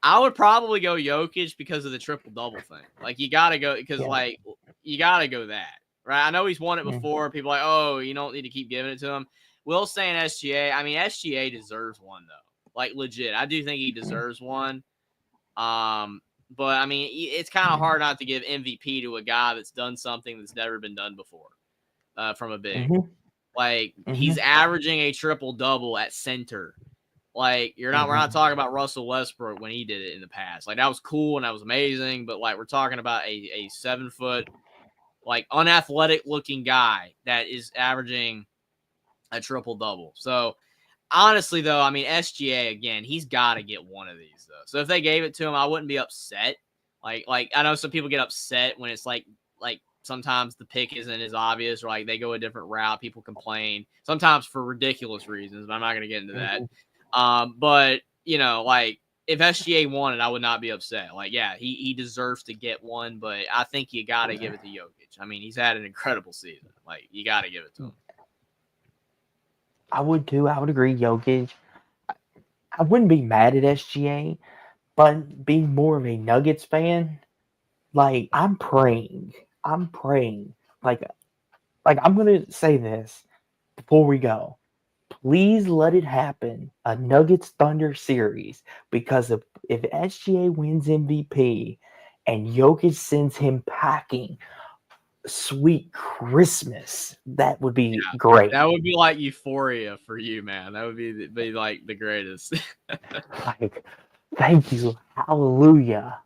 Speaker 2: I would probably go Jokic because of the triple double thing. Like you got to go because like you got to go that, right? I know he's won it before. People are like, oh, you don't need to keep giving it to him. Will saying SGA. I mean, SGA deserves one though. Like legit, I do think he deserves one. But I mean, it's kind of hard not to give MVP to a guy that's done something that's never been done before. From a big, like he's averaging a triple double at center Like we're not talking about Russell Westbrook when he did it in the past. Like that was cool and that was amazing, but like we're talking about a 7 foot, like unathletic looking guy that is averaging a triple double. So honestly, though, I mean SGA again, he's got to get one of these though. So if they gave it to him, I wouldn't be upset. Like I know some people get upset when it's like sometimes the pick isn't as obvious or like they go a different route. People complain sometimes for ridiculous reasons, but I'm not going to get into that. But you know, like if SGA won it, I would not be upset. Like, yeah, he deserves to get one, but I think you got to give it to Jokic. I mean, he's had an incredible season. Like, you got to give it to him.
Speaker 1: I would too. I would agree, Jokic. I wouldn't be mad at SGA, but being more of a Nuggets fan, like I'm praying. Like I'm gonna say this before we go. Please let it happen. A Nuggets Thunder series, because if SGA wins MVP and Jokic sends him packing, sweet Christmas, that would be great.
Speaker 2: That would be like euphoria for you, man. That would be like the greatest.
Speaker 1: Like, thank you, hallelujah,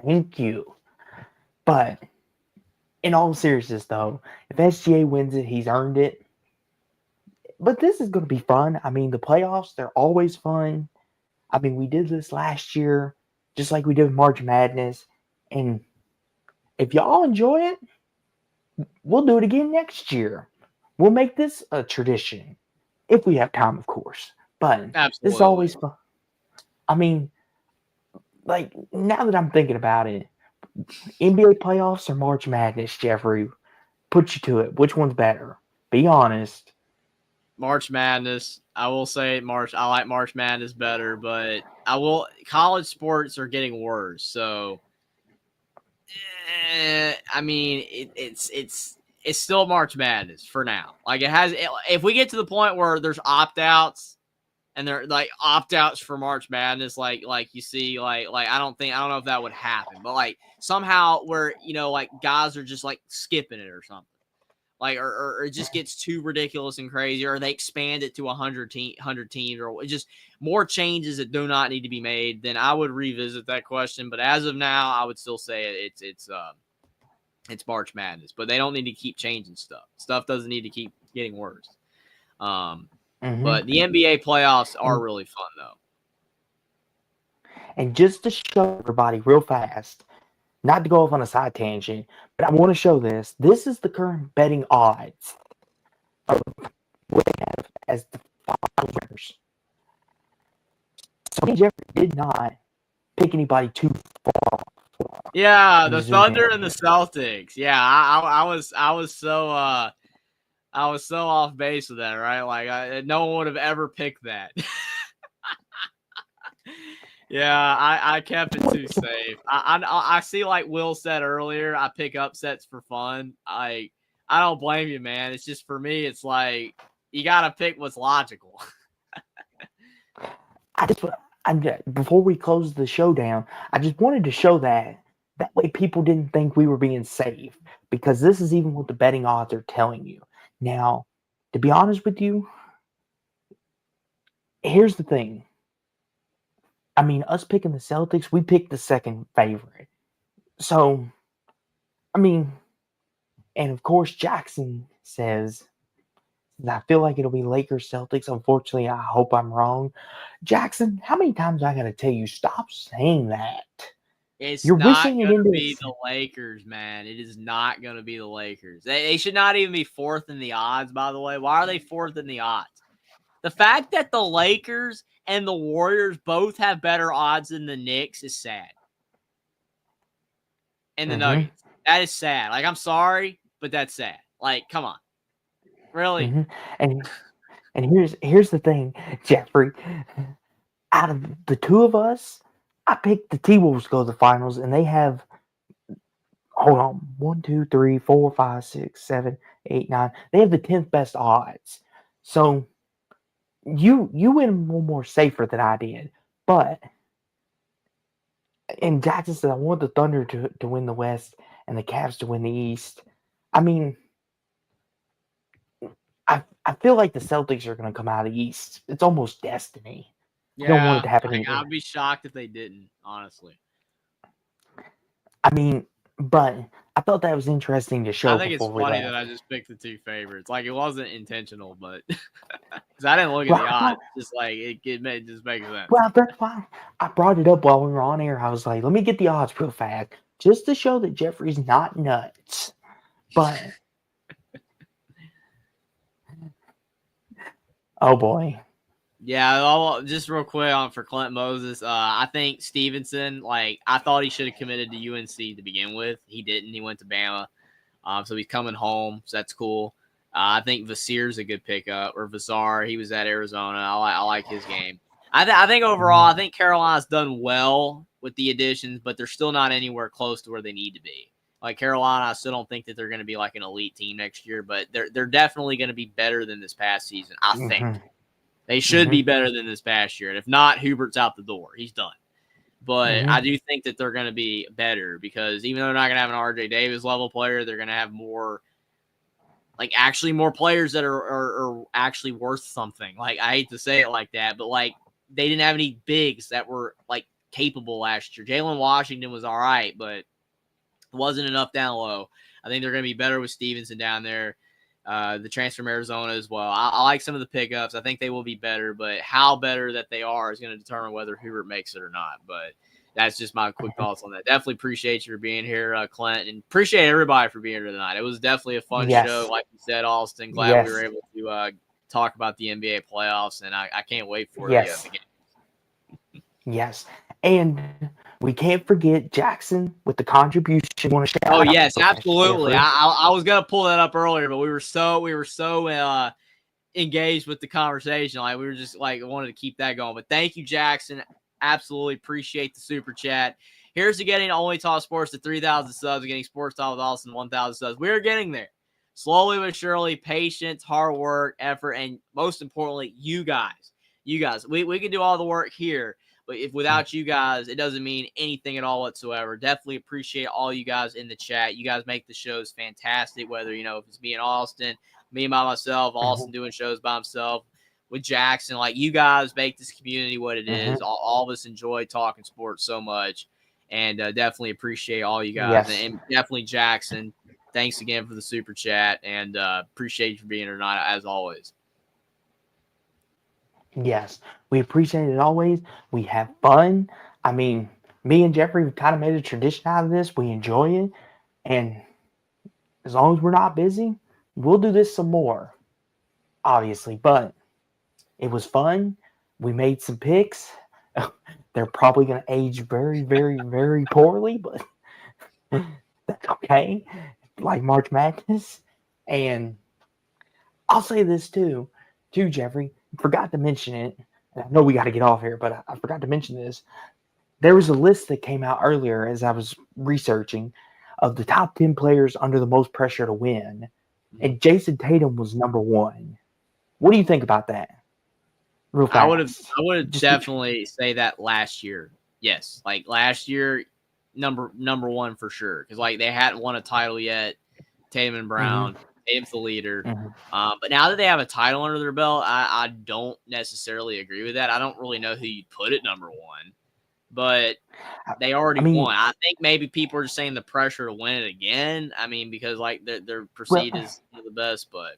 Speaker 1: thank you. But in all seriousness, though, if SGA wins it, he's earned it. But this is going to be fun. I mean, the playoffs, they're always fun. I mean, we did this last year, just like we did with March Madness. And if y'all enjoy it, we'll do it again next year. We'll make this a tradition. If we have time, of course. But
Speaker 2: Absolutely.
Speaker 1: This is always fun. I mean, like, now that I'm thinking about it, NBA playoffs or March Madness, Jeffrey? Put you to it. Which one's better? Be honest.
Speaker 2: March Madness. I will say I like March Madness better, but college sports are getting worse. So, I mean, it's still March Madness for now. Like if we get to the point where there's opt-outs and they're like opt-outs for March Madness, like you see, like I don't know if that would happen, but like somehow where, you know, like guys are just like skipping it or something. Like, or it just gets too ridiculous and crazy, or they expand it to 100 teams, or just more changes that do not need to be made, then I would revisit that question. But as of now, I would still say it's March Madness. But they don't need to keep changing stuff. Stuff doesn't need to keep getting worse. But the NBA playoffs are really fun, though.
Speaker 1: And just to show everybody real fast, not to go off on a side tangent, but I want to show this. This is the current betting odds of what they have as the final winners. So Jeffrey did not pick anybody too far.
Speaker 2: Yeah, the Thunder and the Celtics. Yeah, I was so off base with that, right? Like no one would have ever picked that. Yeah, I kept it too safe. I see, like Will said earlier, I pick upsets for fun. I don't blame you, man. It's just, for me, it's like you gotta pick what's logical.
Speaker 1: Before we close the show down, I just wanted to show that way people didn't think we were being safe, because this is even what the betting odds are telling you. Now, to be honest with you, here's the thing. I mean, us picking the Celtics, we picked the second favorite. So, I mean, and of course, Jackson says, I feel like it'll be Lakers Celtics. Unfortunately, I hope I'm wrong. Jackson, how many times I got to tell you, stop saying that?
Speaker 2: You're not going to be the Lakers, man. It is not going to be the Lakers. They should not even be fourth in the odds, by the way. Why are they fourth in the odds? The fact that the Lakers and the Warriors both have better odds than the Knicks is sad. And the Nuggets. That is sad. Like, I'm sorry, but that's sad. Like, come on. Really?
Speaker 1: And here's the thing, Jeffrey. Out of the two of us, I picked the T-Wolves to go to the finals, and they have, hold on, 1, 2, 3, 4, 5, 6, 7, 8, 9. They have the 10th best odds. So you went one more safer than I did. But, and Jackson said, I want the Thunder to win the West and the Cavs to win the East. I mean, I feel like the Celtics are going to come out of the East. It's almost destiny. You don't want it
Speaker 2: Yeah,
Speaker 1: to happen
Speaker 2: like,
Speaker 1: anymore.
Speaker 2: I'd be shocked if they didn't, honestly.
Speaker 1: I mean, but I thought that was interesting to
Speaker 2: I
Speaker 1: show
Speaker 2: think it's
Speaker 1: before we
Speaker 2: funny that
Speaker 1: left.
Speaker 2: I just picked the two favorites. Like, it wasn't intentional, but because I didn't look at
Speaker 1: Well,
Speaker 2: the
Speaker 1: I
Speaker 2: odds,
Speaker 1: thought,
Speaker 2: just like it just makes sense.
Speaker 1: well, that's why I brought it up while we were on air. I was like, let me get the odds real fast, just to show that Jeffrey's not nuts. But oh boy,
Speaker 2: Yeah, just real quick on for Clint Moses. I think Stevenson, like, I thought he should have committed to UNC to begin with. He didn't. He went to Bama. So he's coming home. So that's cool. I think Vasir's a good pickup, or Vasar. He was at Arizona. I like his game. I think overall, I think Carolina's done well with the additions, but they're still not anywhere close to where they need to be. Like Carolina, I still don't think that they're going to be like an elite team next year, but they're definitely going to be better than this past season. I think they should be better than this past year, and if not, Hubert's out the door. He's done. But I do think that they're going to be better because even though they're not going to have an RJ Davis level player, they're going to have more, like, actually more players that are actually worth something. Like, I hate to say it like that, but like they didn't have any bigs that were like capable last year. Jalen Washington was all right, but wasn't enough down low. I think they're going to be better with Stevenson down there. The transfer from Arizona as well. I like some of the pickups. I think they will be better, but how better that they are is going to determine whether Hubert makes it or not. But that's just my quick thoughts on that. Definitely appreciate you for being here, Clint, and appreciate everybody for being here tonight. It was definitely a fun show. Like you said, Austin, glad we were able to talk about the NBA playoffs, and I can't wait for the game.
Speaker 1: Yes. And we can't forget Jackson with the contribution. Want to shout
Speaker 2: Oh
Speaker 1: out
Speaker 2: yes,
Speaker 1: for
Speaker 2: absolutely.
Speaker 1: Jeffrey.
Speaker 2: I was gonna pull that up earlier, but we were so engaged with the conversation. Like we were just like wanted to keep that going. But thank you, Jackson. Absolutely appreciate the super chat. Here's to getting Only Talk Sports to 3,000 subs, getting Sports Talk with Austin 1,000 subs. We're getting there. Slowly but surely, patience, hard work, effort, and most importantly, you guys. You guys. We can do all the work here. But if without you guys, it doesn't mean anything at all whatsoever. Definitely appreciate all you guys in the chat. You guys make the shows fantastic, whether, you know, if it's me and Austin, me by myself, Austin doing shows by himself, with Jackson. Like, you guys make this community what it is. All of us enjoy talking sports so much. And definitely appreciate all you guys. And definitely Jackson, thanks again for the super chat. And appreciate you for being here tonight, as always.
Speaker 1: Yes, we appreciate it always. We have fun. I mean, me and Jeffrey, we kind of made a tradition out of this. We enjoy it. And as long as we're not busy, we'll do this some more, obviously. But it was fun. We made some picks. They're probably going to age very, very, very poorly, but that's okay. Like March Madness. And I'll say this too, Jeffrey. Forgot to mention it. And I know we got to get off here, but I forgot to mention this. There was a list that came out earlier as I was researching of the top 10 players under the most pressure to win. And Jason Tatum was number one. What do you think about that? Real fast.
Speaker 2: I would have definitely say that last year. Yes. Like last year, number one for sure. Because like they hadn't won a title yet. Tatum and Brown. Tatum's the leader. But now that they have a title under their belt, I don't necessarily agree with that. I don't really know who you'd put at number one. But they already won. I think maybe people are just saying the pressure to win it again. I mean, because like they're perceived as one of the best. But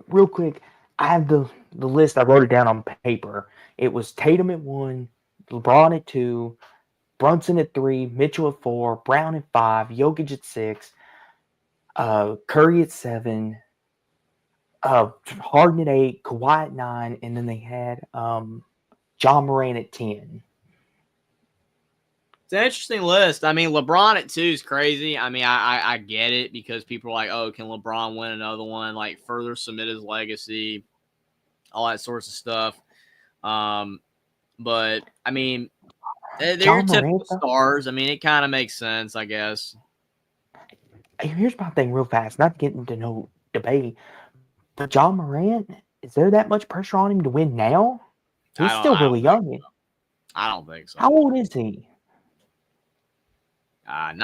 Speaker 1: real quick, I have the list. I wrote it down on paper. It was Tatum at 1, LeBron at 2, Brunson at 3, Mitchell at 4, Brown at 5, Jokic at 6, Curry at 7, Harden at 8, Kawhi at 9, and then they had John Moran at 10.
Speaker 2: It's an interesting list. I mean, LeBron at 2 is crazy. I mean, I get it because people are like, oh, can LeBron win another one? Like, further cement his legacy, all that sorts of stuff. But, I mean, they're your typical stars. I mean, it kind of makes sense, I guess.
Speaker 1: Here's my thing real fast. Not getting into no debate, but John Morant, is there that much pressure on him to win now? He's still really young.
Speaker 2: I don't think so.
Speaker 1: How old is he?
Speaker 2: Not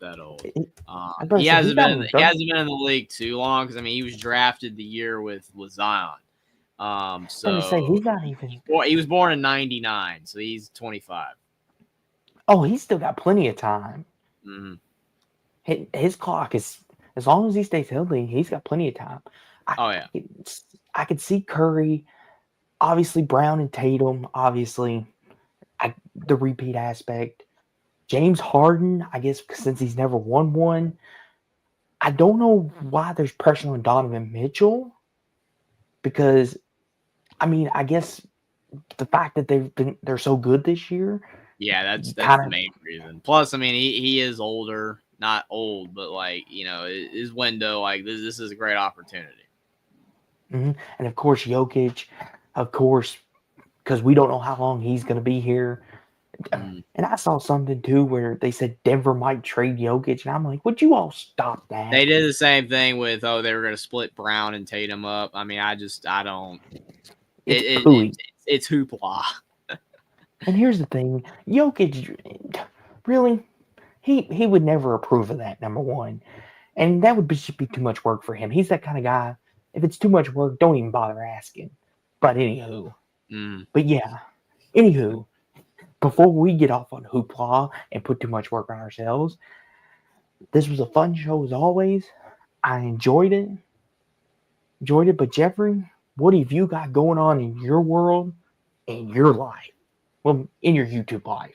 Speaker 2: that old. He hasn't been in the league too long because I mean he was drafted the year with Zion,
Speaker 1: I was going to say,
Speaker 2: So
Speaker 1: he's not even.
Speaker 2: he was born in '99, so he's 25.
Speaker 1: Oh, he's still got plenty of time.
Speaker 2: Mm-hmm.
Speaker 1: His clock is, as long as he stays healthy, he's got plenty of time.
Speaker 2: Oh yeah.
Speaker 1: I could see Curry, obviously Brown and Tatum, obviously the repeat aspect. James Harden, I guess since he's never won one. I don't know why there's pressure on Donovan Mitchell because, I mean, I guess the fact that they're so good this year,
Speaker 2: Yeah,
Speaker 1: you
Speaker 2: that's
Speaker 1: kind
Speaker 2: the
Speaker 1: of.
Speaker 2: main reason. Plus, I mean, he is older, not old, but like his window, like this is a great opportunity.
Speaker 1: And of course Jokic, of course, because we don't know how long he's going to be here.
Speaker 2: Mm.
Speaker 1: And I saw something too where they said Denver might trade Jokic, and I'm like, would you all stop that?
Speaker 2: They did the same thing with they were going to split Brown and Tatum up. I mean, I don't.
Speaker 1: It's pooey.
Speaker 2: It's hoopla.
Speaker 1: And here's the thing, Jokic, really, he would never approve of that. Number one, and that would just be too much work for him. He's that kind of guy. If it's too much work, don't even bother asking. But anywho, but yeah, anywho, before we get off on hoopla and put too much work on ourselves, this was a fun show as always. I enjoyed it. But Jeffrey, what have you got going on in your world, in your life? Well, in your YouTube life.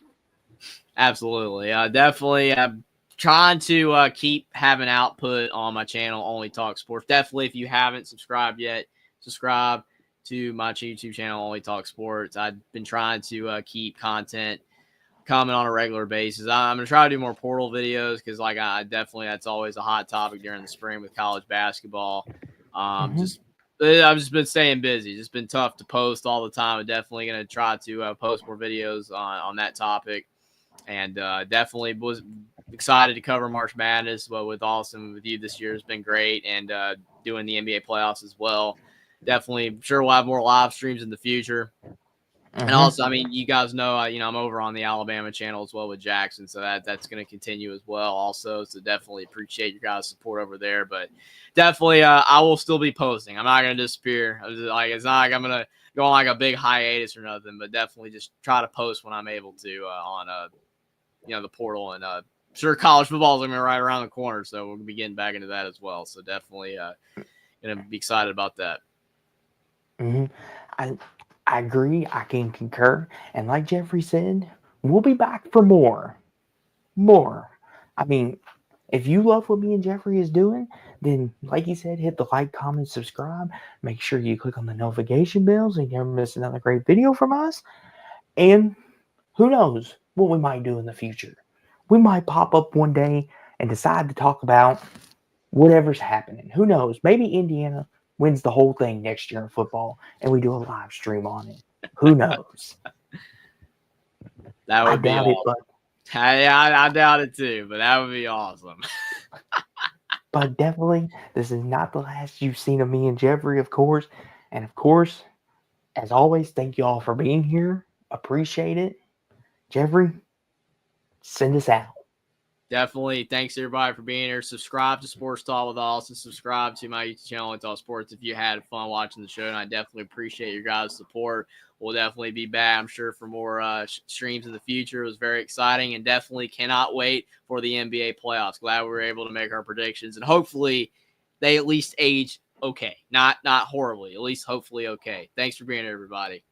Speaker 2: Absolutely. Definitely. I'm trying to keep having output on my channel, Only Talk Sports. Definitely, if you haven't subscribed yet, subscribe to my YouTube channel, Only Talk Sports. I've been trying to keep content coming on a regular basis. I'm going to try to do more portal videos because, like, I definitely, that's always a hot topic during the spring with college basketball. I've just been staying busy. It's been tough to post all the time. I'm definitely going to try to post more videos on that topic. And definitely was excited to cover March Madness. But with Austin, with you this year has been great, and doing the NBA playoffs as well. Definitely, sure we'll have more live streams in the future. And also, I mean, you guys know, I'm over on the Alabama channel as well with Jackson, so that's going to continue as well. Also, so definitely appreciate your guys' support over there. But definitely, I will still be posting. I'm not going to disappear. It's not like I'm going to go on like a big hiatus or nothing. But definitely, just try to post when I'm able to on the portal, and sure college football is going to be right around the corner, so we'll be getting back into that as well. So definitely going to be excited about that.
Speaker 1: I agree. I can concur. And like Jeffrey said, we'll be back for more. I mean, if you love what me and Jeffrey is doing, then like he said, hit the like, comment, subscribe. Make sure you click on the notification bells and you never miss another great video from us. And who knows what we might do in the future. We might pop up one day and decide to talk about whatever's happening. Who knows? Maybe Indiana wins the whole thing next year in football and we do a live stream on it. Who knows?
Speaker 2: That would be
Speaker 1: doubt
Speaker 2: awesome.
Speaker 1: it, but
Speaker 2: I doubt it too, but that would be awesome.
Speaker 1: But definitely, this is not the last you've seen of me and Jeffrey, of course. And of course, as always, thank you all for being here. Appreciate it. Jeffrey, send us out.
Speaker 2: Definitely. Thanks everybody for being here. Subscribe to Sports Talk with Austin. Subscribe to my YouTube channel, Talk Sports, if you had fun watching the show. And I definitely appreciate your guys' support. We'll definitely be back, I'm sure, for more streams in the future. It was very exciting, and definitely cannot wait for the NBA playoffs. Glad we were able to make our predictions, and hopefully they at least age okay. Not horribly, at least hopefully okay. Thanks for being here, everybody.